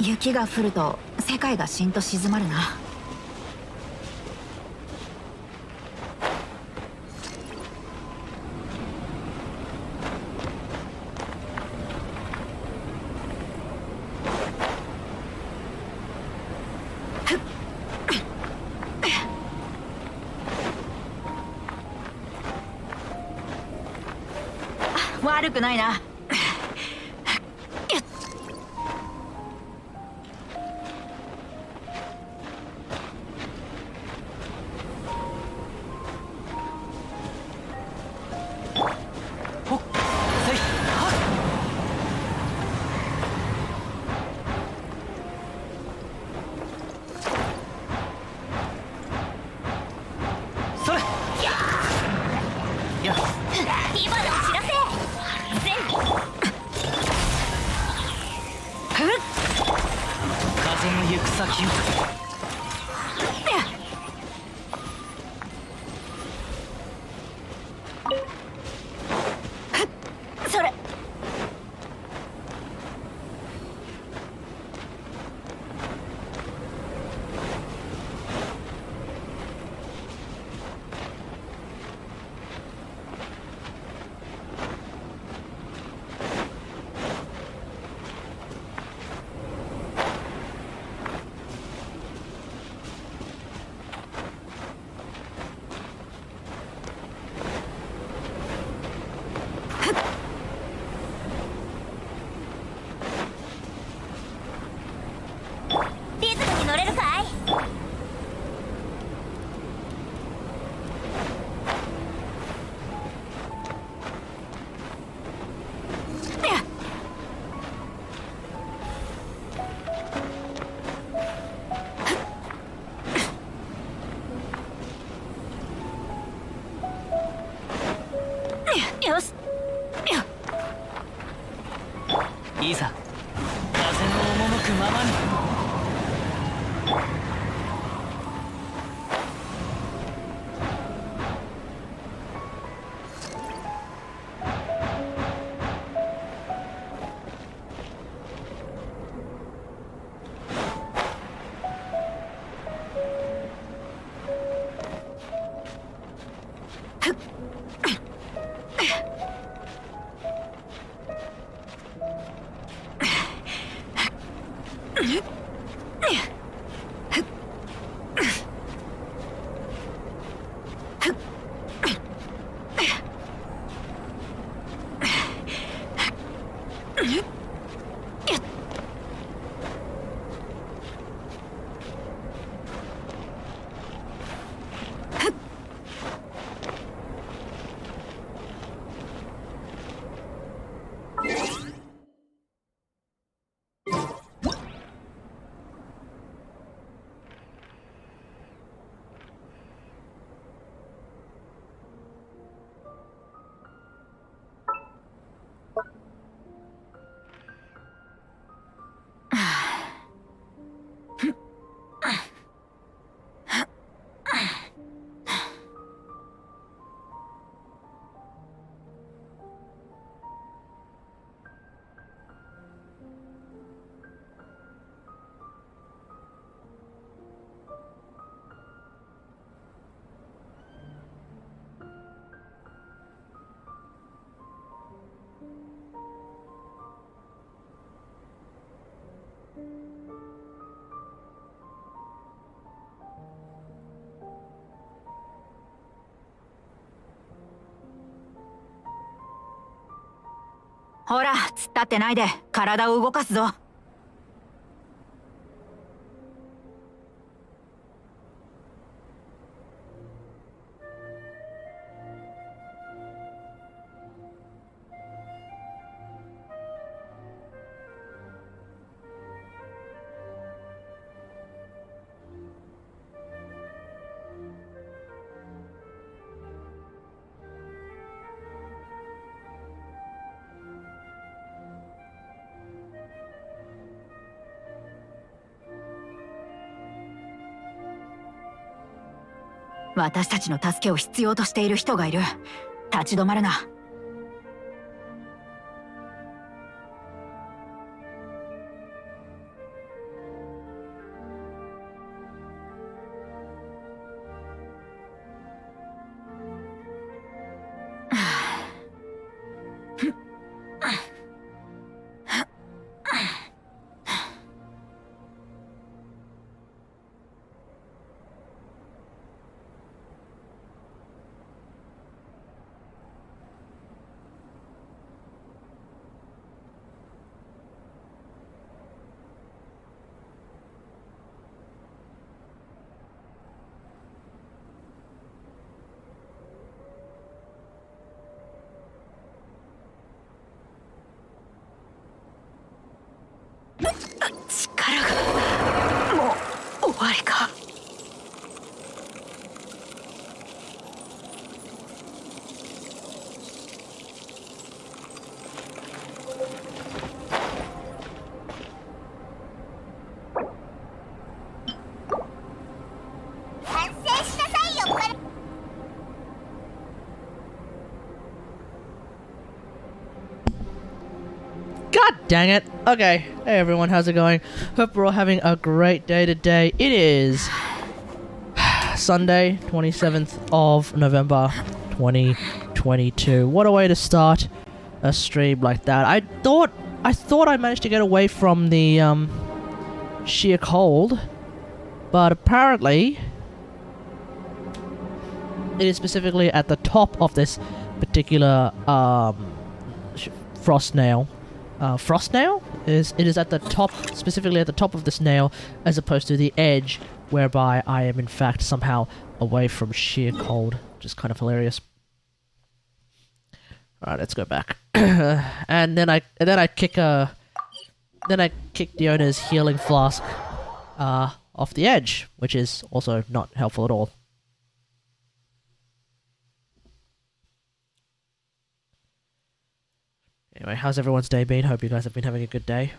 雪が降ると世界がしんと静まるな。悪くないな。よし。いざ風の赴くままに。ほら、突っ立ってないで体を動かすぞ。私たちの助けを必要としている人がいる。立ち止まるな。力がもう終わりか。God dang it. Okay. Hey everyone, how's it going? Hope we're all having a great day today. It is Sunday, 27th of November, 2022. What a way to start a stream like that. I thought I managed to get away from the sheer cold, but apparently it is specifically at the top of this particular frost nail. Frost nail? It is at the top, specifically at the top of this nail, as opposed to the edge, whereby I am in fact somehow away from sheer cold, which is kind of hilarious. Alright, let's go back. and then I kick Diona's healing flask off the edge, which is also not helpful at all. Anyway, how's everyone's day been? Hope you guys have been having a good day.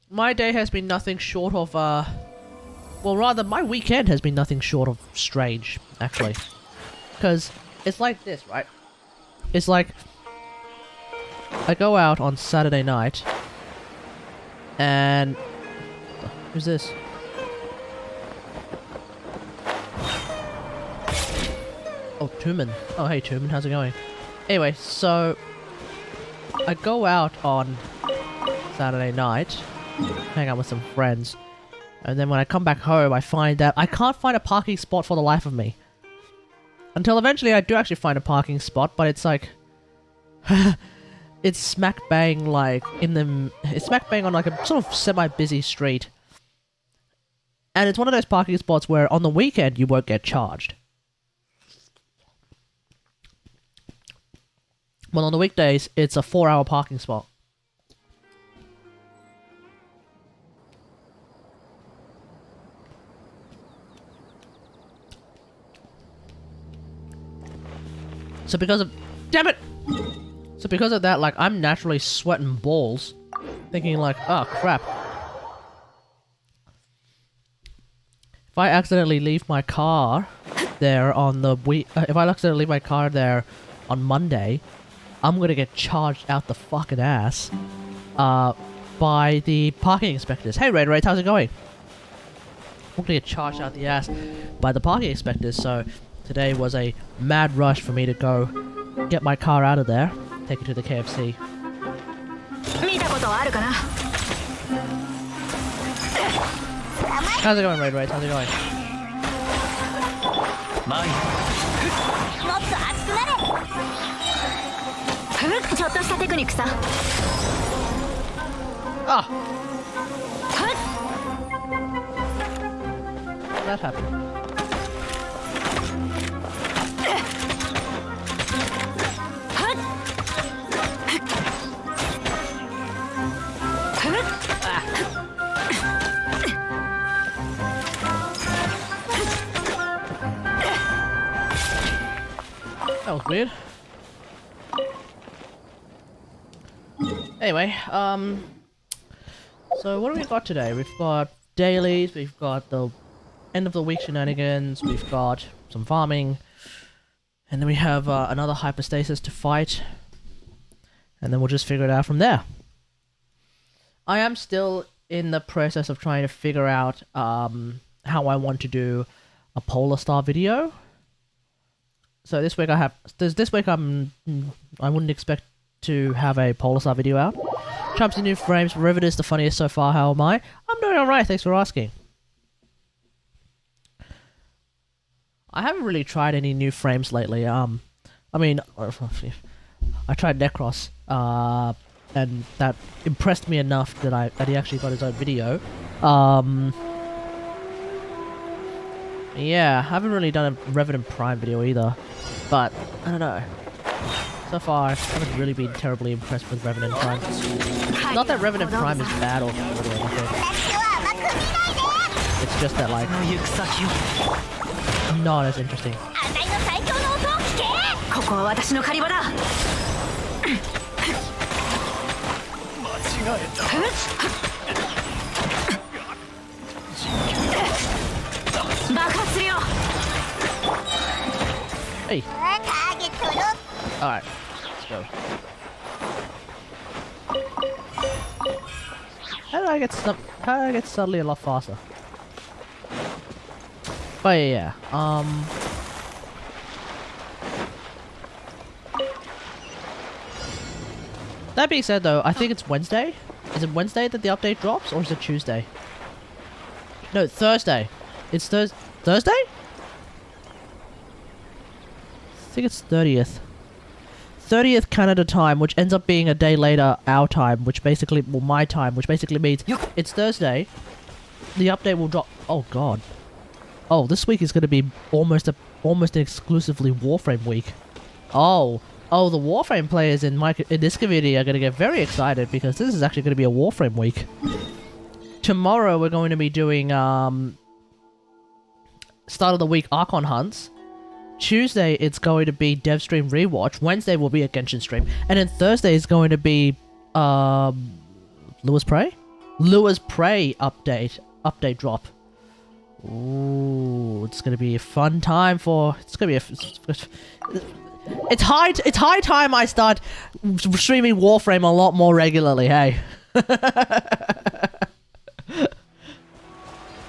My day has been nothing short of, well, rather, my weekend has been nothing short of strange, actually. Because it's like this, right? It's like, I go out on Saturday night, and who's this? Oh, Tumen. Oh, hey Tumen, how's it going? Anyway, so I go out on Saturday night, hang out with some friends, and then when I come back home, I find that I can't find a parking spot for the life of me. Until eventually I do actually find a parking spot, but it's like it's smack bang like it's smack bang on like a sort of semi-busy street. And it's one of those parking spots where on the weekend you won't get charged. Well, on the weekdays, it's a 4-hour parking spot. So because of... Damn it! So because of that, like, I'm naturally sweating balls. Thinking like, oh crap. If I accidentally leave my car there on the if I accidentally leave my car there on Monday, I'm gonna get charged out the fucking ass by the parking inspectors. Hey Red Raid, how's it going? I'm gonna get charged out the ass by the parking inspectors, so today was a mad rush for me to go get my car out of there, take it to the KFC. 見たことはあるかな How's it going, Raid Raid? How's it going? 前もっと熱くなれちょっとしたテクニックさ Ah! That happened. That was weird. Anyway, so what do we got today? We've got dailies, we've got the end of the week shenanigans, we've got some farming, and then we have another hypostasis to fight, and then we'll just figure it out from there. I am still in the process of trying to figure out how I want to do a Polar Star video. So this week I wouldn't expect to have a Polar Star video out. Trumps in new frames, Rivet is the funniest so far, how am I? I'm doing alright, thanks for asking. I haven't really tried any new frames lately, I mean, I tried Necros, and that impressed me enough that he actually got his own video. Yeah, I haven't really done a Revenant Prime video either, but I don't know. So far, I haven't really been terribly impressed with Revenant Prime. Not that Revenant Prime is bad or good or anything. It's just that, like, not as interesting. ここは私の狩り場だ爆発するよ Hey! Alright, let's go. How did I get suddenly a lot faster? But yeah, that being said though, I think it's Wednesday. Is it Wednesday that the update drops, or is it Tuesday? No, Thursday. It's Thursday? I think it's 30th. 30th Canada time, which ends up being a day later our time, which basically, well, my time, which basically means it's Thursday. The update will drop. Oh god. Oh, this week is going to be almost exclusively Warframe week. Oh, the Warframe players in this community are going to get very excited because this is actually going to be a Warframe week. Tomorrow we're going to be doing start of the week Archon hunts. Tuesday it's going to be dev stream rewatch. Wednesday will be a Genshin stream, and then Thursday is going to be Lua's Prey update drop. Ooh, it's gonna be a fun time for. It's gonna be it's high time I start streaming Warframe a lot more regularly. Hey.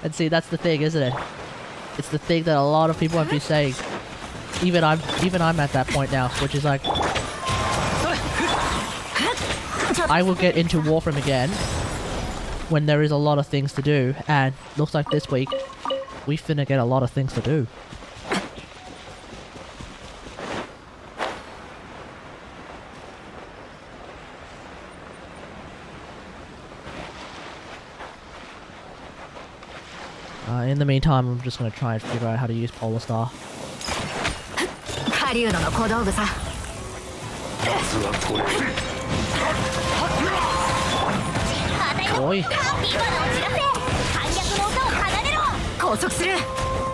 And see, that's the thing, isn't it? It's the thing that a lot of people have been saying. Even I'm at that point now, which is like, I will get into Warframe again when there is a lot of things to do, and looks like this week we finna get a lot of things to do. In the meantime, I'm just gonna try and figure out how to use Polar Star. Boy.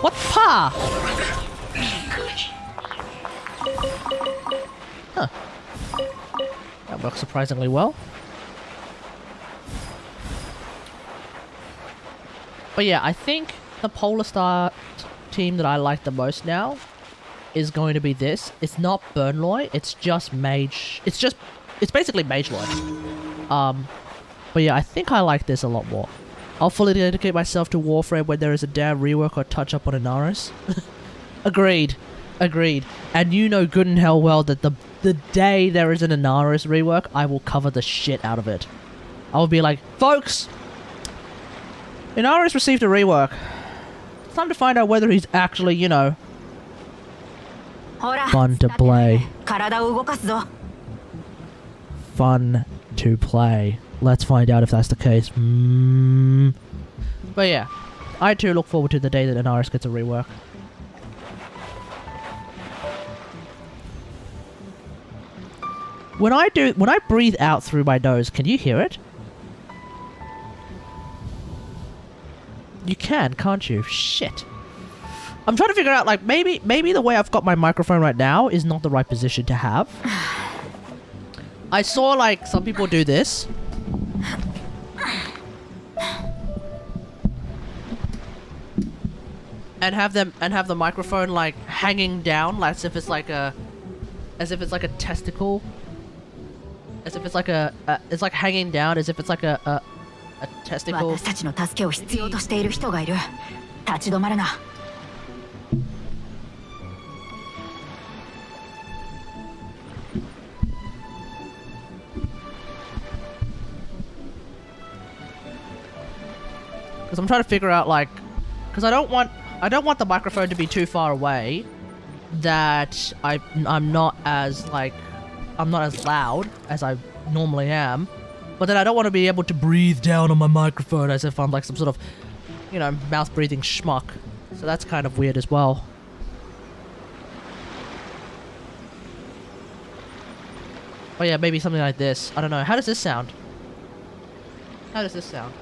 What pa? Huh. That works surprisingly well. But yeah, I think the Polar Star team that I like the most now is going to be this. It's not Burnloy, it's just Mage. It's basically Mage Lloyd. But yeah, I think I like this a lot more. I'll fully dedicate myself to Warframe when there is a damn rework or touch-up on Inaris. Agreed. Agreed. And you know good and hell well that the day there is an Inaris rework, I will cover the shit out of it. I will be like, folks, Inaris received a rework. It's time to find out whether he's actually, you know, fun to play. Fun to play. Let's find out if that's the case. But yeah, I too look forward to the day that Inaris gets a rework. When I breathe out through my nose, can you hear it? You can't you? Shit. I'm trying to figure out, like, maybe the way I've got my microphone right now is not the right position to have. I saw, like, some people do this. And have the microphone, like, hanging down, like, as if it's like a testicle. As if it's like it's like hanging down, as if it's like a testicle. Because I'm trying to figure out, like, because I don't want the microphone to be too far away that I'm not as loud as I normally am, but then I don't want to be able to breathe down on my microphone as if I'm like some sort of, you know, mouth breathing schmuck. So that's kind of weird as well. Oh yeah, maybe something like this. I don't know. How does this sound? How does this sound?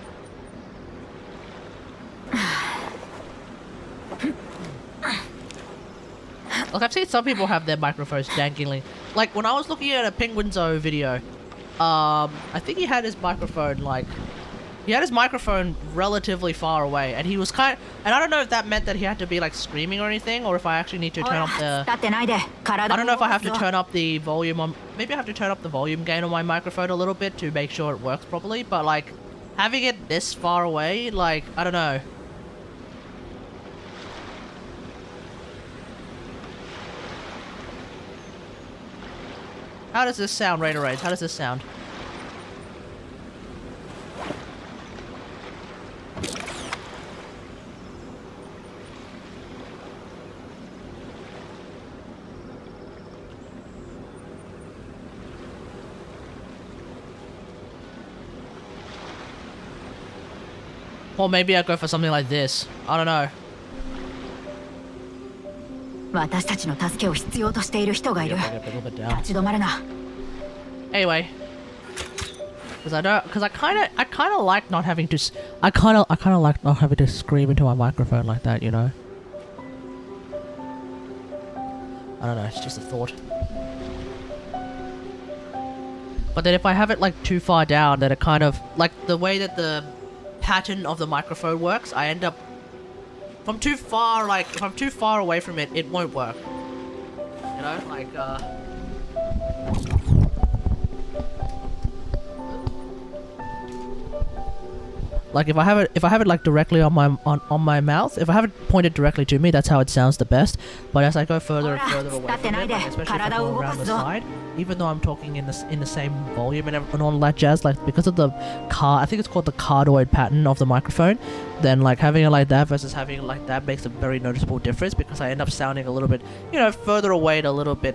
Like, I've seen some people have their microphones dangling. Like, when I was looking at a Penguinzo video, I think he had his microphone, like... He had his microphone relatively far away, and he was and I don't know if that meant that he had to be, like, screaming or anything, or if I actually need to turn up the... I don't know if I have to turn up the volume on... Maybe I have to turn up the volume gain on my microphone a little bit to make sure it works properly, but, like, having it this far away, like, I don't know. How does this sound, Raideraid? How does this sound? Or maybe I go for something like this. I don't know. Anyway, because I kind of like not having to. I kind of like not having to scream into my microphone like that, you know. I don't know. It's just a thought. But then if I have it like too far down, then it kind of like the way that the pattern of the microphone works, I end up. If I'm too far away from it, it won't work. You know, like like if I have it like directly on my mouth, if I have it pointed directly to me, that's how it sounds the best. But as I go further and further away from it, like especially if I go around the side, even though I'm talking in the same volume and all that jazz, like because of the I think it's called the cardioid pattern of the microphone, then like having it like that versus having it like that makes a very noticeable difference because I end up sounding a little bit, you know, further away and a little bit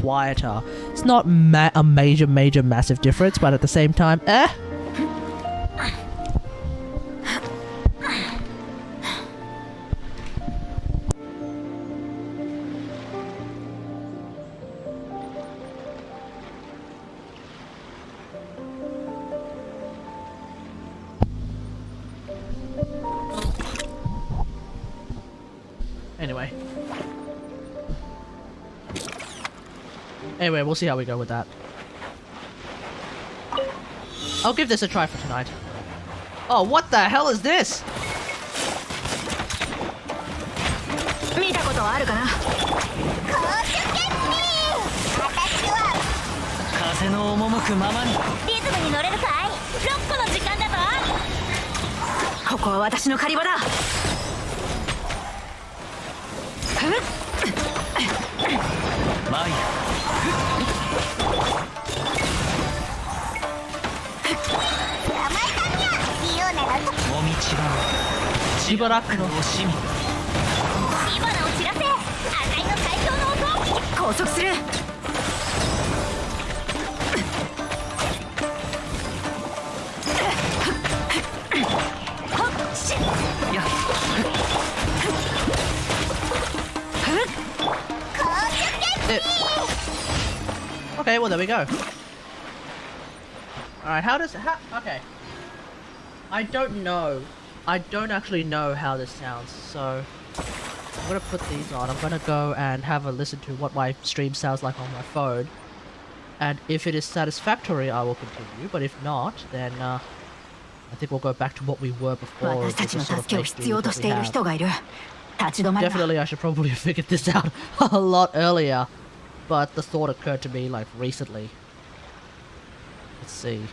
quieter. It's not a major massive difference, but at the same time, Anyway, we'll see how we go with that. I'll give this a try for tonight. Oh, what the hell is this? 見たことあるかな。風の赴くままに。リズムに乗れるかい？ロックの時間だぞ。ここは私の狩り場だ。マイもみちばしばらくの惜しみ火花を散らせ。赤いの最強の音。拘束する。や Okay, well there we go. Alright, okay. I don't know. I don't actually know how this sounds, so I'm gonna put these on. I'm gonna go and have a listen to what my stream sounds like on my phone. And if it is satisfactory, I will continue, but if not, then I think we'll go back to what we were before. 私たちの助けを必要としている人がいる。立ち止まるな。 Definitely I should probably have figured this out a lot earlier, but the thought occurred to me like recently. Let's see.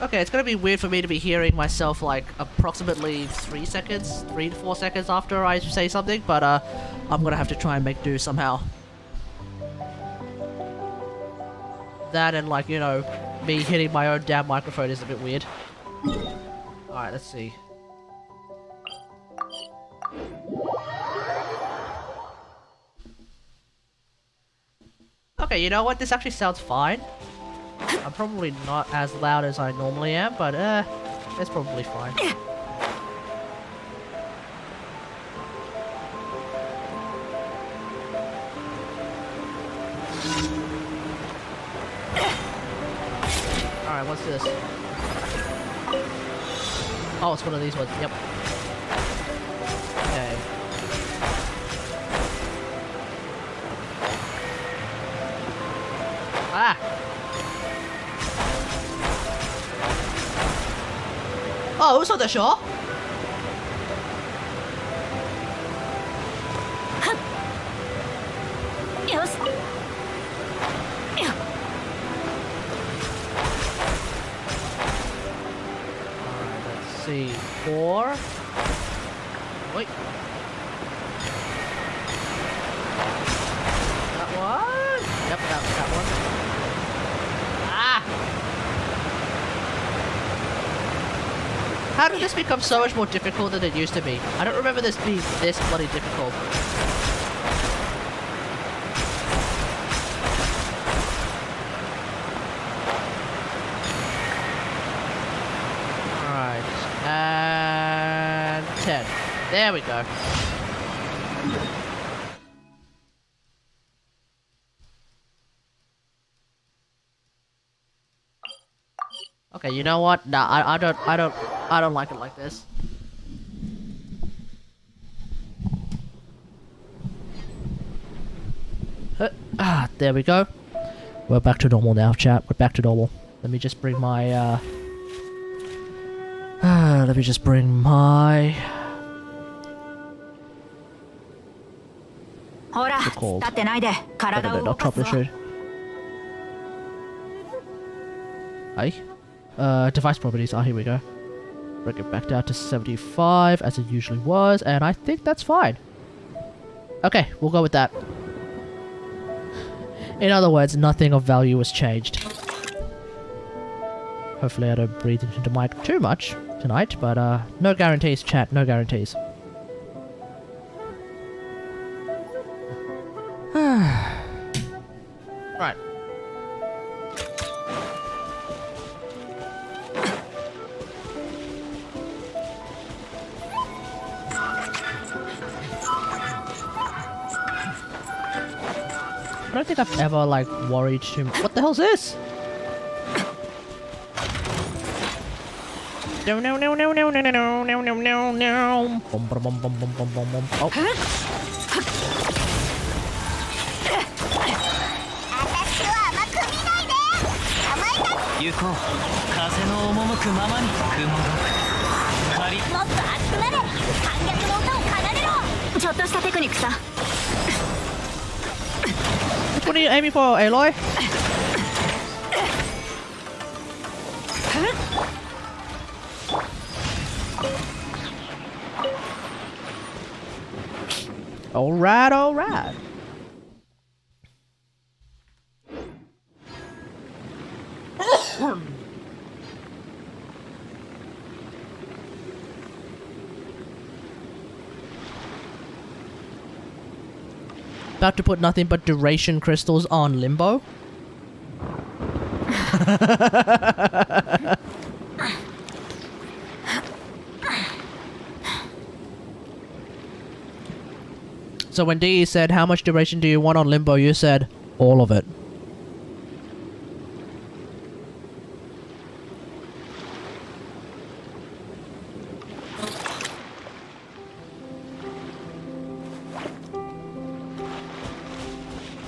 Okay, it's gonna be weird for me to be hearing myself like approximately 3 to 4 seconds after I say something, but I'm gonna have to try and make do somehow. That and like, you know, me hitting my own damn microphone is a bit weird. Alright, let's see. Okay, you know what? This actually sounds fine. I'm probably not as loud as I normally am, but it's probably fine. Alright, what's this? Oh, it's one of these ones, yep. Okay. Ah! Oh,嘘でしょ? Yes. Let's see. 4. Wait. That one? Yep, that one. Ah! How did this become so much more difficult than it used to be? I don't remember this being this bloody difficult. Alright. And 10. There we go. Okay, you know what? Nah, I don't like it like this. There we go. We're back to normal now, chat. We're back to normal. Let me just bring my let me just bring my what's it called? No, not troubleshoot. Aye. Device properties. Here we go. Bring it back down to 75 as it usually was, and I think that's fine. Okay, we'll go with that. In other words, nothing of value has changed. Hopefully I don't breathe into the mic too much tonight, but no guarantees, chat, no guarantees. Right. I don't think I've ever, like, worried too much. What the hell's this? No, no, no, no, no, no, no, no, no, no, no, no. Bum, bum, bum, bum, bum, bum, bum, bum. Oh. Yuko, 風の赴くままに雲が仮もっと熱くなれ観客の歌を奏でろちょっとしたテクニックさ Which one are you aiming for, Aloy? Alright, alright. About to put nothing but duration crystals on Limbo. So when DE said, how much duration do you want on Limbo, you said, all of it.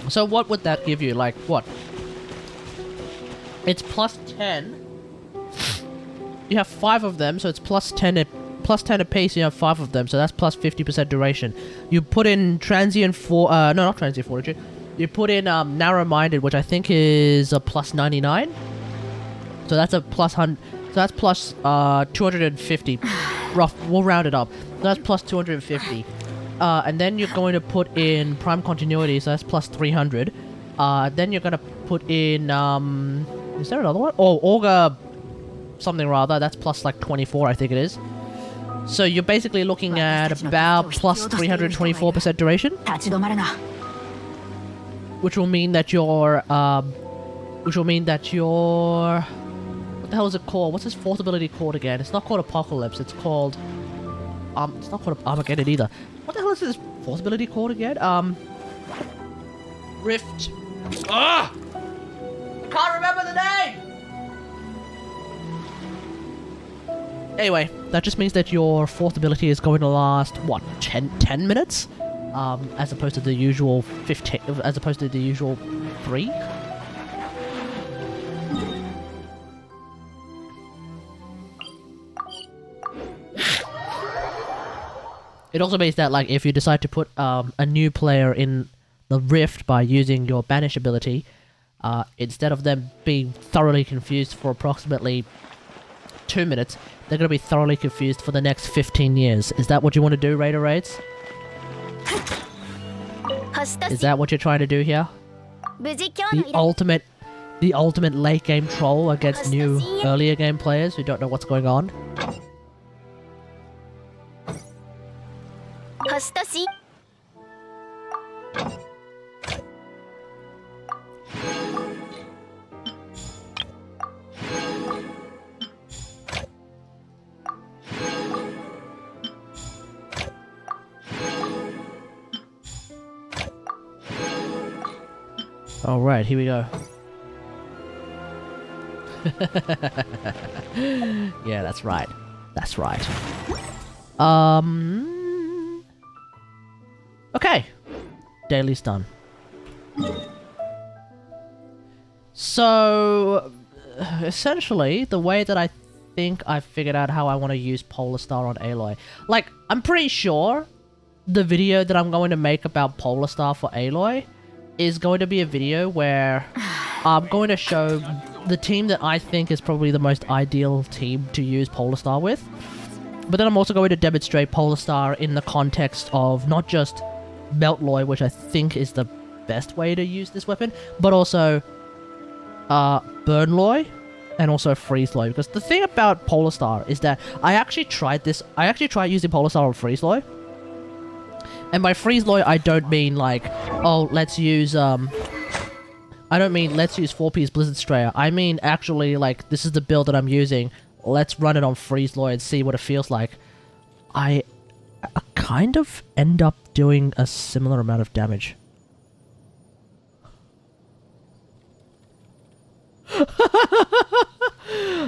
So what would that give you? Like, what? It's plus 10. You have 5 of them, so it's plus 10 a piece. You have 5 of them, so that's plus 50% duration. You put in transient for no, not transient fortitude. You put in narrow-minded, which I think is a plus 99. So that's a plus 100. So that's plus 250. Rough. We'll round it up. So that's plus 250. And then you're going to put in prime continuity, so that's plus 300. Then you're going to put in is there another one? Oh, Augur something rather. That's plus like 24, I think it is. So you're basically looking at about plus 324% duration, which will mean that your what the hell is it called? What's this fourth ability called again? It's not called Apocalypse. It's called it's not called Armageddon either. What the hell is this fourth ability called again? Rift. Ah! I can't remember the name. Anyway, that just means that your fourth ability is going to last, what, 10 minutes? As opposed to the usual 15, as opposed to the usual 3? It also means that, like, if you decide to put a new player in the Rift by using your Banish ability, instead of them being thoroughly confused for approximately 2 minutes, they're going to be thoroughly confused for the next 15 years. Is that what you want to do, Raider Raids? Is that what you're trying to do here? The ultimate late game troll against new earlier game players who don't know what's going on? Alright, here we go. Yeah, that's right. That's right. Okay. Daily's done. So, essentially, the way that I think I figured out how I want to use Polar Star on Aloy. Like, I'm pretty sure the video that I'm going to make about Polar Star for Aloy is going to be a video where I'm going to show the team that I think is probably the most ideal team to use Polar Star with. But then I'm also going to demonstrate Polar Star in the context of not just Meltloy, which I think is the best way to use this weapon, but also Burnloy and also Freezeloy. Because the thing about Polar Star is that I actually tried using Polar Star on Freezeloy. And by Freezeloy, I don't mean like, oh, let's use, I don't mean let's use 4P's Blizzard Strayer. I mean actually, like, this is the build that I'm using. Let's run it on Freezeloy and see what it feels like. I kind of end up doing a similar amount of damage.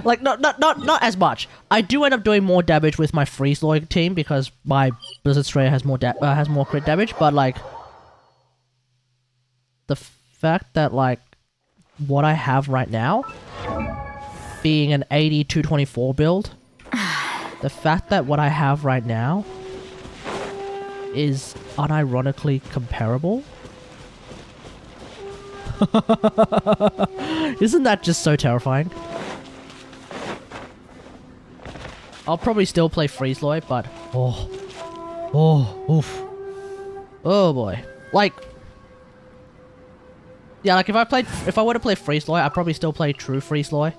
Like, not as much. I do end up doing more damage with my Freezeloy team because my Blizzard Strayer has more crit damage, but like the fact that like what I have right now being an 80-224 build, the fact that what I have right now is unironically comparable Isn't that just so terrifying? I'll probably still play Freeze Loy, but oof. Oh boy. Like, yeah, like if I were to play Freeze Loy, I'd probably still play True Freeze Loy.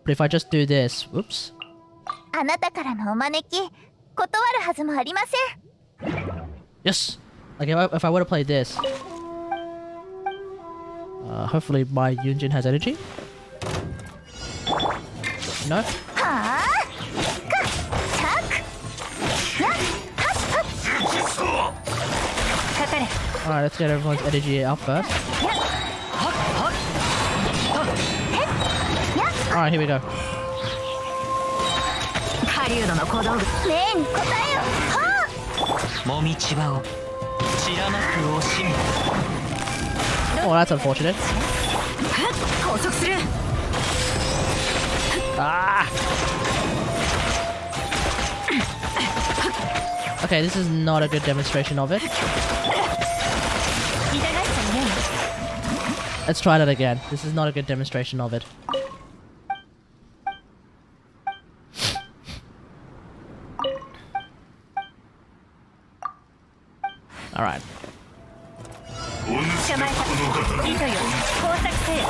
But if I just do this, whoops. あなたからのお招き、断るはずもありません。Yes! Like if I were to play this, hopefully my Yunjin has energy. No? はあ、か、チャク、や、はっはっ。かかれ。Alright, let's get everyone's energy out first. Alright, here we go. 狩人の小道具。ねえ、答えよ。はあ。もみちばを散らまく惜しみ。 Oh, that's unfortunate. 拘束する。Ah! Okay, this is not a good demonstration of it. Let's try that again. This is not a good demonstration of it. Alright. 捕まえた。糸よ、工作せよ。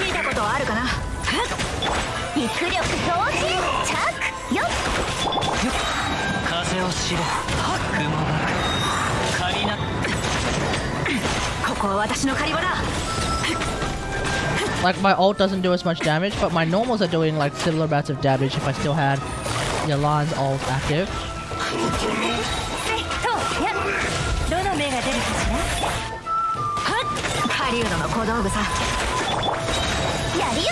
見たことあるかな。肉力同時。チャク、よっ。風を知れ雲が借りな。ここは私の狩り場だ。 Like, my ult doesn't do as much damage, but my normals are doing like similar amounts of damage if I still had Yalan's ult active. そうや。どの目が出るかしら。狩人の小道具さ。やるよ。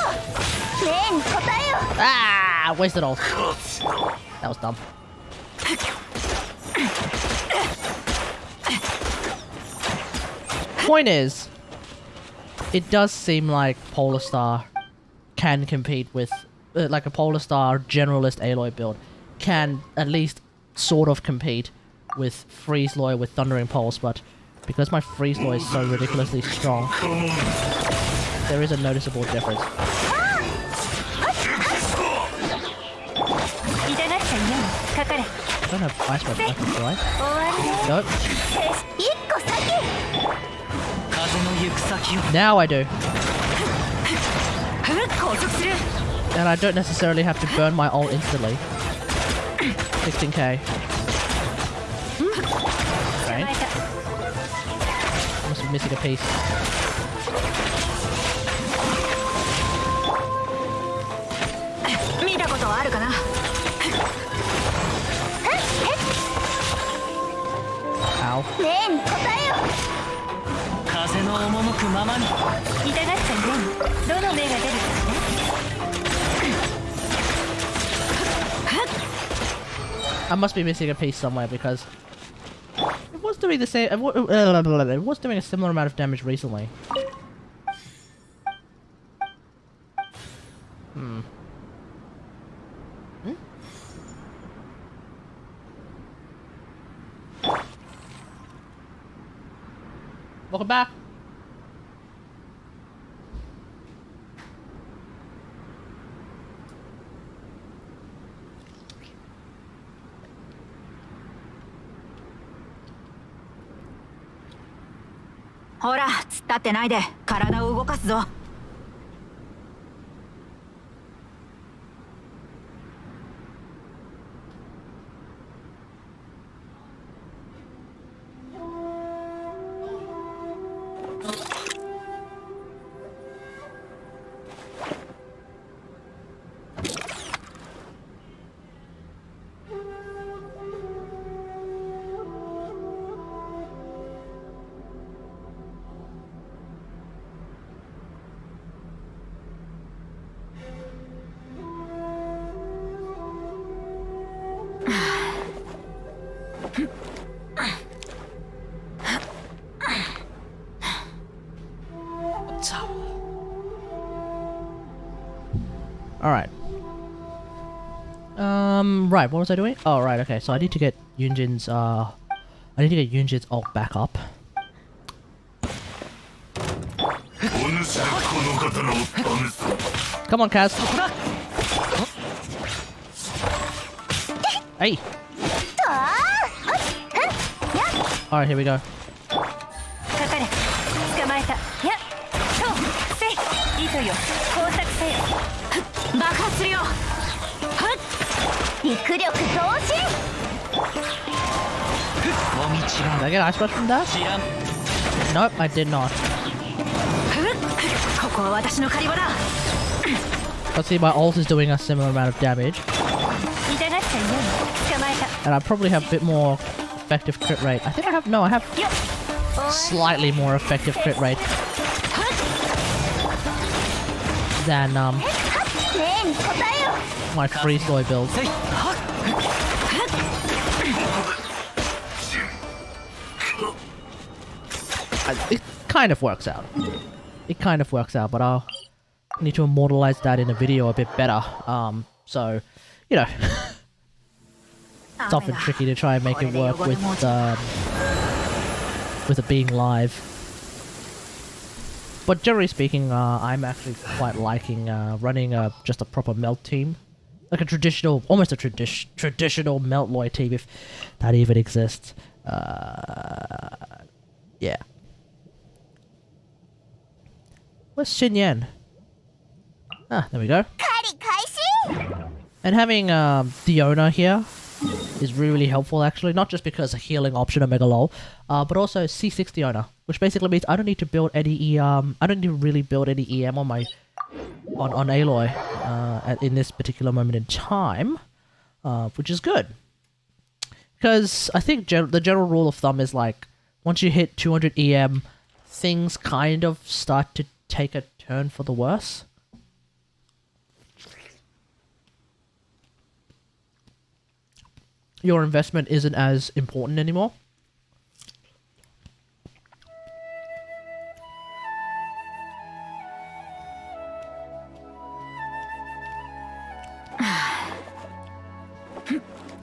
ねえに答えよ。Ah! Wasted ult. That was dumb. Point is, it does seem like Polar Star can compete with, like a Polar Star generalist Aloy build can at least sort of compete with Freeze Loy with Thundering Pulse, but because my Freeze Loy is so ridiculously strong, there is a noticeable difference. I don't have ice weapon weapons, do I? Nope. Now I do. And I don't necessarily have to burn my ult instantly. 16k. Okay. Must be missing a piece. Ow. 風の赴くままに。 I must be missing a piece somewhere because it was doing the same. It was doing a similar amount of damage recently. Welcome back. Hora, 突っ立ってないで体を動かすぞ。Alright. Right, what was I doing? Oh, right, okay, so I need to get Yunjin's ult back up. Come on, Kaz. Hey. Alright, here we go. かかれ捕まえた。やっとせい糸よ工作せよ。爆発するよ。はっ陸力増進。もみち Did が I get ice brush from that? 知らん Nope, I did not. ここは私の狩り場だ。 Let's see, my ult is doing a similar amount of damage. 痛がっちゃいない。捕まえた。 And I probably have a bit more effective crit rate. I think I have, no, I have よっ。 slightly more effective crit rate than ねえに答えよ。 my free soy build. せいはっ It kind of works out. It kind of works out, but I'll need to immortalize that in a video a bit better. So, you know, it's often tricky to try and make it work with it being live. But generally speaking, I'm actually quite liking running just a proper melt team. Like a traditional, almost a traditional melt Aloy team, if that even exists. Yeah. Where's Xin Yan? Ah, there we go. 狩り開始。 And having Diona here is really helpful actually, not just because a healing option Omega LOL, but also C6 Diona, which basically means I don't need to build any I don't need to really build any EM on my on Aloy in this particular moment in time, which is good. Because I think the general rule of thumb is like once you hit 200 EM, things kind of start to take a turn for the worse. Your investment isn't as important anymore.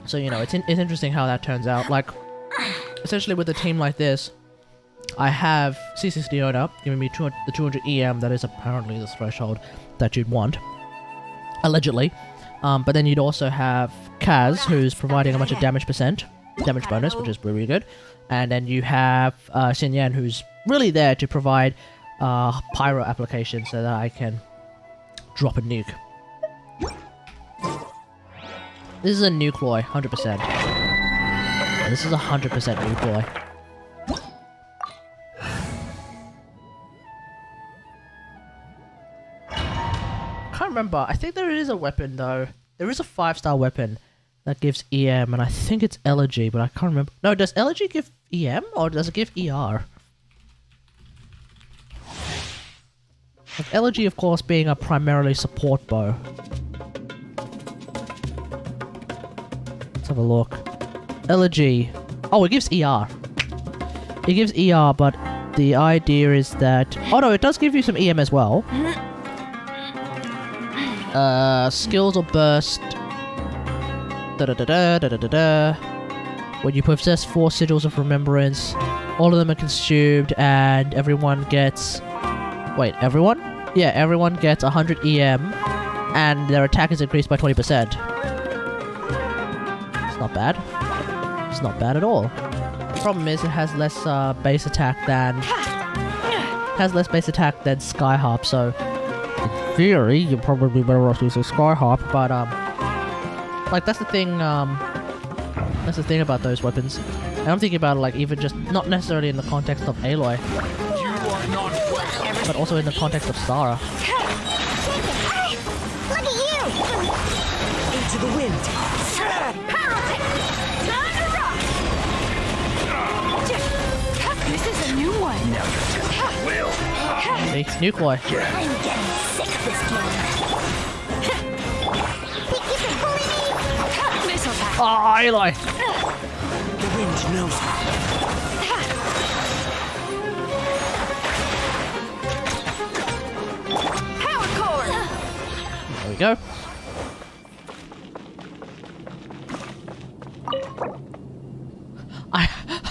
So, you know, it's interesting how that turns out. Like, essentially with a team like this, I have C6 Diona giving me the 200 EM that is apparently the threshold that you'd want. Allegedly. But then you'd also have Kaz, who's providing a bunch of damage bonus, which is really good. And then you have Xin Yan, who's really there to provide pyro application so that I can drop a nuke. This is a nuke Aloy, 100%. Yeah, this is a 100% nuke Aloy. Can't remember. I think there is a weapon though. There is a 5-star weapon that gives EM, and I think it's Elegy, but I can't remember. No, does Elegy give EM or does it give ER? Like Elegy, of course, being a primarily support bow. Let's have a look. Elegy. Oh, it gives ER. It gives ER, but the idea is that... Oh no, it does give you some EM as well. Skills or burst. When you possess 4 sigils of remembrance, all of them are consumed, and everyone gets. Wait, everyone? Yeah, everyone gets 100 EM, and their attack is increased by 20%. It's not bad. It's not bad at all. The problem is it has less base attack than Skyharp, so. In theory, you're probably better off using Skyharp, but like that's the thing about those weapons. And I'm thinking about it like even just not necessarily in the context of Aloy, but also in the context of Sarah. Look at you! into the wind. This is a new one. See, nuke Aloy. I'm getting sick of this game. Think you can bully me? Missile pack. Oh, Aloy! The wind knows me. Power core. There we go.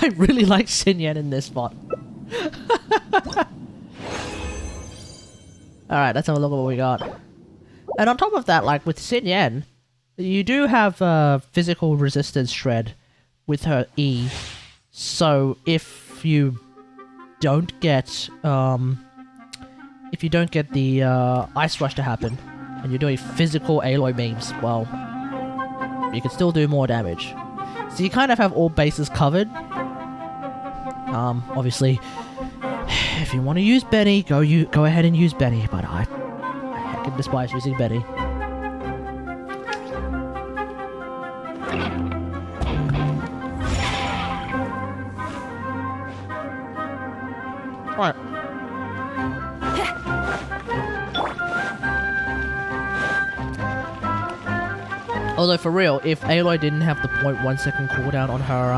I really like Xin Yan in this spot. Alright, let's have a look at what we got. And on top of that, like with Xin Yan, you do have physical resistance shred with her E. So if you don't get the ice rush to happen, and you're doing physical Aloy beams, well, you can still do more damage. So you kind of have all bases covered. Obviously, if you want to use Benny, go ahead and use Benny, but I heckin' despise using Benny. Alright. Although for real, if Aloy didn't have the 0.1 second cooldown on her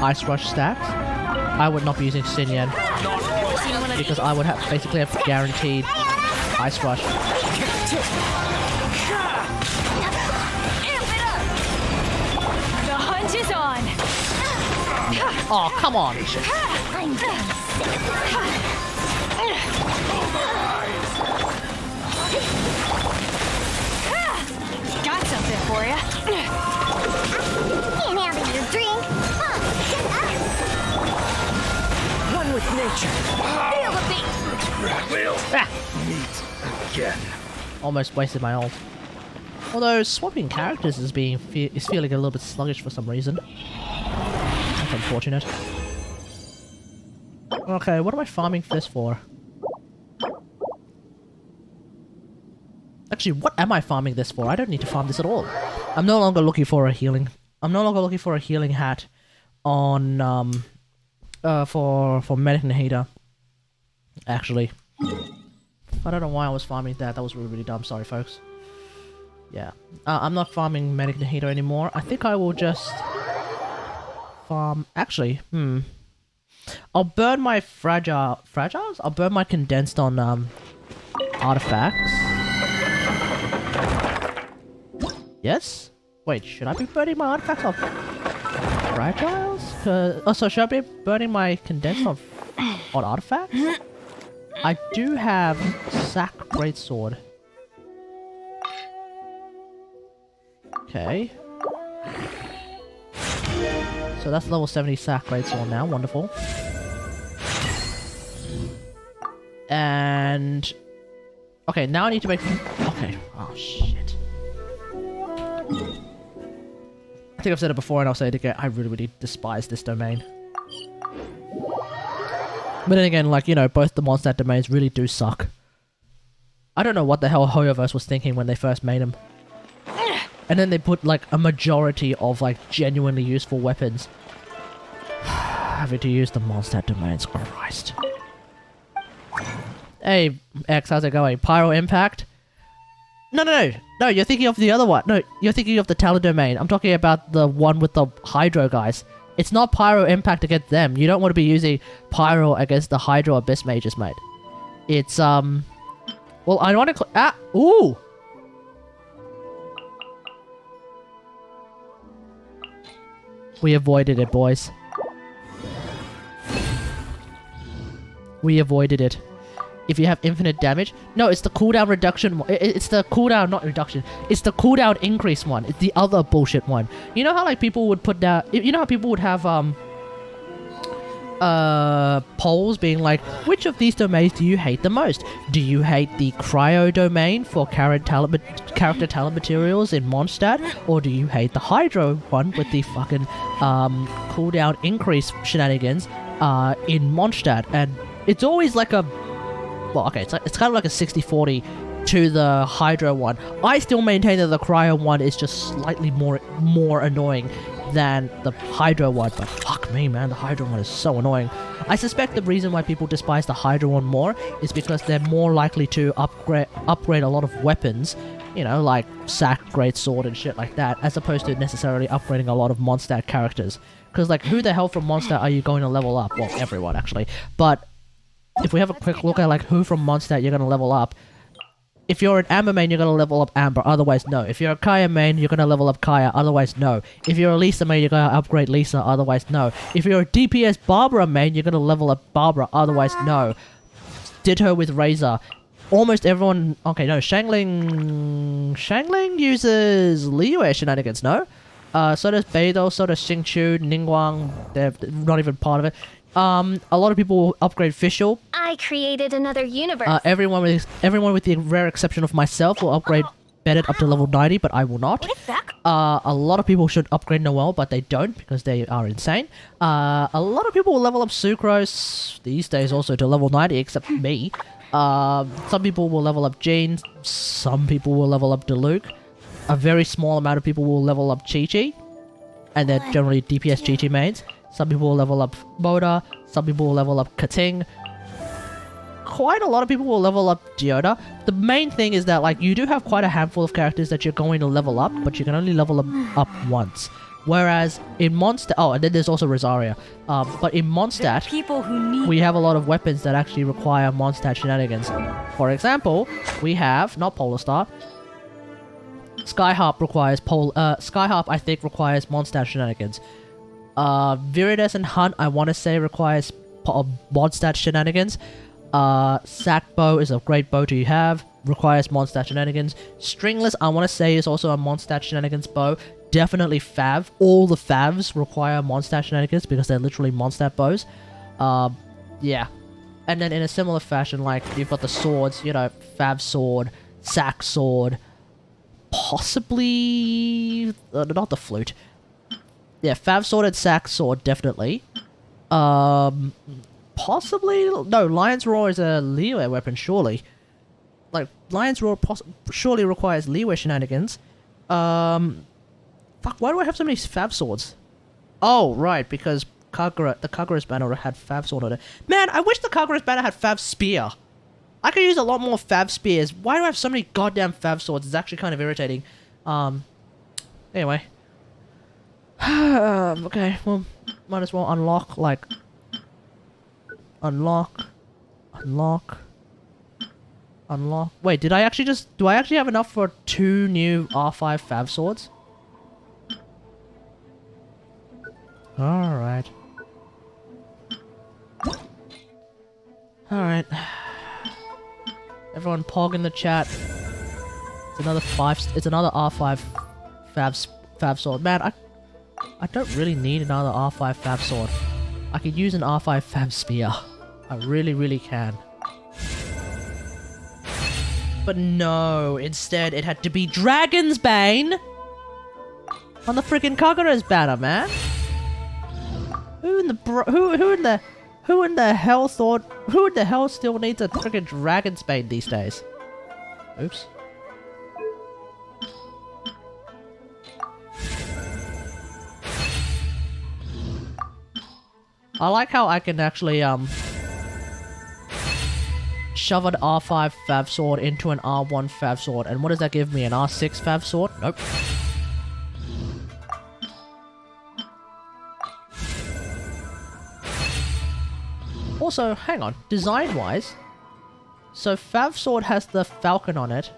Ice Rush stacks, I would not be using Xin Yan. Because I would basically have guaranteed Ice Rush. The hunt is on. Oh, come on! I'm got something for ya. Can't have your drink. One with nature. Feel the beat. We'll meet again. Almost wasted my ult. Although swapping characters is feeling a little bit sluggish for some reason. That's unfortunate. Okay, what am I farming this for? Actually, what am I farming this for? I don't need to farm this at all. I'm no longer looking for a healing. I'm no longer looking for a healing hat on for Medic Nahida. Actually, I don't know why I was farming that. That was really dumb. Sorry, folks. Yeah, I'm not farming Medic Nahida anymore. I think I will just farm. Actually, I'll burn my fragiles. I'll burn my condensed on artifacts. Yes? Wait, should I be burning my artifacts on fragiles? Oh, so should I be burning my condensed on artifacts? I do have Sack Greatsword. Okay. So that's level 70 Sack Greatsword now, wonderful. And... okay, now I need to make... okay, oh shit. I think I've said it before and I'll say it again, I really despise this domain. But then again, like, you know, both the Mondstadt domains really do suck. I don't know what the hell Hoyoverse was thinking when they first made them. And then they put, like, a majority of, like, genuinely useful weapons. Having to use the Mondstadt domains, Christ. Hey, X, how's it going? Pyro Impact? No, you're thinking of the other one. No, you're thinking of the Talon domain. I'm talking about the one with the Hydro guys. It's not Pyro Impact against them. You don't want to be using Pyro against the Hydro Abyss Mages, mate. It's, well, ironically... ah! Ooh! We avoided it, boys. We avoided it. If you have infinite damage... no, it's the cooldown reduction... it's the cooldown... not reduction. It's the cooldown increase one. It's the other bullshit one. You know how, like, people would put down... you know how people would have, polls being like, which of these domains do you hate the most? Do you hate the Cryo domain for character talent materials in Mondstadt? Or do you hate the Hydro one with the fucking, cooldown increase shenanigans, in Mondstadt? And it's always like a... well, okay, it's kind of like a 60-40 to the Hydro one. I still maintain that the Cryo one is just slightly more annoying than the Hydro one, but fuck me, man, the Hydro one is so annoying. I suspect the reason why people despise the Hydro one more is because they're more likely to upgrade a lot of weapons, you know, like Sack, Greatsword, and shit like that, as opposed to necessarily upgrading a lot of Mondstadt characters. Because, like, who the hell from Mondstadt are you going to level up? Well, everyone, actually. But if we have a quick look at, like, who from Mondstadt you're going to level up, if you're an Amber main, you're going to level up Amber, otherwise no. If you're a Kaya main, you're going to level up Kaya, otherwise no. If you're a Lisa main, you're going to upgrade Lisa, otherwise no. If you're a DPS Barbara main, you're going to level up Barbara, otherwise no. Ditto with Razor. almost everyone... Okay, no, Shangling uses Liyue shenanigans, no? So does Beidou, so does Xingqiu, Ningguang, they're not even part of it. A lot of people will upgrade Fischl. I created another universe. Everyone with the rare exception of myself will upgrade Bennett up to level 90, but I will not. What is that? A lot of people should upgrade Noelle, but they don't because they are insane. A lot of people will level up Sucrose these days also to level 90, except me. Some people will level up Jean, some people will level up Diluc. A very small amount of people will level up Chi-Chi, and they're generally DPS Chi-Chi mains. Some people will level up Moda, some people will level up Kating. Quite a lot of people will level up Geoda. The main thing is that, like, you do have quite a handful of characters that you're going to level up, but you can only level them up once. Whereas in Mondstadt... Oh, and then there's also Rosaria. But in Mondstadt, People who need we have a lot of weapons that actually require Mondstadt shenanigans. For example, we have... Not Polar Star. Skyharp requires... Skyharp, I think, requires Mondstadt shenanigans. Viridius and Hunt, I want to say, requires Mondstadt shenanigans. Sackbow is a great bow to have, requires Mondstadt shenanigans. Stringless, I want to say, is also a Mondstadt shenanigans bow. Definitely Fav. All the Favs require Mondstadt shenanigans because they're literally Mondstadt bows. Yeah. And then in a similar fashion, like, you've got the swords, you know, Fav sword, Sack sword, possibly... not the flute. Yeah, Fav sword and Sack sword, definitely. Possibly... No, Lion's Roar is a Liyue weapon, surely. Like, Lion's Roar surely requires Liyue shenanigans. Fuck, why do I have so many Fav swords? Oh, right, because Kagura, the Kagura's banner had Fav sword on it. Man, I wish the Kagura's banner had Fav spear. I could use a lot more Fav spears. Why do I have so many goddamn Fav swords? It's actually kind of irritating. Anyway. Okay, well, might as well unlock, like... Unlock. Wait, did I actually just... Do I actually have enough for 2 new R5 Fav swords? Alright. Alright. Everyone pog in the chat. It's another R5 Fav sword. Man, I don't really need another R5 Fav sword. I could use an R5 Fav spear. I really, really can. But no, instead it had to be Dragon's Bane on the freaking Kagura's banner, man. Who in the hell still needs a freaking Dragon's Bane these days? Oops. I like how I can actually, shove an R5 Fav sword into an R1 Fav sword. And what does that give me? An R6 Fav sword? Nope. Also, hang on. Design-wise, so Fav sword has the falcon on it.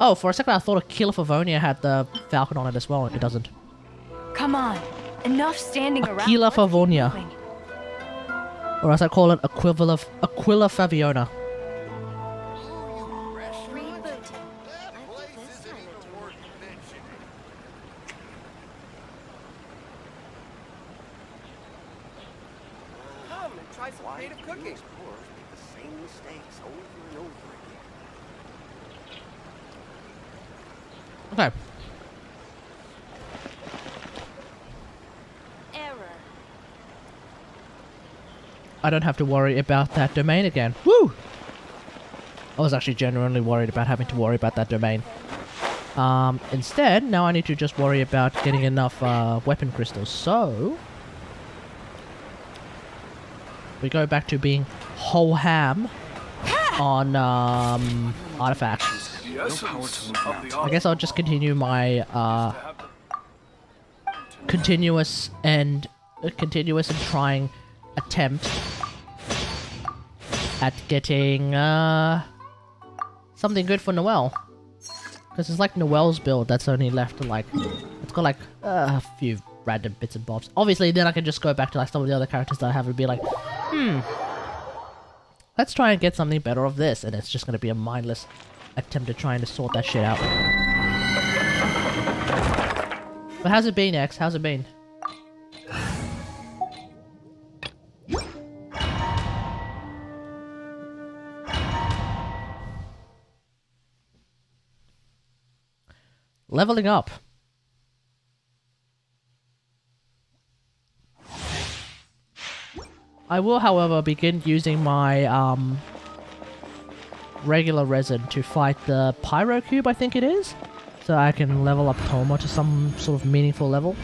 Oh, for a second I thought Aquila Favonia had the falcon on it as well. It doesn't. Come on. Enough standing around. Aquila What are you Favonia. doing? Or as I call it, Aquila Faviona. Come and try some native cooking. Explorers make the same mistakes over and over again. Okay. Error. I don't have to worry about that domain again. Woo! I was actually genuinely worried about having to worry about that domain. Instead, now I need to just worry about getting enough weapon crystals. So... we go back to being whole ham on artifacts. I guess I'll just continue my continuous and trying attempt at getting something good for Noelle. Because it's like Noelle's build that's only left to like, it's got like a few random bits and bobs. Obviously then I can just go back to like some of the other characters that I have and be like, let's try and get something better of this, and it's just gonna be a mindless attempt at trying to sort that shit out. But how's it been, X? How's it been? Leveling up. I will, however, begin using my regular resin to fight the Pyro Cube, I think it is. So I can level up Toma to some sort of meaningful level.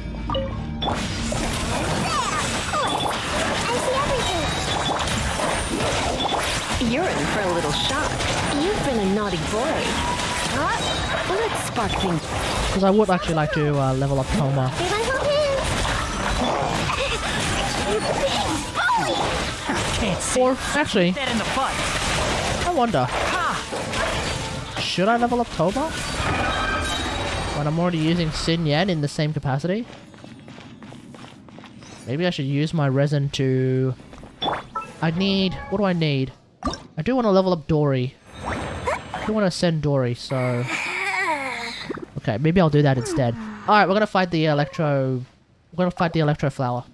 You're in for a little shock. You've been a naughty boy. Let's spark things. Because I would actually like to level up Toma. Or actually, Dead in the butt. I wonder, should I level up Toma when I'm already using Xin Yan in the same capacity? Maybe I should use my resin to... what do I need? I do want to level up Dory. I do want to send Dory, so... Okay, maybe I'll do that instead. Alright, we're gonna fight the Electro... We're gonna fight the Electro Flower.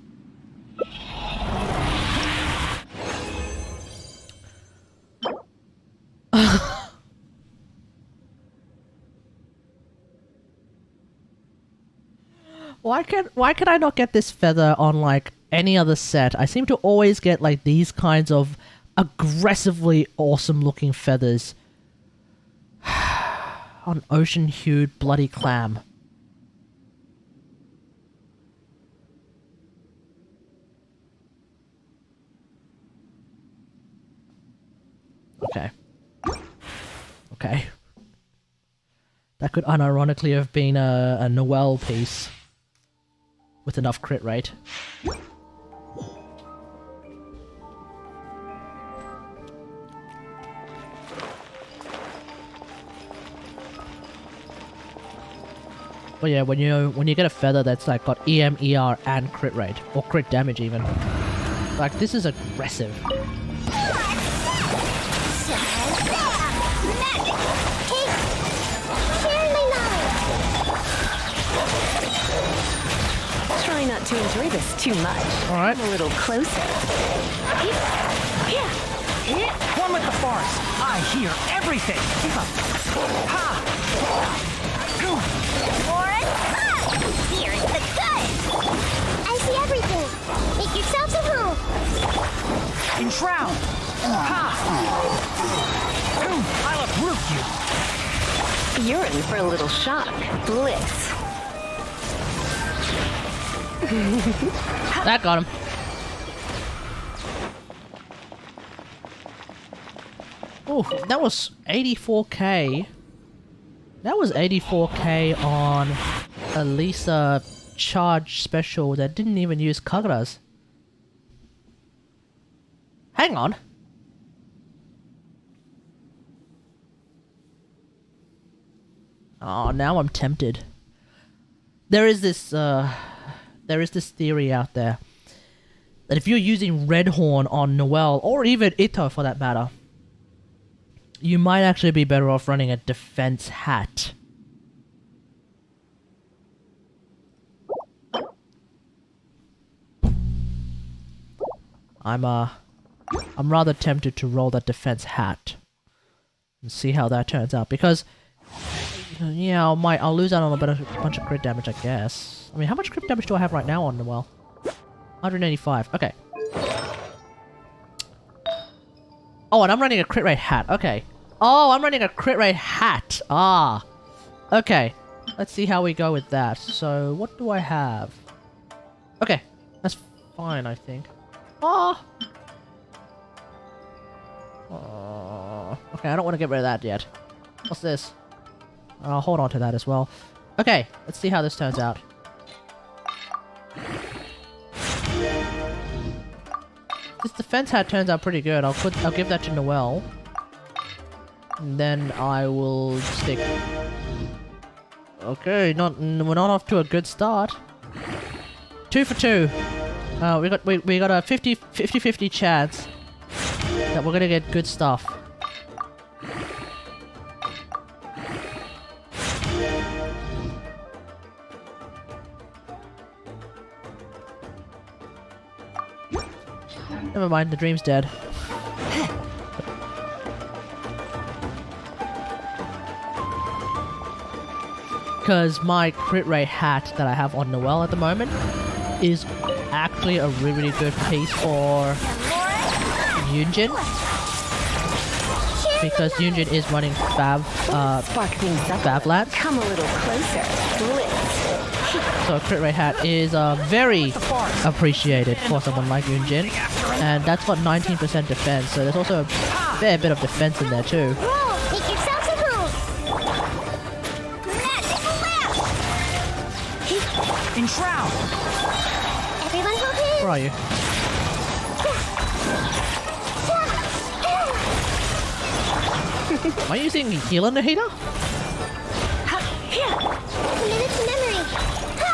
Why can I not get this feather on like any other set? I seem to always get like these kinds of aggressively awesome looking feathers on Ocean Hued Bloody Clam. Okay. Okay. That could unironically have been a Noel piece. With enough crit rate. But yeah, when you get a feather that's like got EM, ER, and crit rate, or crit damage even, like this is aggressive. Try not to enjoy this too much. Alright. A little closer. One with the force. I hear everything. Ha! Here is the good! I see everything! Make yourselves at home! Enshroud! Ha! I'll uproot you. You're in for a little shock. Bliss. That got him. Oh, that was 84k. That was 84k on a Lisa charge special that didn't even use Kagura's. Hang on. Oh, now I'm tempted. There is this theory out there that if you're using Red Horn on Noel, or even Ito for that matter, you might actually be better off running a defense hat. I'm rather tempted to roll that defense hat and see how that turns out, because yeah, I'll lose out on a bunch of crit damage, I guess. I mean, how much crit damage do I have right now on Noel? 185. Okay. Oh, and I'm running a crit rate hat. Okay. Oh, I'm running a crit rate hat. Ah. Okay. Let's see how we go with that. So, what do I have? Okay. That's fine, I think. Ah. Okay, I don't want to get rid of that yet. What's this? I'll hold on to that as well. Okay, let's see how this turns out. This defense hat turns out pretty good. I'll give that to Noel. And then I will stick. Okay, we're not off to a good start. 2 for 2. We got a 50-50 chance that we're gonna get good stuff. Never mind, the dream's dead. Because my crit rate hat that I have on Noelle at the moment is actually a really good piece for Yunjin. Because Yunjin is running Spark things up. Favlats. Come a little closer. Blitz. So a crit rate hat is very appreciated for someone like Yunjin. And that's got 19% defense, so there's also a fair bit of defense in there too. Roll! Make yourselves a move! Magical laugh! Enshroud! Everyone hold hands! Where are you? Am I using heal in the heater? Committed to memory! Ha!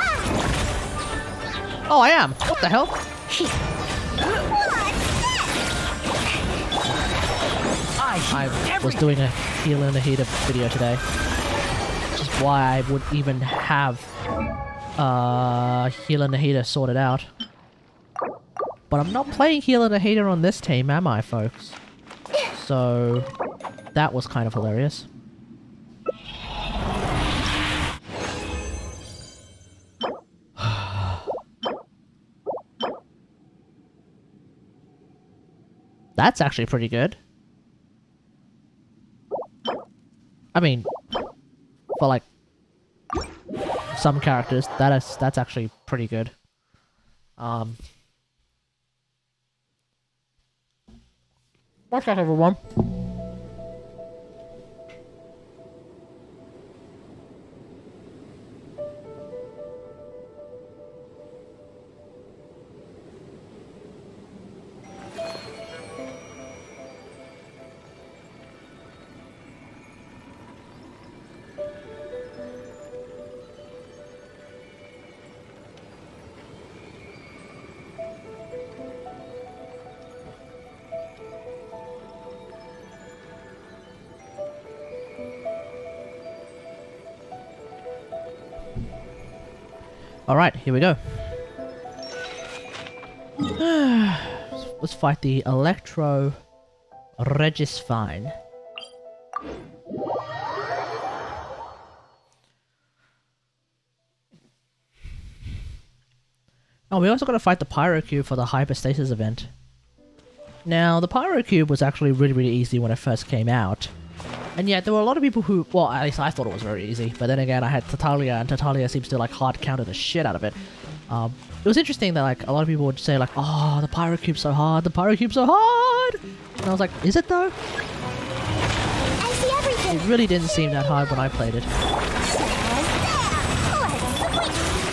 Oh, I am! What the hell? I was doing a heal in the heater video today. Which is why I would even have heal in the heater sorted out. But I'm not playing heal in the heater on this team, am I, folks? So that was kind of hilarious. That's actually pretty good. I mean, for like some characters, that's actually pretty good. What's up, everyone? Alright, here we go. Let's fight the Electro Regisfine. Oh, we also got to fight the Pyro Cube for the Hyperstasis event. Now, the Pyro Cube was actually really easy when it first came out. And yet, there were a lot of people who, well, at least I thought it was very easy, but then again, I had Tatalia, and Tatalia seems to, like, hard counter the shit out of it. It was interesting that, like, a lot of people would say, like, oh, the Pyro Cube's so hard, the Pyro Cube's so hard! And I was like, is it though? I see everything! It really didn't seem that hard when I played it.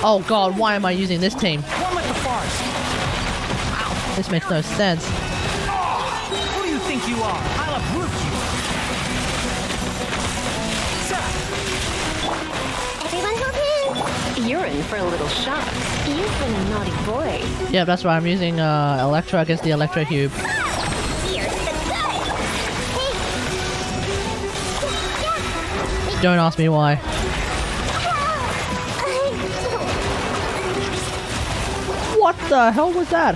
Oh god, why am I using this team? One like the forest. This makes no sense. Who do you think you are? I'll uproot you. Everyone hold hands! You're in for a little shock. You've been a naughty boy. Yeah, that's why I'm using Electro against the Electro Cube. Here's the good! Hey! Don't ask me why. What the hell was that?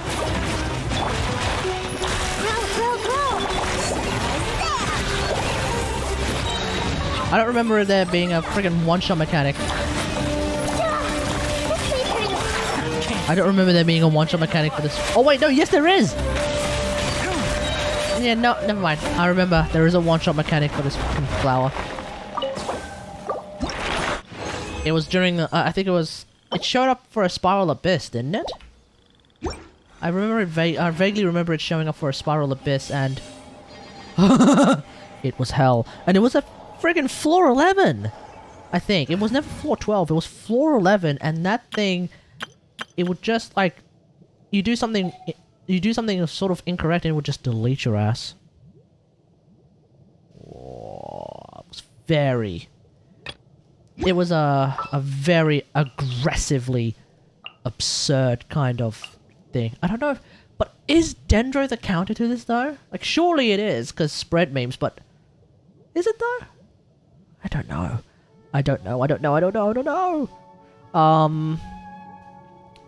I don't remember there being a friggin' one-shot mechanic. I don't remember there being a one-shot mechanic for this. Oh wait, no, yes there is! Yeah, no, never mind. I remember there is a one-shot mechanic for this fucking flower. It was during the, I think it was, it showed up for a Spiral Abyss, didn't it? I remember it I vaguely remember it showing up for a Spiral Abyss and it was hell. And it was a friggin' floor 11, I think. It was never floor 12, it was floor 11, and that thing, it would just like, you do something sort of incorrect and it would just delete your ass. Oh, it was very... It was a very aggressively absurd kind of thing. I don't know, but Is Dendro the counter to this though? Like, surely it is, because spread memes, but is it though? I don't know. I don't know.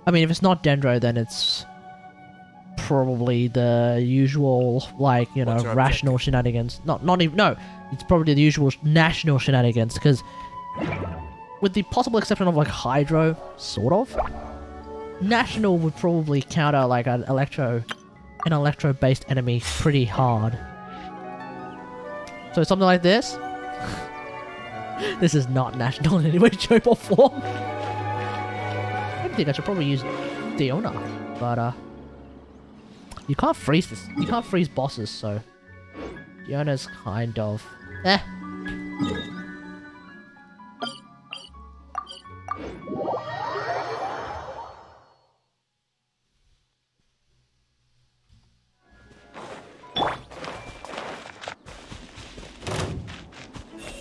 I mean, if it's not Dendro, then it's probably the usual, like, you know, What's our rational shenanigans. Not even, no, it's probably the usual national shenanigans, because with the possible exception of, like, Hydro, sort of, National would probably counter, like, an electro-based enemy pretty hard. So something like this? This is not National in any way, shape, or form. I think I should probably use Diona, but, you can't freeze this. You can't freeze bosses, so Diona's kind of eh.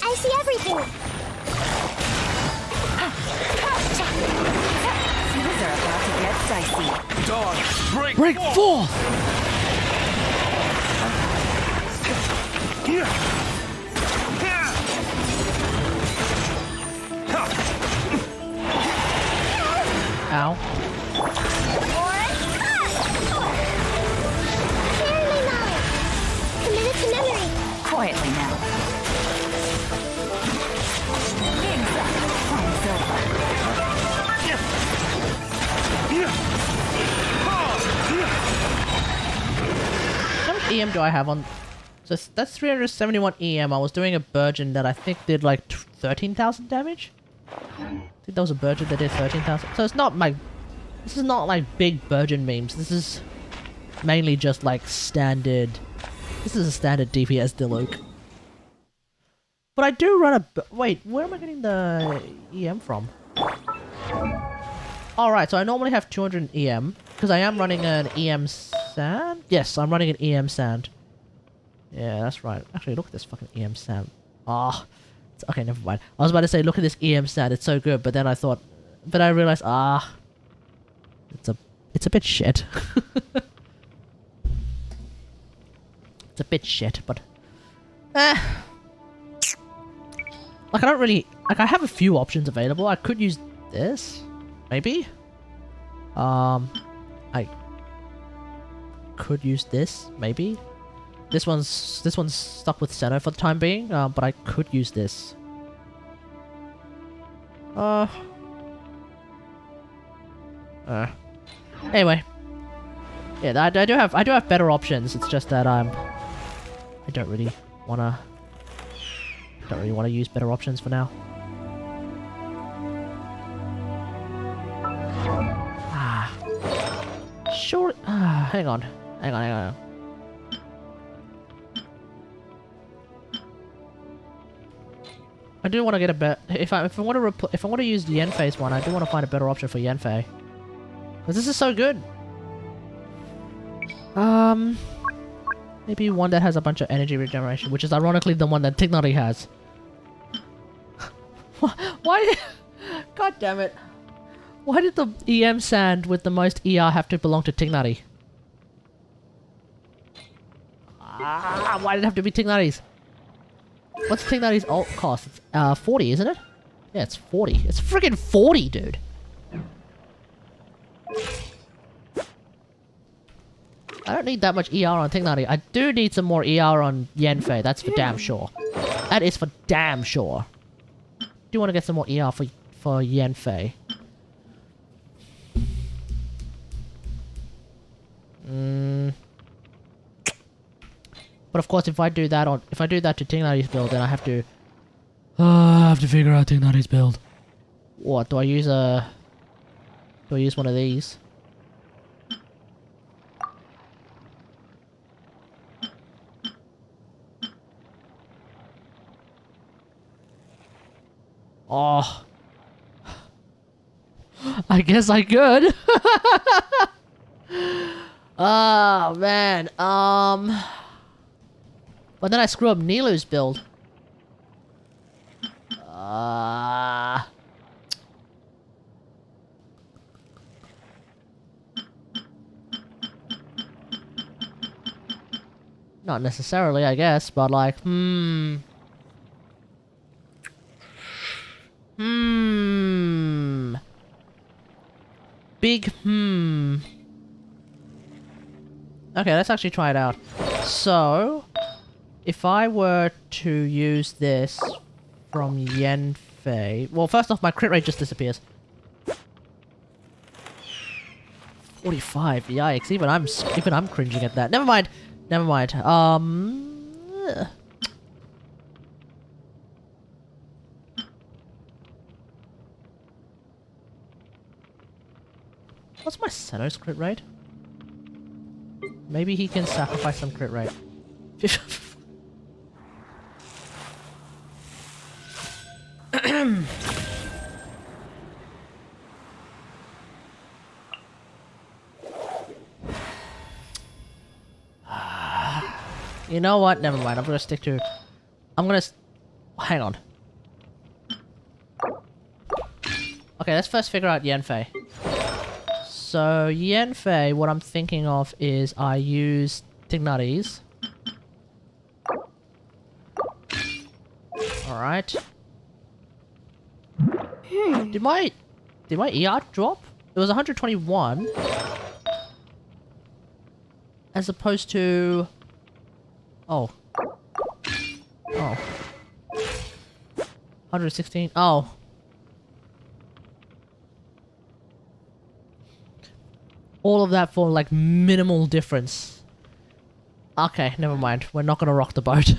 I see everything. Things are about to get dicey. Dawn, Break forth! Ow. Clearly knowledge. Committed to memory. Quietly now. Game's up. Time's over. How much EM do I have on? So that's 371 EM. I was doing a Burgeon that I think did like 13,000 damage. I think that was a Burgeon that did 13,000. So it's not like, this is not like big Burgeon memes. This is mainly just like standard. This is a standard DPS Diluc. But I do run a. Wait, where am I getting the EM from? Alright, so I normally have 200 EM because I am running an EM Sand. Yes, I'm running an EM Sand. Yeah, that's right. Actually, look at this fucking EM Sand. Ah. Okay, never mind. I was about to say, look at this EM Sand. It's so good, but then I thought, but I realized, it's a bit shit. It's a bit shit, but like I don't really like. I have a few options available. I could use this, maybe. I could use this, maybe. This one's stuck with Senna for the time being, but I could use this. Anyway, yeah, I do have better options. It's just that I don't really wanna use better options for now. Sure. Hang on. I do want to get a better. If I want to use the Yanfei's one, I do want to find a better option for Yanfei. Because this is so good. Maybe one that has a bunch of energy regeneration, which is ironically the one that Tignari has. Why? God damn it. Why did the EM Sand with the most ER have to belong to Tignari? Why did it have to be Tignari's? What's Tignari's ult cost? It's 40, isn't it? Yeah, it's 40. It's friggin' 40, dude. I don't need that much ER on Tignari. I do need some more ER on Yanfei. That's for damn sure. That is for damn sure. I do want to get some more ER for Yanfei. But of course, if I do that to Tignari's build, then I have to figure out Tignari's build. What do I use? Do I use one of these? Oh, I guess I could. Oh man, but then I screw up Nilu's build. Not necessarily, I guess, but like, Big Okay, let's actually try it out. So, if I were to use this from Yanfei... Well, first off, my crit rate just disappears. 45, yikes, even I'm cringing at that. Never mind. Never mind. What's my Seno's crit rate? Maybe he can sacrifice some crit rate. You know what? Never mind. I'm gonna stick to... Hang on. Okay, let's first figure out Yanfei. So, Yanfei, what I'm thinking of is I use Tignates. Alright. Did my ER drop? It was 121. As opposed to... Oh. 116. Oh. All of that for like minimal difference. Okay, never mind. We're not gonna rock the boat.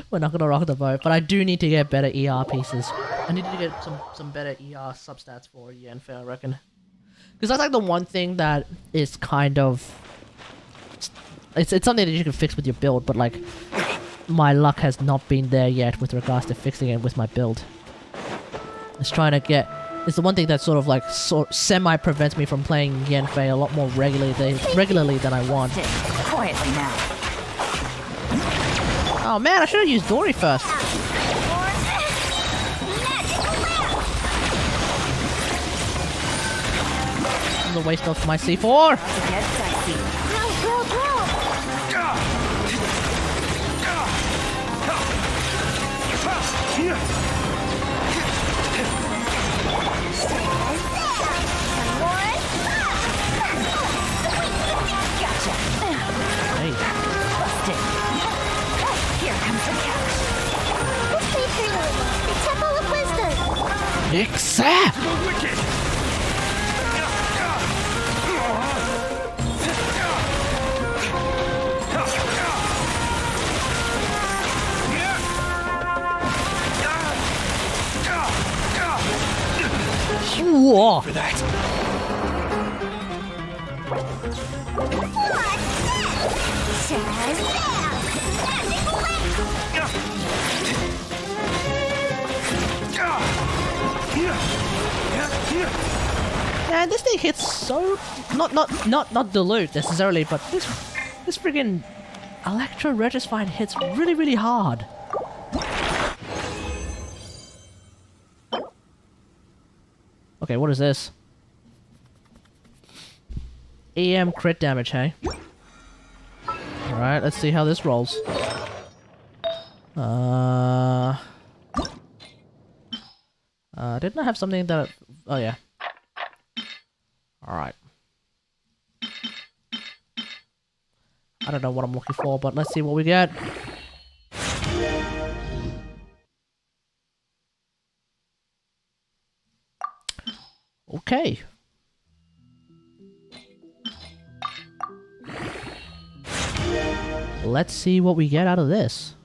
We're not gonna rock the boat, but I do need to get better ER pieces. I need to get some better ER substats for Yanfei, I reckon. Because that's like the one thing that is kind of... It's something that you can fix with your build, but like... My luck has not been there yet with regards to fixing it with my build. It's trying to get... It's the one thing that sort of like semi-prevents me from playing Yanfei a lot more regularly than I want. Quietly now. Oh man, I should have used Dory first. This is a waste of my C4. Get sexy. Hey. Busted. Here comes the catch. What's featuring the Temple of Wisdom? Except. Whoa. For that. Man, this thing hits so not dilute necessarily, but this friggin' Electro Regicide hits really hard. Okay, what is this? EM crit damage, hey? Alright, let's see how this rolls. Didn't I have something that... Oh, yeah. Alright. I don't know what I'm looking for, but let's see what we get. Okay. Let's see what we get out of this.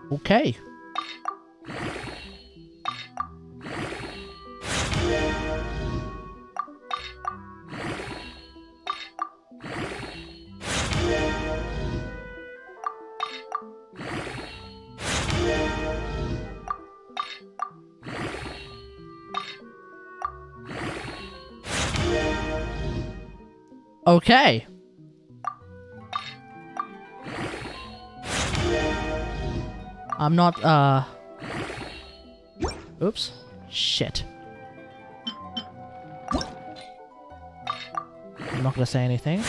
Okay. Okay. I'm not, oops. Shit. I'm not gonna say anything.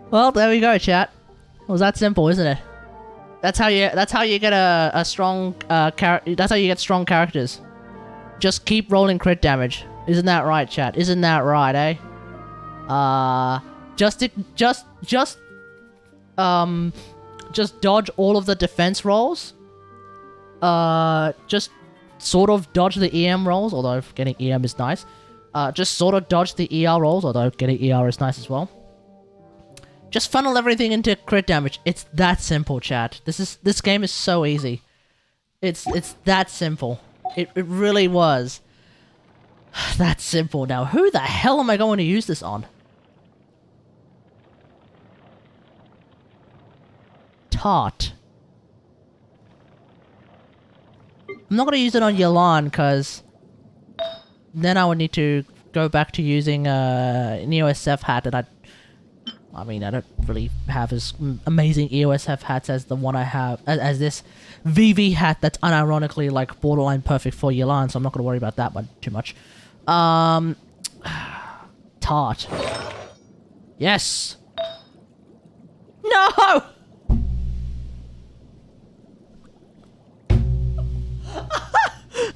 Well, there we go, chat. It was that simple, isn't it? That's how you get a strong that's how you get strong characters. Just keep rolling crit damage. Isn't that right, chat? Isn't that right, eh? Just dodge all of the defense rolls. Just sort of dodge the EM rolls, although getting EM is nice. Just sort of dodge the ER rolls, although getting ER is nice as well. Just funnel everything into crit damage. It's that simple, chat. This game is so easy. It's that simple. It really was. That simple. Now, who the hell am I going to use this on? Tart. I'm not going to use it on Yelan, because then I would need to go back to using an EOSF hat, and I mean, I don't really have as amazing EOSF hats as the one I have, as this VV hat that's unironically like borderline perfect for Yelan, so I'm not going to worry about that one too much. Tart. Yes! No!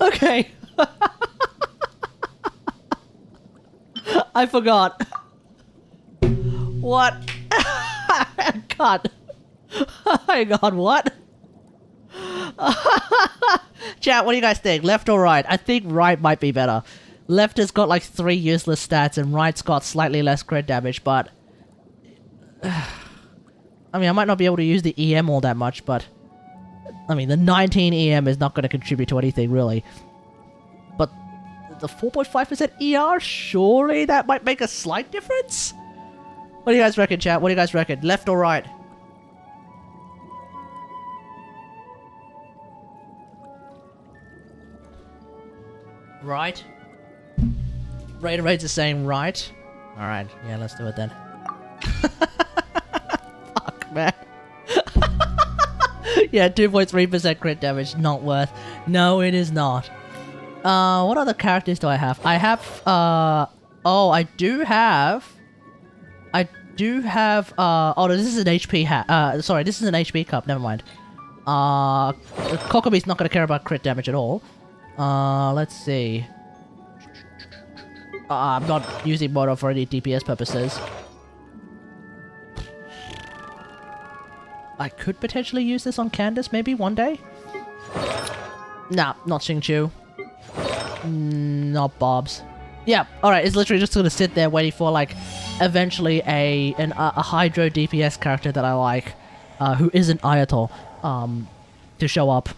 Okay. I forgot. What? God. Hang on, what? Chat, what do you guys think? Left or right? I think right might be better. Left has got like 3 useless stats and right's got slightly less crit damage, but... I mean, I might not be able to use the EM all that much, but... I mean, the 19 EM is not going to contribute to anything, really. But the 4.5% ER? Surely that might make a slight difference? What do you guys reckon, chat? What do you guys reckon? Left or right? Right? Raider's is saying right. Alright, yeah, let's do it then. Fuck, man. Yeah, 2.3% crit damage, not worth. No, it is not. What other characters do I have? I have, oh, I do have, oh, this is an HP hat, sorry, this is an HP cup, never mind. Kokomi's not gonna care about crit damage at all. Let's see. I'm not using Moto for any DPS purposes. I could potentially use this on Candace, maybe, one day? Nah, not Xingqiu. Not Bob's. Yeah, alright, it's literally just gonna sit there waiting for, like, eventually a Hydro DPS character that I like, who isn't Ayato, to show up.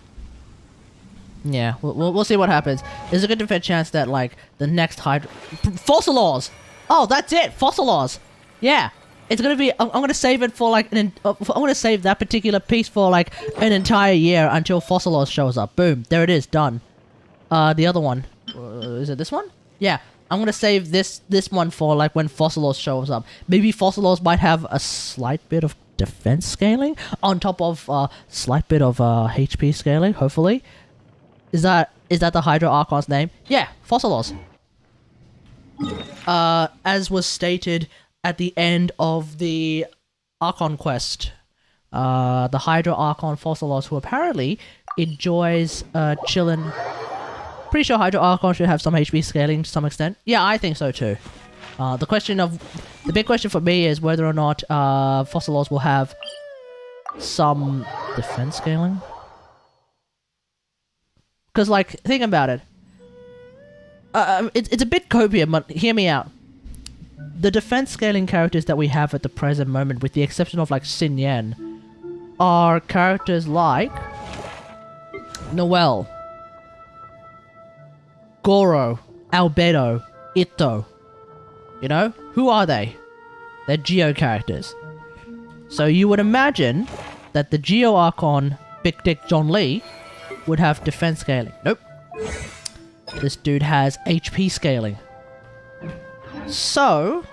Yeah, we'll see what happens. There's a good defense chance that, like, the next Hydro... Fossilors! Oh, that's it! Fossilors! Yeah! It's gonna be... I'm gonna save it for, like, I'm gonna save that particular piece for, like, an entire year until Fossilors shows up. Boom. There it is. Done. The other one. Is it this one? Yeah. I'm gonna save this one for, like, when Fossilors shows up. Maybe Fossilors might have a slight bit of defense scaling on top of a slight bit of HP scaling, hopefully. Is that the Hydro Archon's name? Yeah, Fossilors. As was stated at the end of the Archon quest, the Hydro Archon Fossilors, who apparently enjoys chillin'. Pretty sure Hydro Archon should have some HP scaling to some extent. Yeah, I think so too. The big question for me is whether or not Fossilors will have some defense scaling. Because, like, think about it. It's a bit copium, but hear me out. The defense scaling characters that we have at the present moment, with the exception of, like, Xin Yan, are characters like Noel, Goro, Albedo, Itto. You know? Who are they? They're Geo characters. So you would imagine that the Geo Archon Big Dick John Lee would have defense scaling. Nope. This dude has HP scaling. So,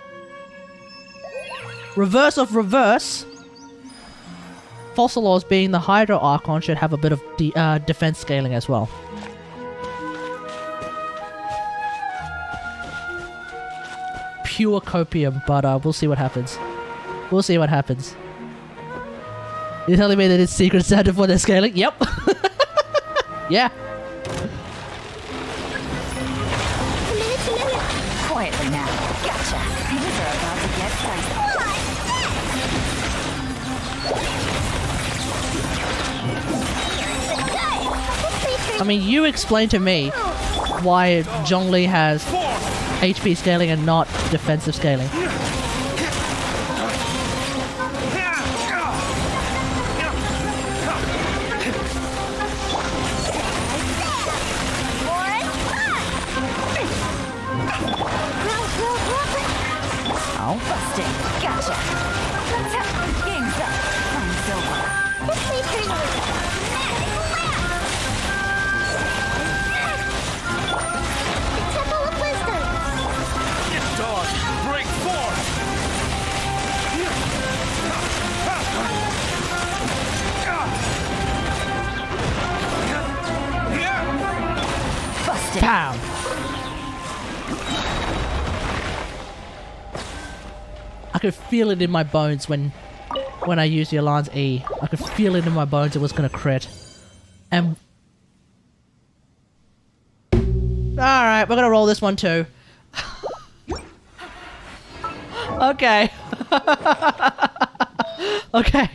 reverse of reverse, Fossilors being the Hydro Archon should have a bit of defense scaling as well. Pure copium, but we'll see what happens. We'll see what happens. You're telling me that it's secret Santa for their scaling? Yep. Yeah. Quietly now. Gotcha. These are about to get spicy. I mean, you explain to me why Zhongli has HP scaling and not defensive scaling. Ow. Busted. Gotcha. Game's up. Time's over. Dog, break forth! Busted. Pow! I could feel it in my bones when I used Yolan's E. I could feel it in my bones it was gonna crit. And... Alright, we're gonna roll this one too. Okay. Okay.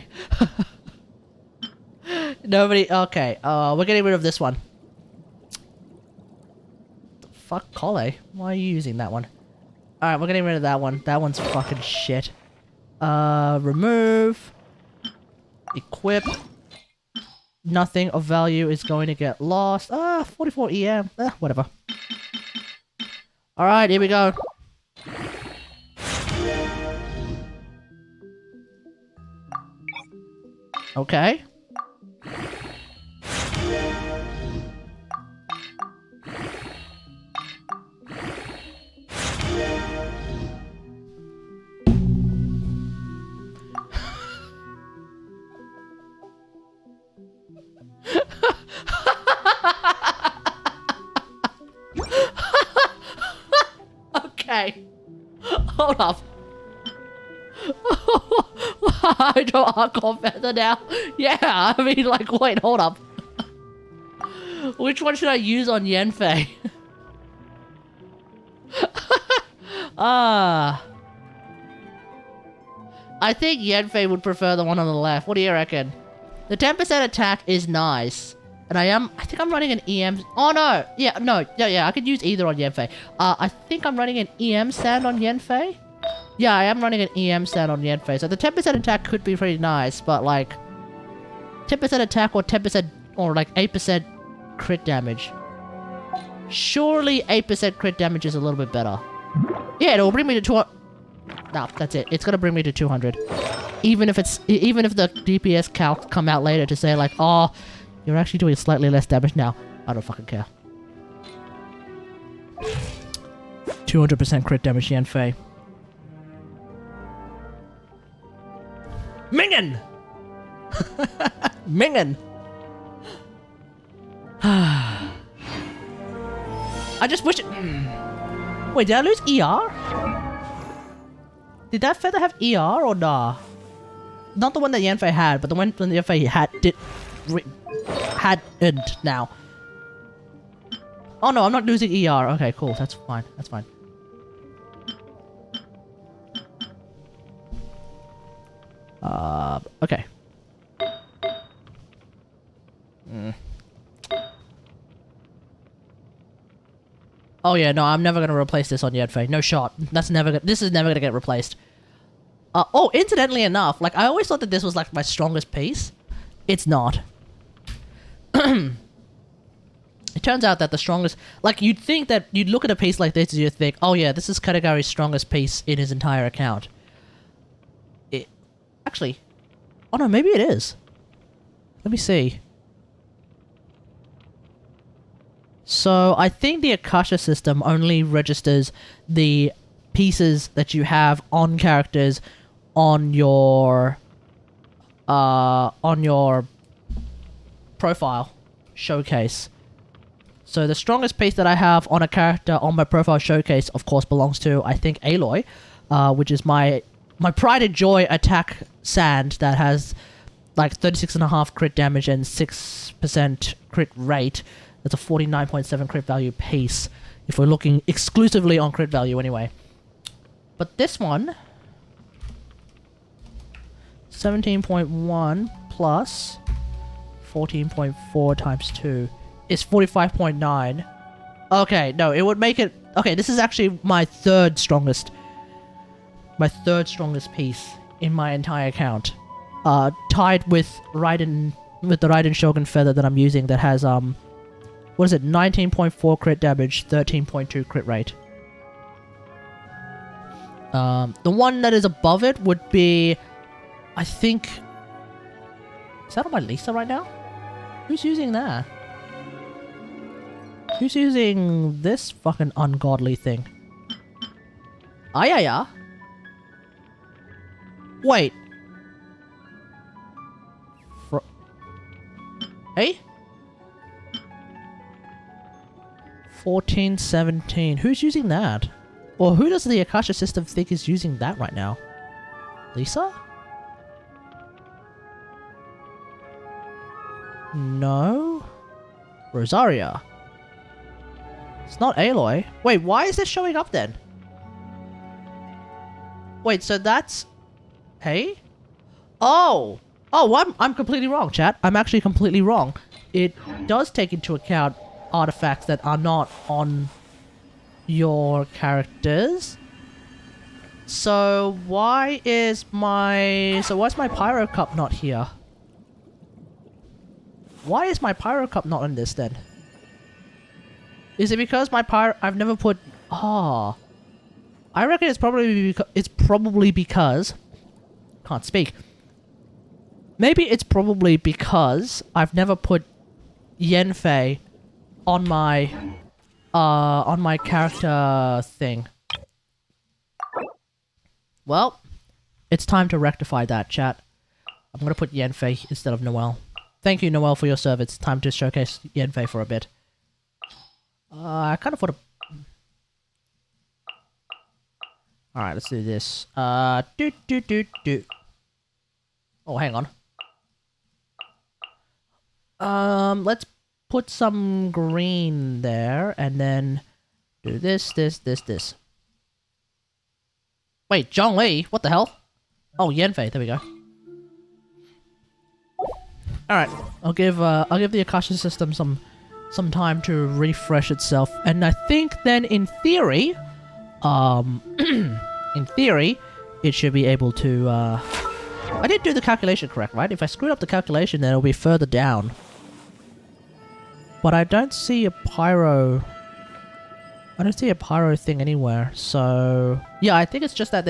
Nobody... Okay, we're getting rid of this one. Fuck Kole. Why are you using that one? Alright, we're getting rid of that one. That one's fucking shit. Remove. Equip. Nothing of value is going to get lost. 44 EM. Whatever. Alright, here we go. Okay. Okay. Hold up. I don't Archon better now. Yeah, I mean, like, wait, hold up. Which one should I use on Yanfei? I think Yanfei would prefer the one on the left. What do you reckon? The 10% attack is nice. And I think I'm running an EM... Oh, no! Yeah, no. Yeah, I could use either on Yanfei. I think I'm running an EM stand on Yanfei. Yeah, I am running an EM stand on Yanfei. So the 10% attack could be pretty nice, but like... 10% attack or 10% or like 8% crit damage. Surely 8% crit damage is a little bit better. Yeah, it'll bring me to 200... No, that's it. It's gonna bring me to 200. Even if the DPS calcs come out later to say like, oh... You're actually doing slightly less damage now. I don't fucking care. 200% crit damage, Yanfei. Mingen! Mingen! I just wish it... Wait, did I lose ER? Did that feather have ER or nah? Not the one that Yanfei had, but the one that Yanfei had hadn't now. Oh no, I'm not losing ER. Okay, cool. That's fine. That's fine. Okay. Oh yeah, no, I'm never gonna replace this on Yanfei. No shot. This is never gonna get replaced. Oh, incidentally enough, like I always thought that this was like my strongest piece. it's not. It turns out that the strongest... Like, you'd think that... You'd look at a piece like this and you'd think, oh yeah, this is Kategari's strongest piece in his entire account. It... Actually... Oh no, maybe it is. Let me see. So, I think the Akasha system only registers the pieces that you have on characters on your profile showcase. So the strongest piece that I have on a character on my profile showcase, of course, belongs to, I think, Aloy, which is my pride and joy attack sand that has like 36.5 crit damage and 6% crit rate. That's a 49.7 crit value piece, if we're looking exclusively on crit value anyway. But this one, 17.1 plus 14.4 times 2 is 45.9. Okay, no, it would make it... Okay, this is actually my third strongest piece in my entire account. Tied with Raiden, with the Raiden Shogun Feather that I'm using that has, what is it, 19.4 crit damage, 13.2 crit rate. The one that is above it would be, I think... Is that on my Lisa right now? Who's using that? Who's using this fucking ungodly thing? Yeah. Wait. Hey? 14, 17. Who's using that? Or who does the Akasha system think is using that right now? Lisa? No? Rosaria? It's not Aloy. Wait, why is this showing up then? Wait, so that's... Hey? Oh! Oh, I'm completely wrong, chat. I'm actually completely wrong. It does take into account artifacts that are not on your characters. So why is my... So why's my Pyro Cup not here? Why is my Pyro Cup not on this then? Is it because my Pyro... I've never put... I reckon it's probably because... Can't speak. Maybe it's probably because I've never put Yanfei on my character thing. Well, it's time to rectify that, chat. I'm gonna put Yanfei instead of Noelle. Thank you, Noelle, for your service. Time to showcase Yanfei for a bit. I kind of want to... Alright, let's do this. Oh, hang on. Let's put some green there, and then do this. Wait, Zhongli? What the hell? Oh, Yanfei, there we go. Alright, I'll give the Akasha system some time to refresh itself, and I think then in theory, it should be able to, I didn't do the calculation correct, right? If I screwed up the calculation, then it'll be further down. But I don't see a pyro... I don't see a pyro thing anywhere, so... Yeah, I think it's just that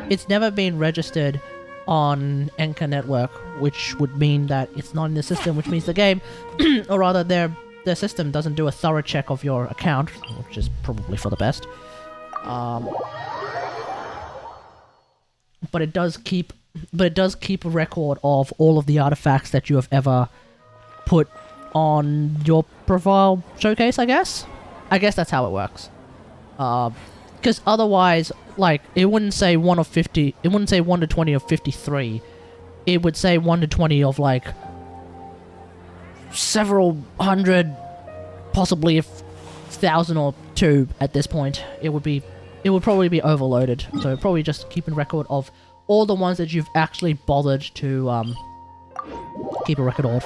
it's never been registered on Enka Network, which would mean that it's not in the system, which means the game, or rather their system doesn't do a thorough check of your account, which is probably for the best. But it does keep a record of all of the artifacts that you have ever put on your profile showcase, I guess? I guess that's how it works. Because otherwise, like, it wouldn't say 1 of 50, it wouldn't say 1 to 20 of 53. It would say 1 to 20 of, like, several hundred, possibly 1,000 or 2 at this point. It would probably be overloaded. So probably just keeping record of all the ones that you've actually bothered to, keep a record of.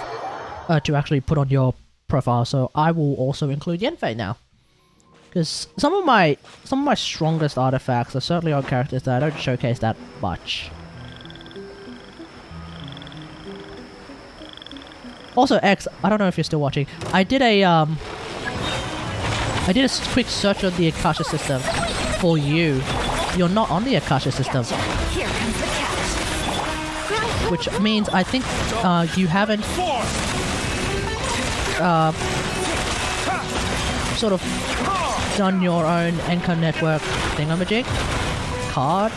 To actually put on your profile. So I will also include Yanfei now. Because some of my strongest artifacts are certainly on characters that I don't showcase that much. Also, X, I don't know if you're still watching. I did a quick search on the Akasha system for you. You're not on the Akasha system. Here comes the catch. Which means I think you haven't sort of done your own Enka network thingamajig card.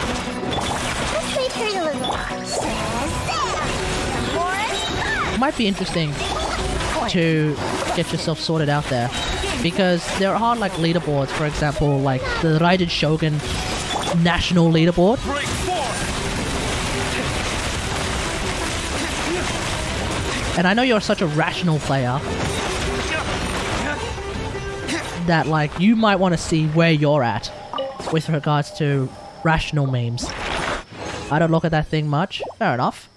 Might be interesting to get yourself sorted out there, because there are like leaderboards, for example, like the Raiden Shogun national leaderboard. And I know you're such a rational player that like you might want to see where you're at with regards to rational memes. I don't look at that thing much. Fair enough.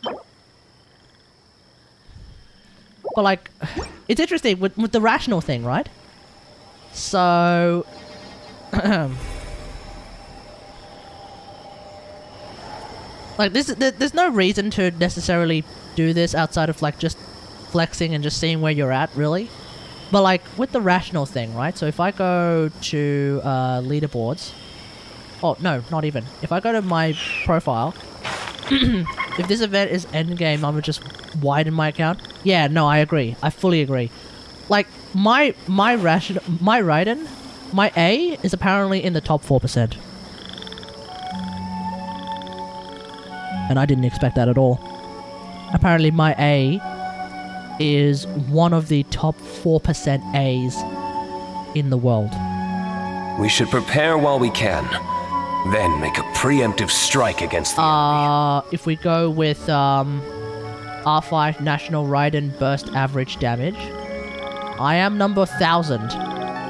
But like, it's interesting with the rational thing, right? So, like there's no reason to necessarily do this outside of like just flexing and just seeing where you're at, really. But like with the rational thing, right? So if I go to leaderboards, oh no, not even. If I go to my profile, if this event is endgame, I'm gonna just widen my account. Yeah, no, I agree. I fully agree. Like my Raiden, my A is apparently in the top 4%, and I didn't expect that at all. Apparently, my A is one of the top 4% A's in the world. We should prepare while we can, then make a preemptive strike against the If we go with R5 National Raiden Burst Average Damage, I am number 1,000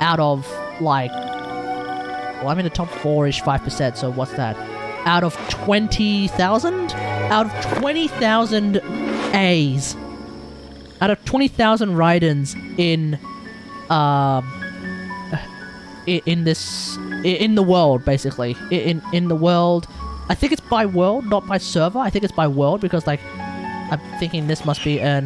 out of like, well, I'm in the top 4-ish 5%, so what's that? Out of 20,000? Out of 20,000 A's. Out of 20,000 Raidens in the world, basically. In the world. I think it's by world, not by server. I think it's by world, because like I'm thinking this must be a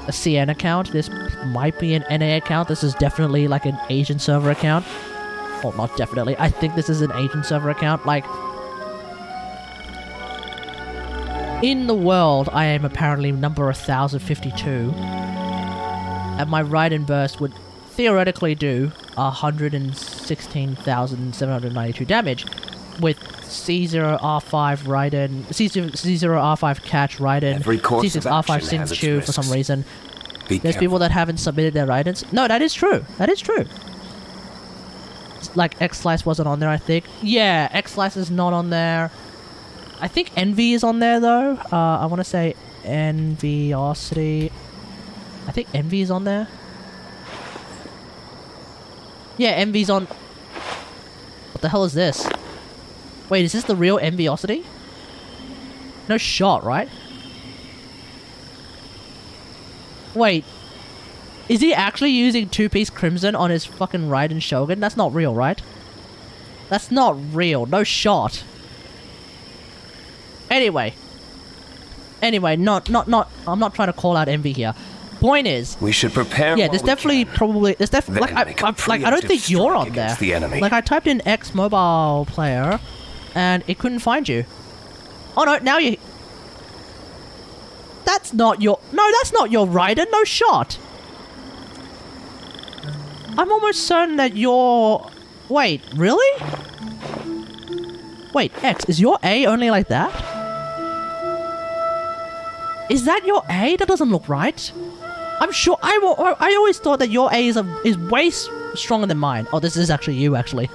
CN account. This might be an NA account. This is definitely like an Asian server account. Well, not definitely. I think this is an Asian server account. Like, in the world, I am apparently number 1,052. And my Raiden Burst would theoretically do 116,792 damage with C0R5 Raiden, C0R5 Catch Raiden, C6R5 Sinchu for some reason. There's people that haven't submitted their Raidens. No, that is true. That is true. Like, X-Slice wasn't on there, I think. Yeah, X-Slice is not on there. I think Envy is on there, though. I want to say Enviosity. I think Envy is on there. Yeah, Envy's on... What the hell is this? Wait, is this the real Enviosity? No shot, right? Wait. Is he actually using two-piece Crimson on his fucking Raiden Shogun? That's not real, right? That's not real. No shot. Anyway, I'm not trying to call out Envy here. Point is, we should prepare. Yeah, there's definitely like I don't think you're on there. Like I typed in X mobile player, and it couldn't find you. Oh no, now you. That's not your Raiden. No shot. I'm almost certain that you're. Wait, really? Wait, X, is your A only like that? Is that your A? That doesn't look right. I'm sure. I always thought that your A is way stronger than mine. Oh, this is actually you, actually.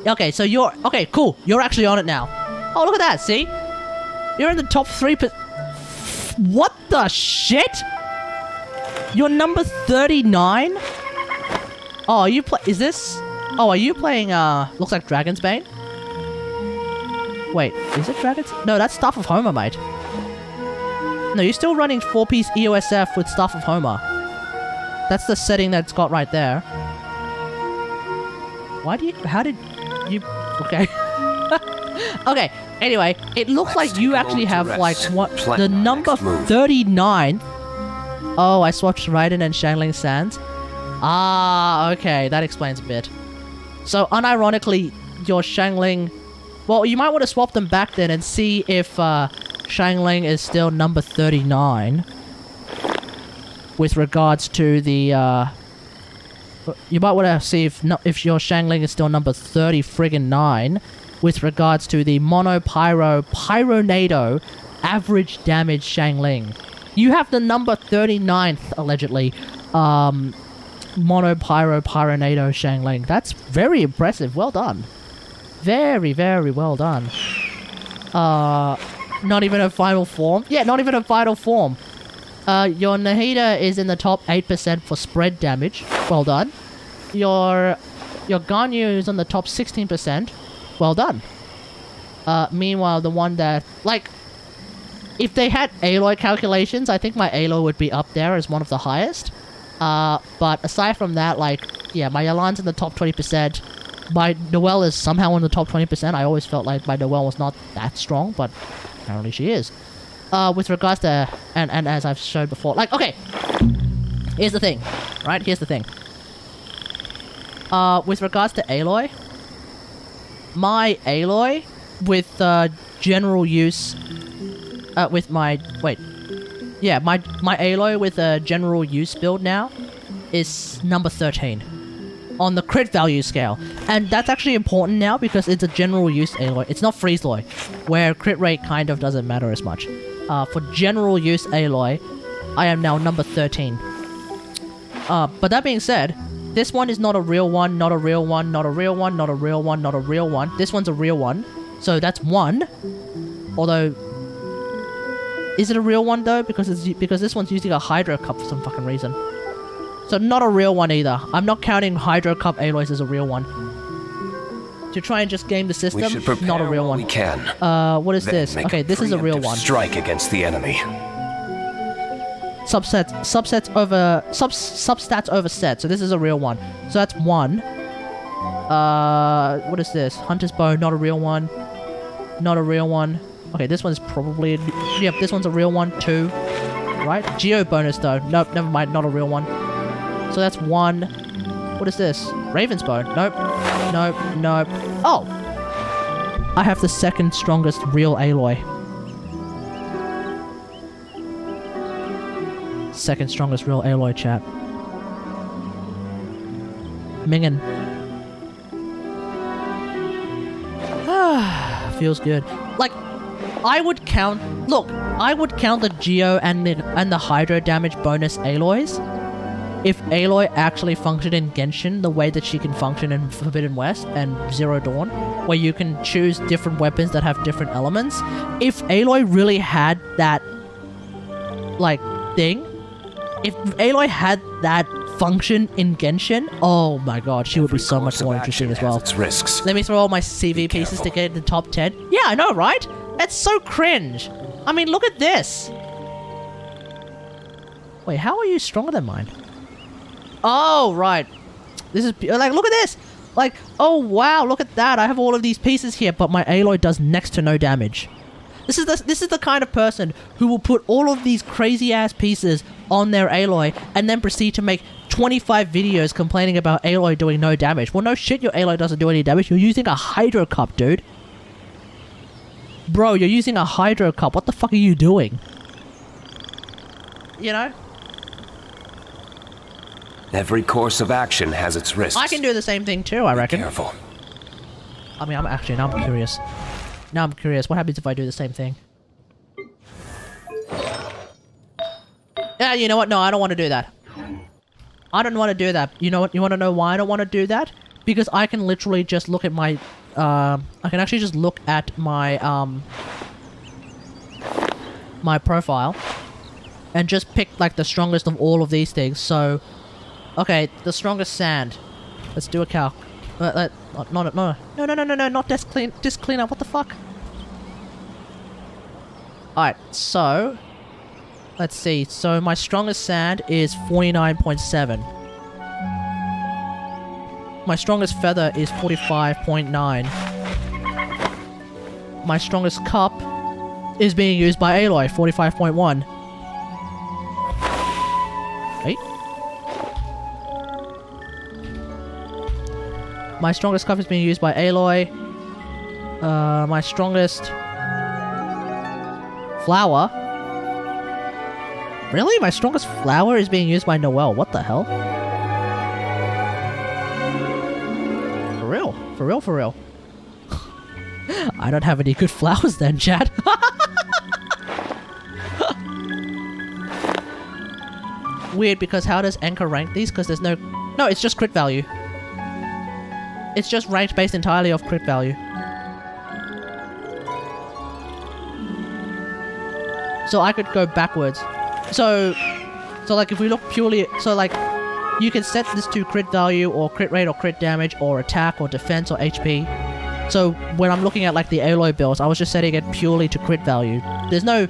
Okay, so you're... Okay, cool. You're actually on it now. Oh, look at that. See? You're in the top 3%. What the shit? You're number 39? Oh, are you is this... Oh, are you playing, looks like Dragon's Bane? Wait, is it Dragon's... No, that's Staff of Homer, mate. No, you're still running 4-piece EOSF with Staff of Homer. That's the setting that's got right there. Why do you... How did you... Okay. Okay, anyway, it looks like you take a actually moment to have rest. like what Plan the my number next move. 39. Oh, I swapped Raiden and Shangling Sands. Ah, okay, that explains a bit. So unironically, your Shangling... Well, you might want to swap them back then and see if Shangling is still number 39 with regards to the... You might want to see if your Shangling is still number 30 with regards to the Mono Pyro Pyronado average damage Shangling. You have the number 39th, allegedly, Mono Pyro Pyronado Shangling. That's very impressive. Well done. Very, very well done. Not even a final form? Yeah, not even a final form. Your Nahida is in the top 8% for spread damage. Well done. Your Ganyu is on the top 16%. Well done. Meanwhile, the one that... Like, if they had Aloy calculations, I think my Aloy would be up there as one of the highest. But aside from that, like, yeah, my Yalan's in the top 20%. My Noelle is somehow in the top 20%. I always felt like my Noelle was not that strong, but apparently she is. With regards to... And as I've showed before... Like, okay! Here's the thing. Right? Here's the thing. With regards to Aloy... My Aloy with general use... with my... Wait. Yeah, my Aloy with a general use build now is number 13 on the crit value scale. And that's actually important now because it's a general use Aloy. It's not Freeze-Loy, where crit rate kind of doesn't matter as much. For general use Aloy, I am now number 13. But that being said, this one is not a real one, not a real one, not a real one, not a real one, not a real one. This one's a real one. So that's 1. Although... Is it a real one though? Because this one's using a Hydro Cup for some fucking reason. So not a real one either. I'm not counting Hydro Cup Aloys as a real one. To try and just game the system, We should prepare not a real while one. we can. What is Then this? make Okay, this is a real preemptive one. Strike against the enemy. Substats over set. So this is a real one. So that's 1. What is this? Hunter's Bow, not a real one. Not a real one. Okay, this one's probably... Yep, this one's a real one. 2. Right? Geo bonus though. Nope, never mind. Not a real one. So that's 1. What is this? Raven's Bow. Nope. Nope. Nope. Oh! I have the second strongest real Aloy. Second strongest real Aloy, chat. Mingen. Feels good. Like, I would count... Look, I would count the Geo and the Hydro damage bonus Aloys if Aloy actually functioned in Genshin the way that she can function in Forbidden West and Zero Dawn, where you can choose different weapons that have different elements. If Aloy really had that, like, thing, if Aloy had that function in Genshin, oh my god, she would be so much more interesting as well. Its risks. Let me throw all my CV pieces to get in the top 10. Yeah, I know, right? That's so cringe. I mean, look at this. Wait, how are you stronger than mine? Oh, right. This is... Like, look at this. Like, oh, wow, look at that. I have all of these pieces here, but my Aloy does next to no damage. This is the kind of person who will put all of these crazy-ass pieces on their Aloy and then proceed to make 25 videos complaining about Aloy doing no damage. Well, no shit, your Aloy doesn't do any damage. You're using a Hydro Cup, dude. Bro, you're using a Hydro Cup. What the fuck are you doing? You know? Every course of action has its risks. I can do the same thing too, I reckon. Careful. I mean, now I'm curious. Now I'm curious. What happens if I do the same thing? Yeah, you know what? No, I don't want to do that. I don't want to do that. You know what? You want to know why I don't want to do that? Because I can literally just look at my... I can actually just look at my, my profile and just pick, like, the strongest of all of these things. So, okay, the strongest sand. Let's do a calc. No, not disc cleaner. What the fuck? Alright, so... Let's see. So, my strongest sand is 49.7. My strongest feather is 45.9. my strongest cup is being used by Aloy, 45.1. Hey? My strongest cup is being used by Aloy. My strongest flower. Really? My strongest flower is being used by Noelle. What the hell? For real? For real? For real? I don't have any good flowers then, Chad. Weird, because how does Anchor rank these? Because there's no... No, it's just crit value. It's just ranked based entirely off crit value. So I could go backwards. So like if we look purely... So like, you can set this to crit value or crit rate or crit damage or attack or defense or HP. So when I'm looking at like the Aloy builds, I was just setting it purely to crit value. There's no...